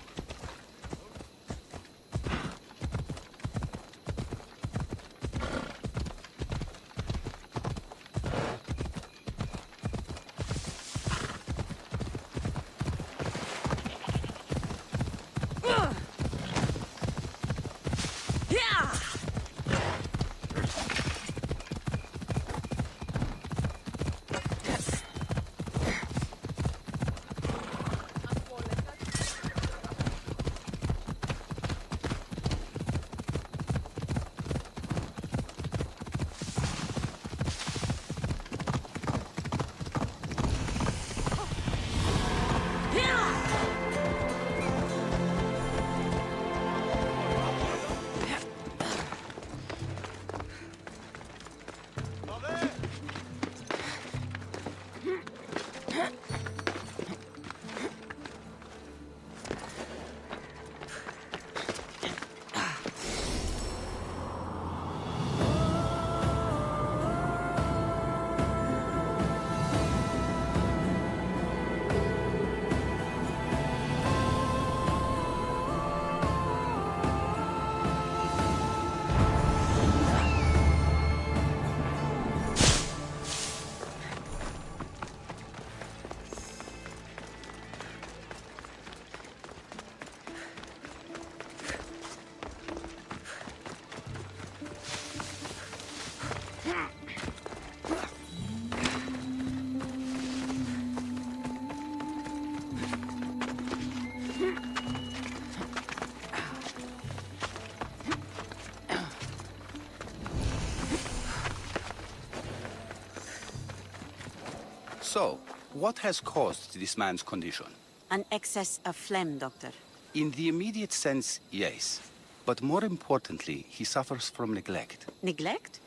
So, what has caused this man's condition? An excess of phlegm, Doctor. In the immediate sense, yes. But more importantly, he suffers from neglect. Neglect?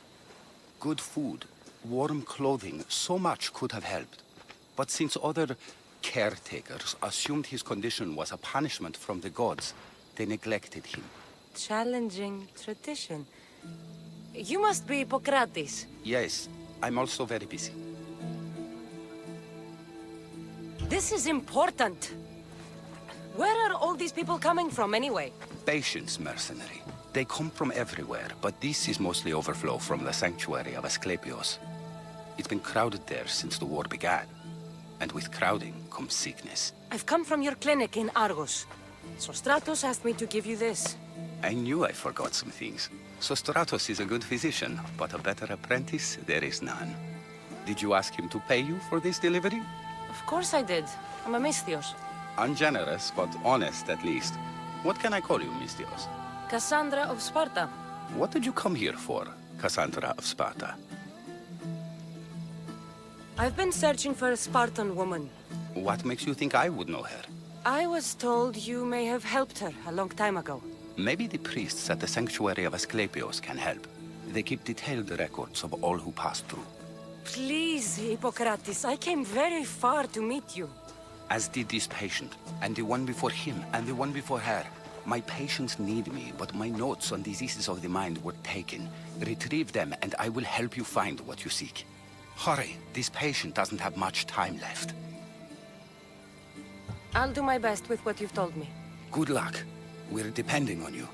Good food, warm clothing, so much could have helped. But since other caretakers assumed his condition was a punishment from the gods, they neglected him. Challenging tradition. You must be Hippocrates. Yes, I'm also very busy. This is important. Where are all these people coming from, anyway? Patience, mercenary. They come from everywhere, but this is mostly overflow from the sanctuary of Asclepios. It's been crowded there since the war began. And with crowding comes sickness. I've come from your clinic in Argos. Sostratos asked me to give you this. I knew I forgot some things. Sostratos is a good physician, but a better apprentice there is none. Did you ask him to pay you for this delivery? Of course I did. I'm a Misthios. Ungenerous, but honest at least. What can I call you, Misthios? Cassandra of Sparta. What did you come here for, Cassandra of Sparta? I've been searching for a Spartan woman. What makes you think I would know her? I was told you may have helped her a long time ago. Maybe the priests at the sanctuary of Asclepios can help. They keep detailed records of all who pass through. Please, Hippocrates, I came very far to meet you. As did this patient, and the one before him, and the one before her. My patients need me, but my notes on diseases of the mind were taken. Retrieve them, and I will help you find what you seek. Hurry, this patient doesn't have much time left. I'll do my best with what you've told me. Good luck. We're depending on you.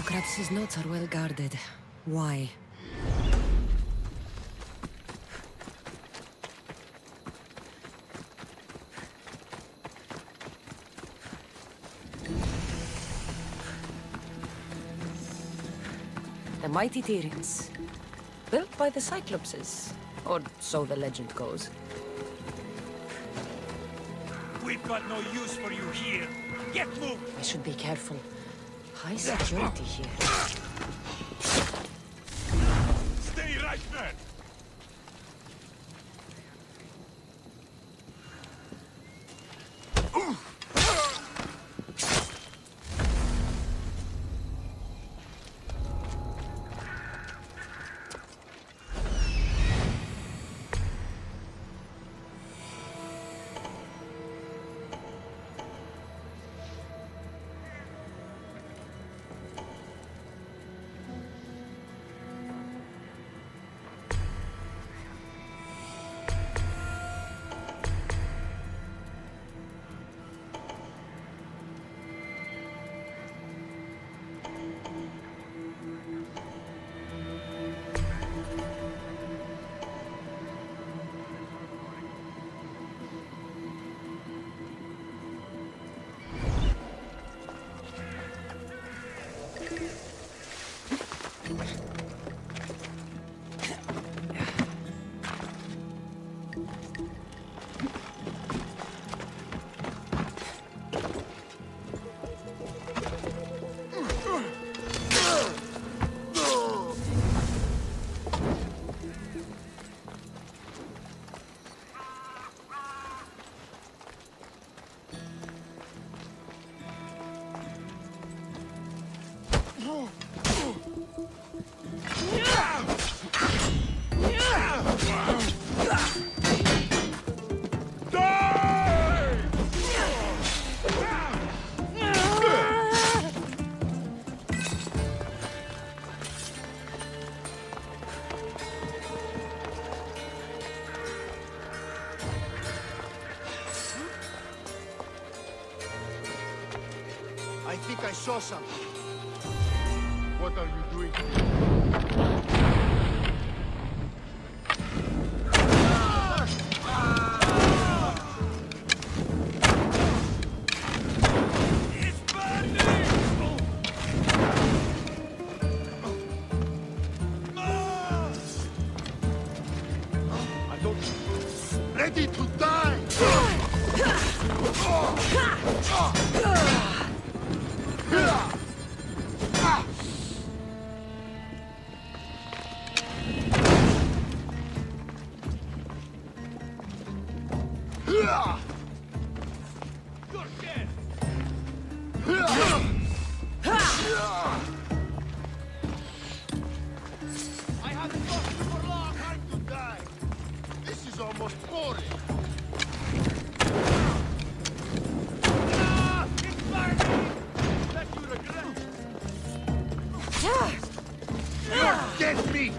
Hippocrates' notes are well guarded. Why? The mighty Tyrians. Built by the Cyclopses. Or so the legend goes. We've got no use for you here. Get moving! I should be careful. High security here. Stay right there! I think I saw something. What are you doing? Ready to die! I haven't got you for long. Time to die. This is almost boring. It's burning! That you regret. You're dead meat!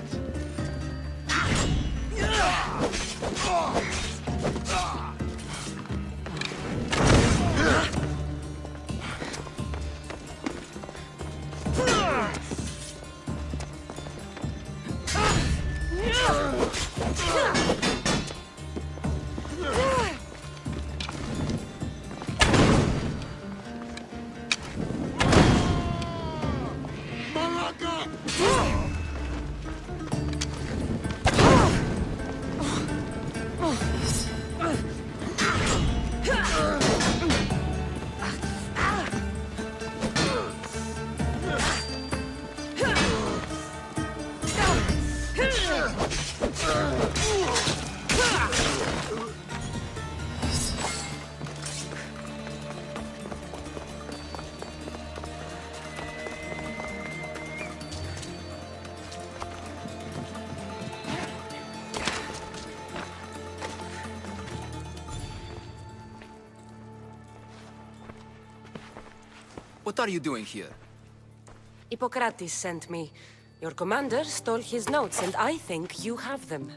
What are you doing here? Hippocrates sent me. Your commander stole his notes, and I think you have them.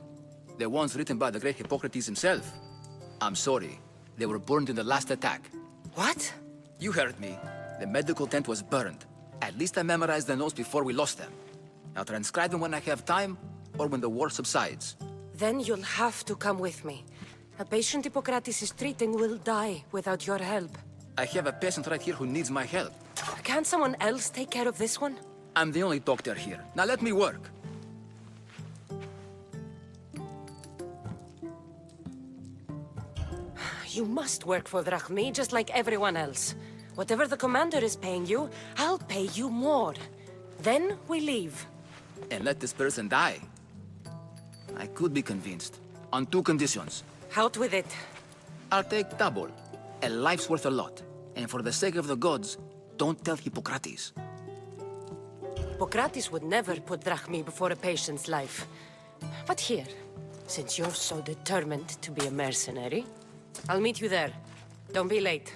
The ones written by the great Hippocrates himself. I'm sorry. They were burned in the last attack. What? You heard me. The medical tent was burned. A At least I memorized the notes before we lost them. I'll transcribe them when I have time, or when the war subsides. Then you'll have to come with me. A patient Hippocrates is treating will die without your help. I have a patient right here who needs my help. Can't someone else take care of this one? I'm the only doctor here. Now let me work. You must work for Drachmi just like everyone else. Whatever the commander is paying you, I'll pay you more. Then we leave. And let this person die. I could be convinced. On 2 conditions. Out with it. I'll take double. A life's worth a lot. And for the sake of the gods, don't tell Hippocrates. Hippocrates would never put Drachmi before a patient's life. But here, since you're so determined to be a mercenary, I'll meet you there. Don't be late.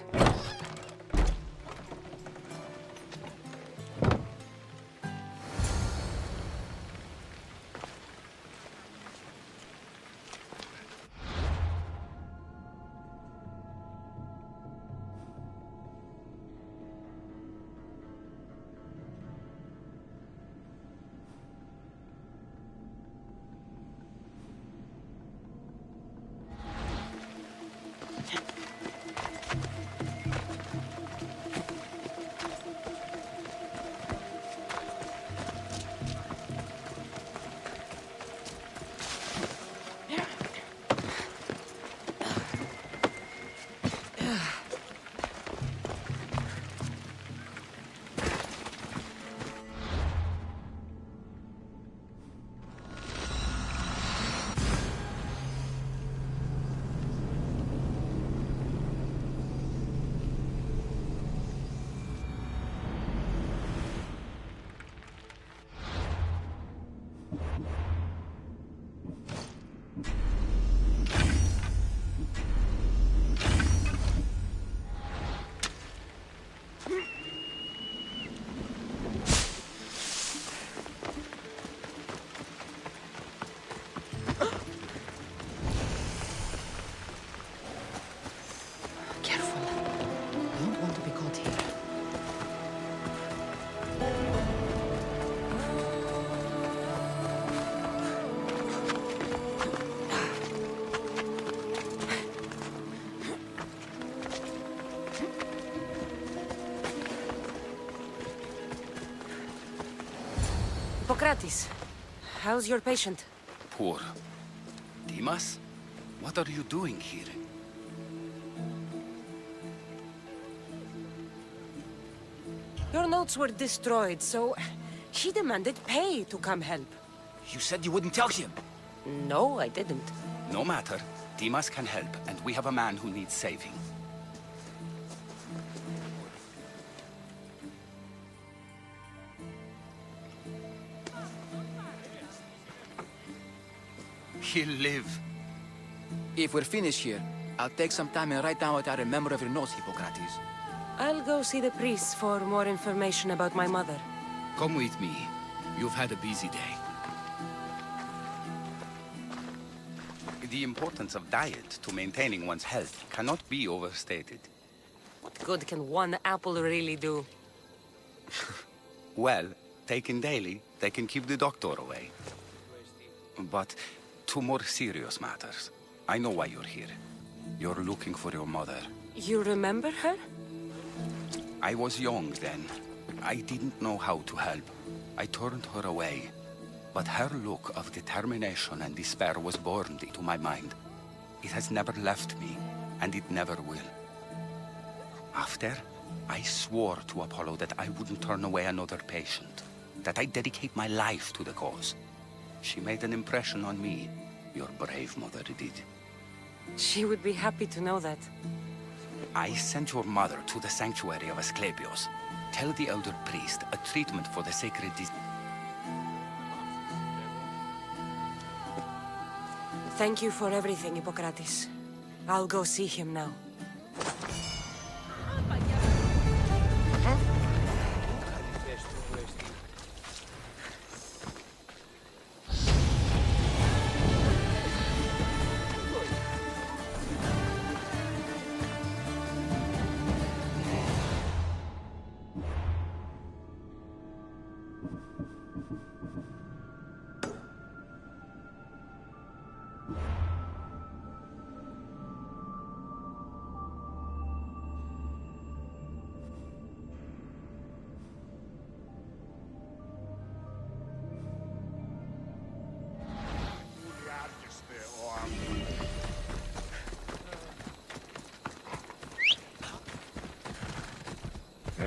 Hippocrates, how's your patient? Poor. Dimas? What are you doing here? Your notes were destroyed, so he demanded pay to come help. You said you wouldn't tell him. No, I didn't. No matter. Dimas can help, and we have a man who needs saving. He'll live. If we're finished here, I'll take some time and write down what I remember of your notes, Hippocrates. I'll go see the priest for more information about my mother. Come with me. You've had a busy day. The importance of diet to maintaining one's health cannot be overstated. What good can one apple really do? Well, taken daily, they can keep the doctor away. But to more serious matters. I know why you're here. You're looking for your mother. You remember her? I was young then. I didn't know how to help. I turned her away. But her look of determination and despair was burned into my mind. It has never left me, and it never will. After, I swore to Apollo that I wouldn't turn away another patient, that I'd dedicate my life to the cause. She made an impression on me. Your brave mother did. She would be happy to know that. I sent your mother to the sanctuary of Asclepios. Tell the elder priest a treatment for the sacred disease. Thank you for everything, Hippocrates. I'll go see him now.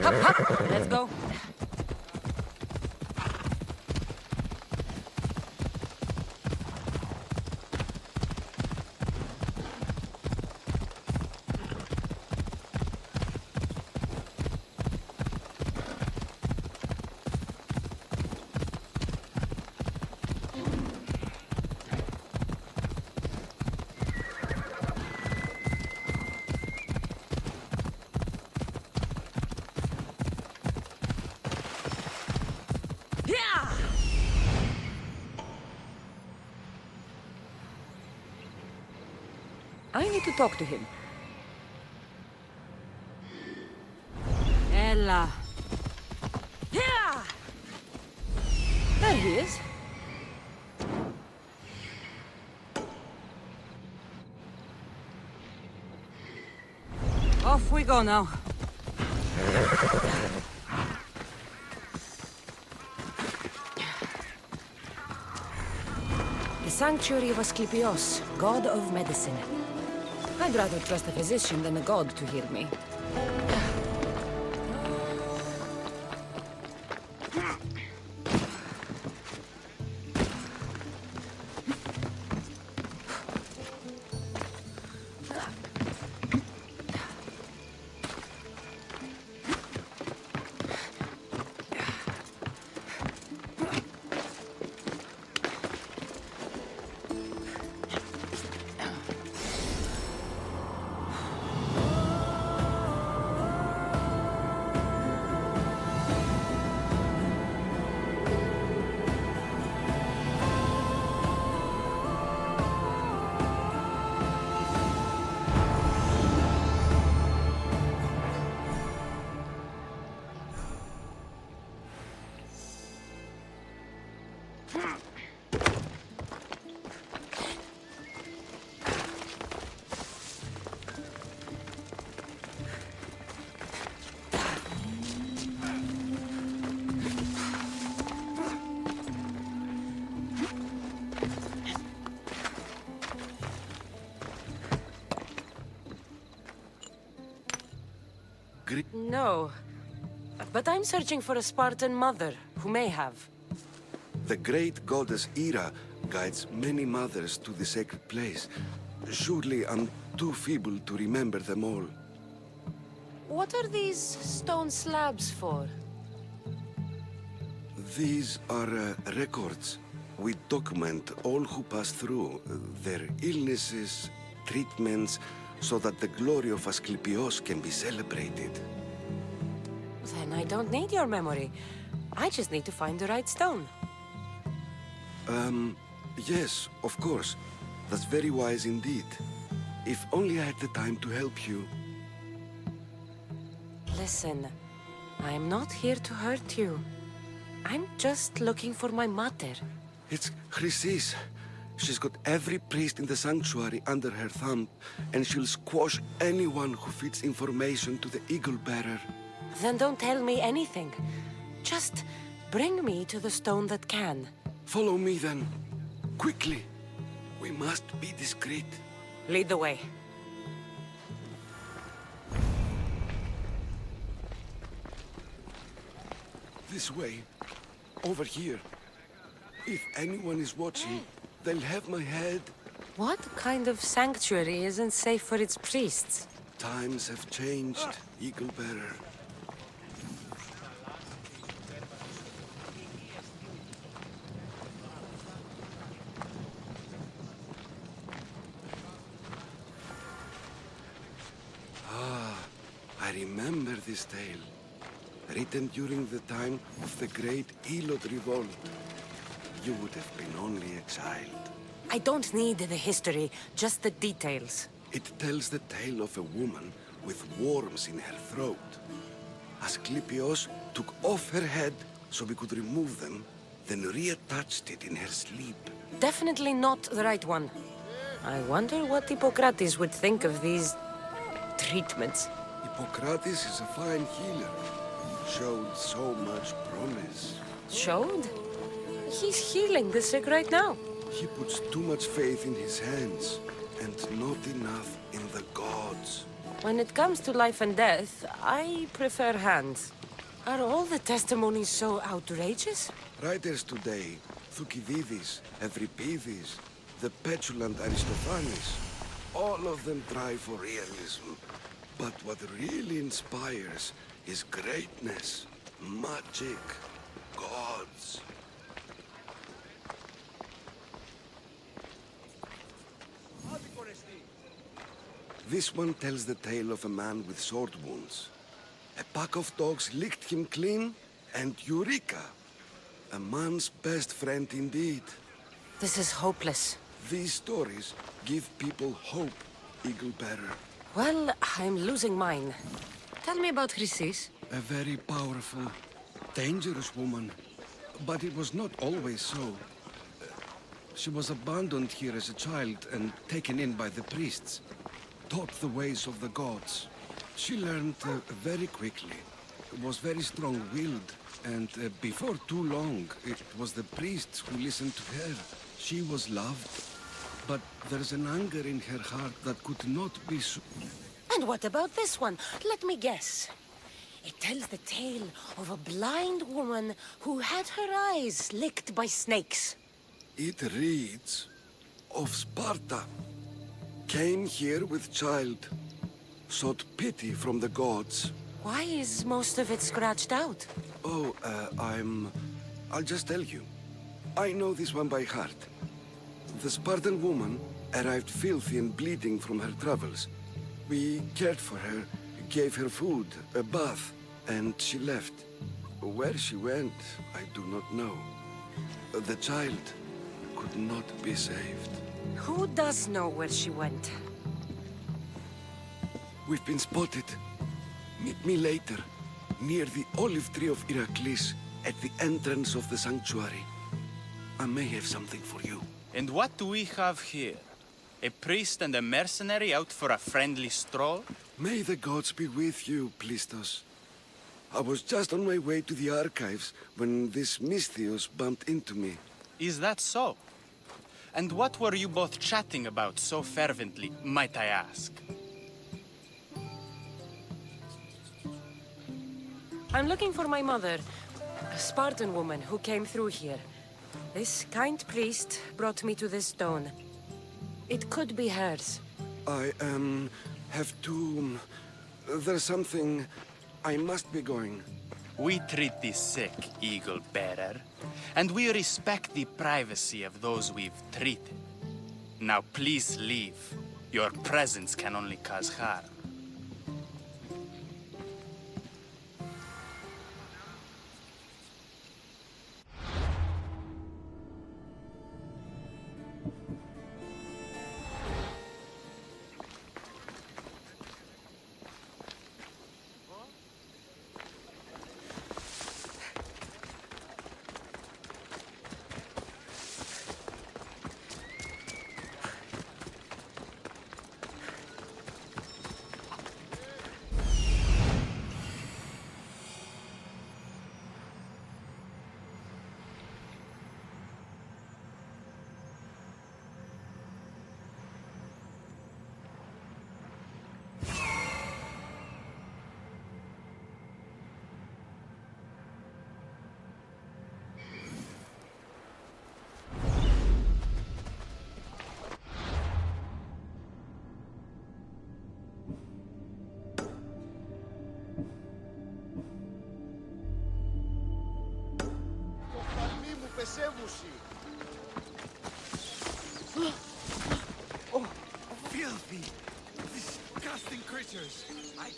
Hop, hop. Let's go. I need to talk to him. Ella. Yeah! There he is. Off we go now. The Sanctuary of Asclepios, god of medicine. I'd rather trust a physician than a god to heal me. No, but I'm searching for a Spartan mother who may have. The great goddess Ira guides many mothers to the sacred place. Surely I'm too feeble to remember them all. What are these stone slabs for? These are records. We document all who pass through, their illnesses, treatments, so that the glory of Asclepios can be celebrated. Then I don't need your memory. I just need to find the right stone. Yes, of course. That's very wise indeed. If only I had the time to help you. Listen, I'm not here to hurt you. I'm just looking for my mother. It's Chrysis. She's got every priest in the sanctuary under her thumb, and she'll squash anyone who feeds information to the Eagle Bearer. Then don't tell me anything. Just bring me to the stone that can. Follow me then. Quickly. We must be discreet. Lead the way. This way. Over here. If anyone is watching, they'll have my head. What kind of sanctuary isn't safe for its priests? Times have changed, Eagle Bearer. I remember this tale, written during the time of the Great Elod Revolt. You would have been only a child. I don't need the history, just the details. It tells the tale of a woman with worms in her throat. Asclepios took off her head so we could remove them, then reattached it in her sleep. Definitely not the right one. I wonder what Hippocrates would think of these treatments. Hippocrates is a fine healer. Showed so much promise. Showed? He's healing the sick right now. He puts too much faith in his hands, and not enough in the gods. When it comes to life and death, I prefer hands. Are all the testimonies so outrageous? Writers today, Thucydides, Euripides, the petulant Aristophanes, all of them try for realism. But what really inspires is greatness, magic, gods. This one tells the tale of a man with sword wounds. A pack of dogs licked him clean, and Eureka! A man's best friend indeed. This is hopeless. These stories give people hope, Eagle Bearer. Well, I'm losing mine. Tell me about Chrysis. A very powerful, dangerous woman. But it was not always so. She was abandoned here as a child and taken in by the priests. Taught the ways of the gods. She learned very quickly. Was very strong-willed. And before too long, it was the priests who listened to her. She was loved. But there's an anger in her heart that could not be And what about this one? Let me guess. It tells the tale of a blind woman who had her eyes licked by snakes. It reads of Sparta. Came here with child. Sought pity from the gods. Why is most of it scratched out? Oh, I'll just tell you. I know this one by heart. The Spartan woman arrived filthy and bleeding from her travels. We cared for her, gave her food, a bath, and she left. Where she went, I do not know. The child could not be saved. Who does know where she went? We've been spotted. Meet me later, near the olive tree of Heracles, at the entrance of the sanctuary. I may have something for you. And what do we have here? A priest and a mercenary out for a friendly stroll? May the gods be with you, Plistos. I was just on my way to the archives when this Misthios bumped into me. Is that so? And what were you both chatting about so fervently, might I ask? I'm looking for my mother, a Spartan woman who came through here. This kind priest brought me to this stone. It could be hers. I, have to... There's something... I must be going. We treat the sick, Eagle Bearer, and we respect the privacy of those we've treated. Now please leave. Your presence can only cause harm. Oh, filthy, disgusting creatures. I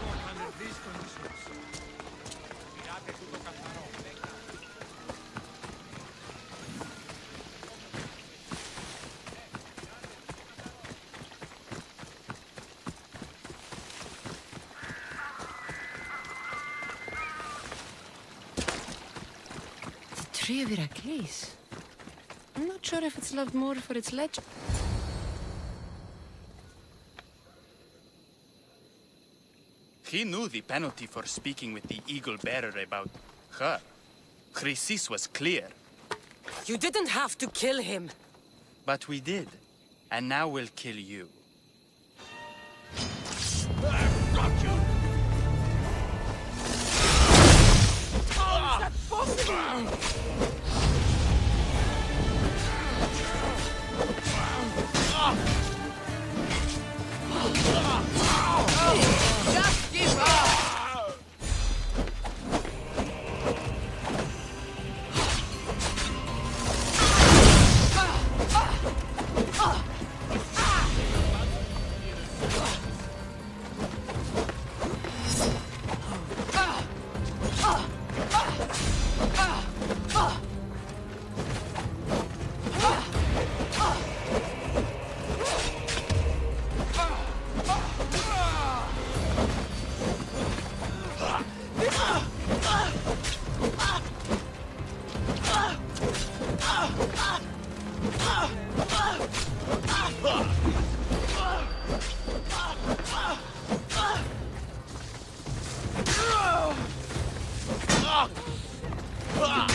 work under these conditions. Tree of Heracles. I'm not sure if it's loved more for its legend. He knew the penalty for speaking with the Eagle Bearer about her. Chrysis was clear. You didn't have to kill him. But we did. And now we'll kill you. Got you! How is that possible? Just give up! Ah!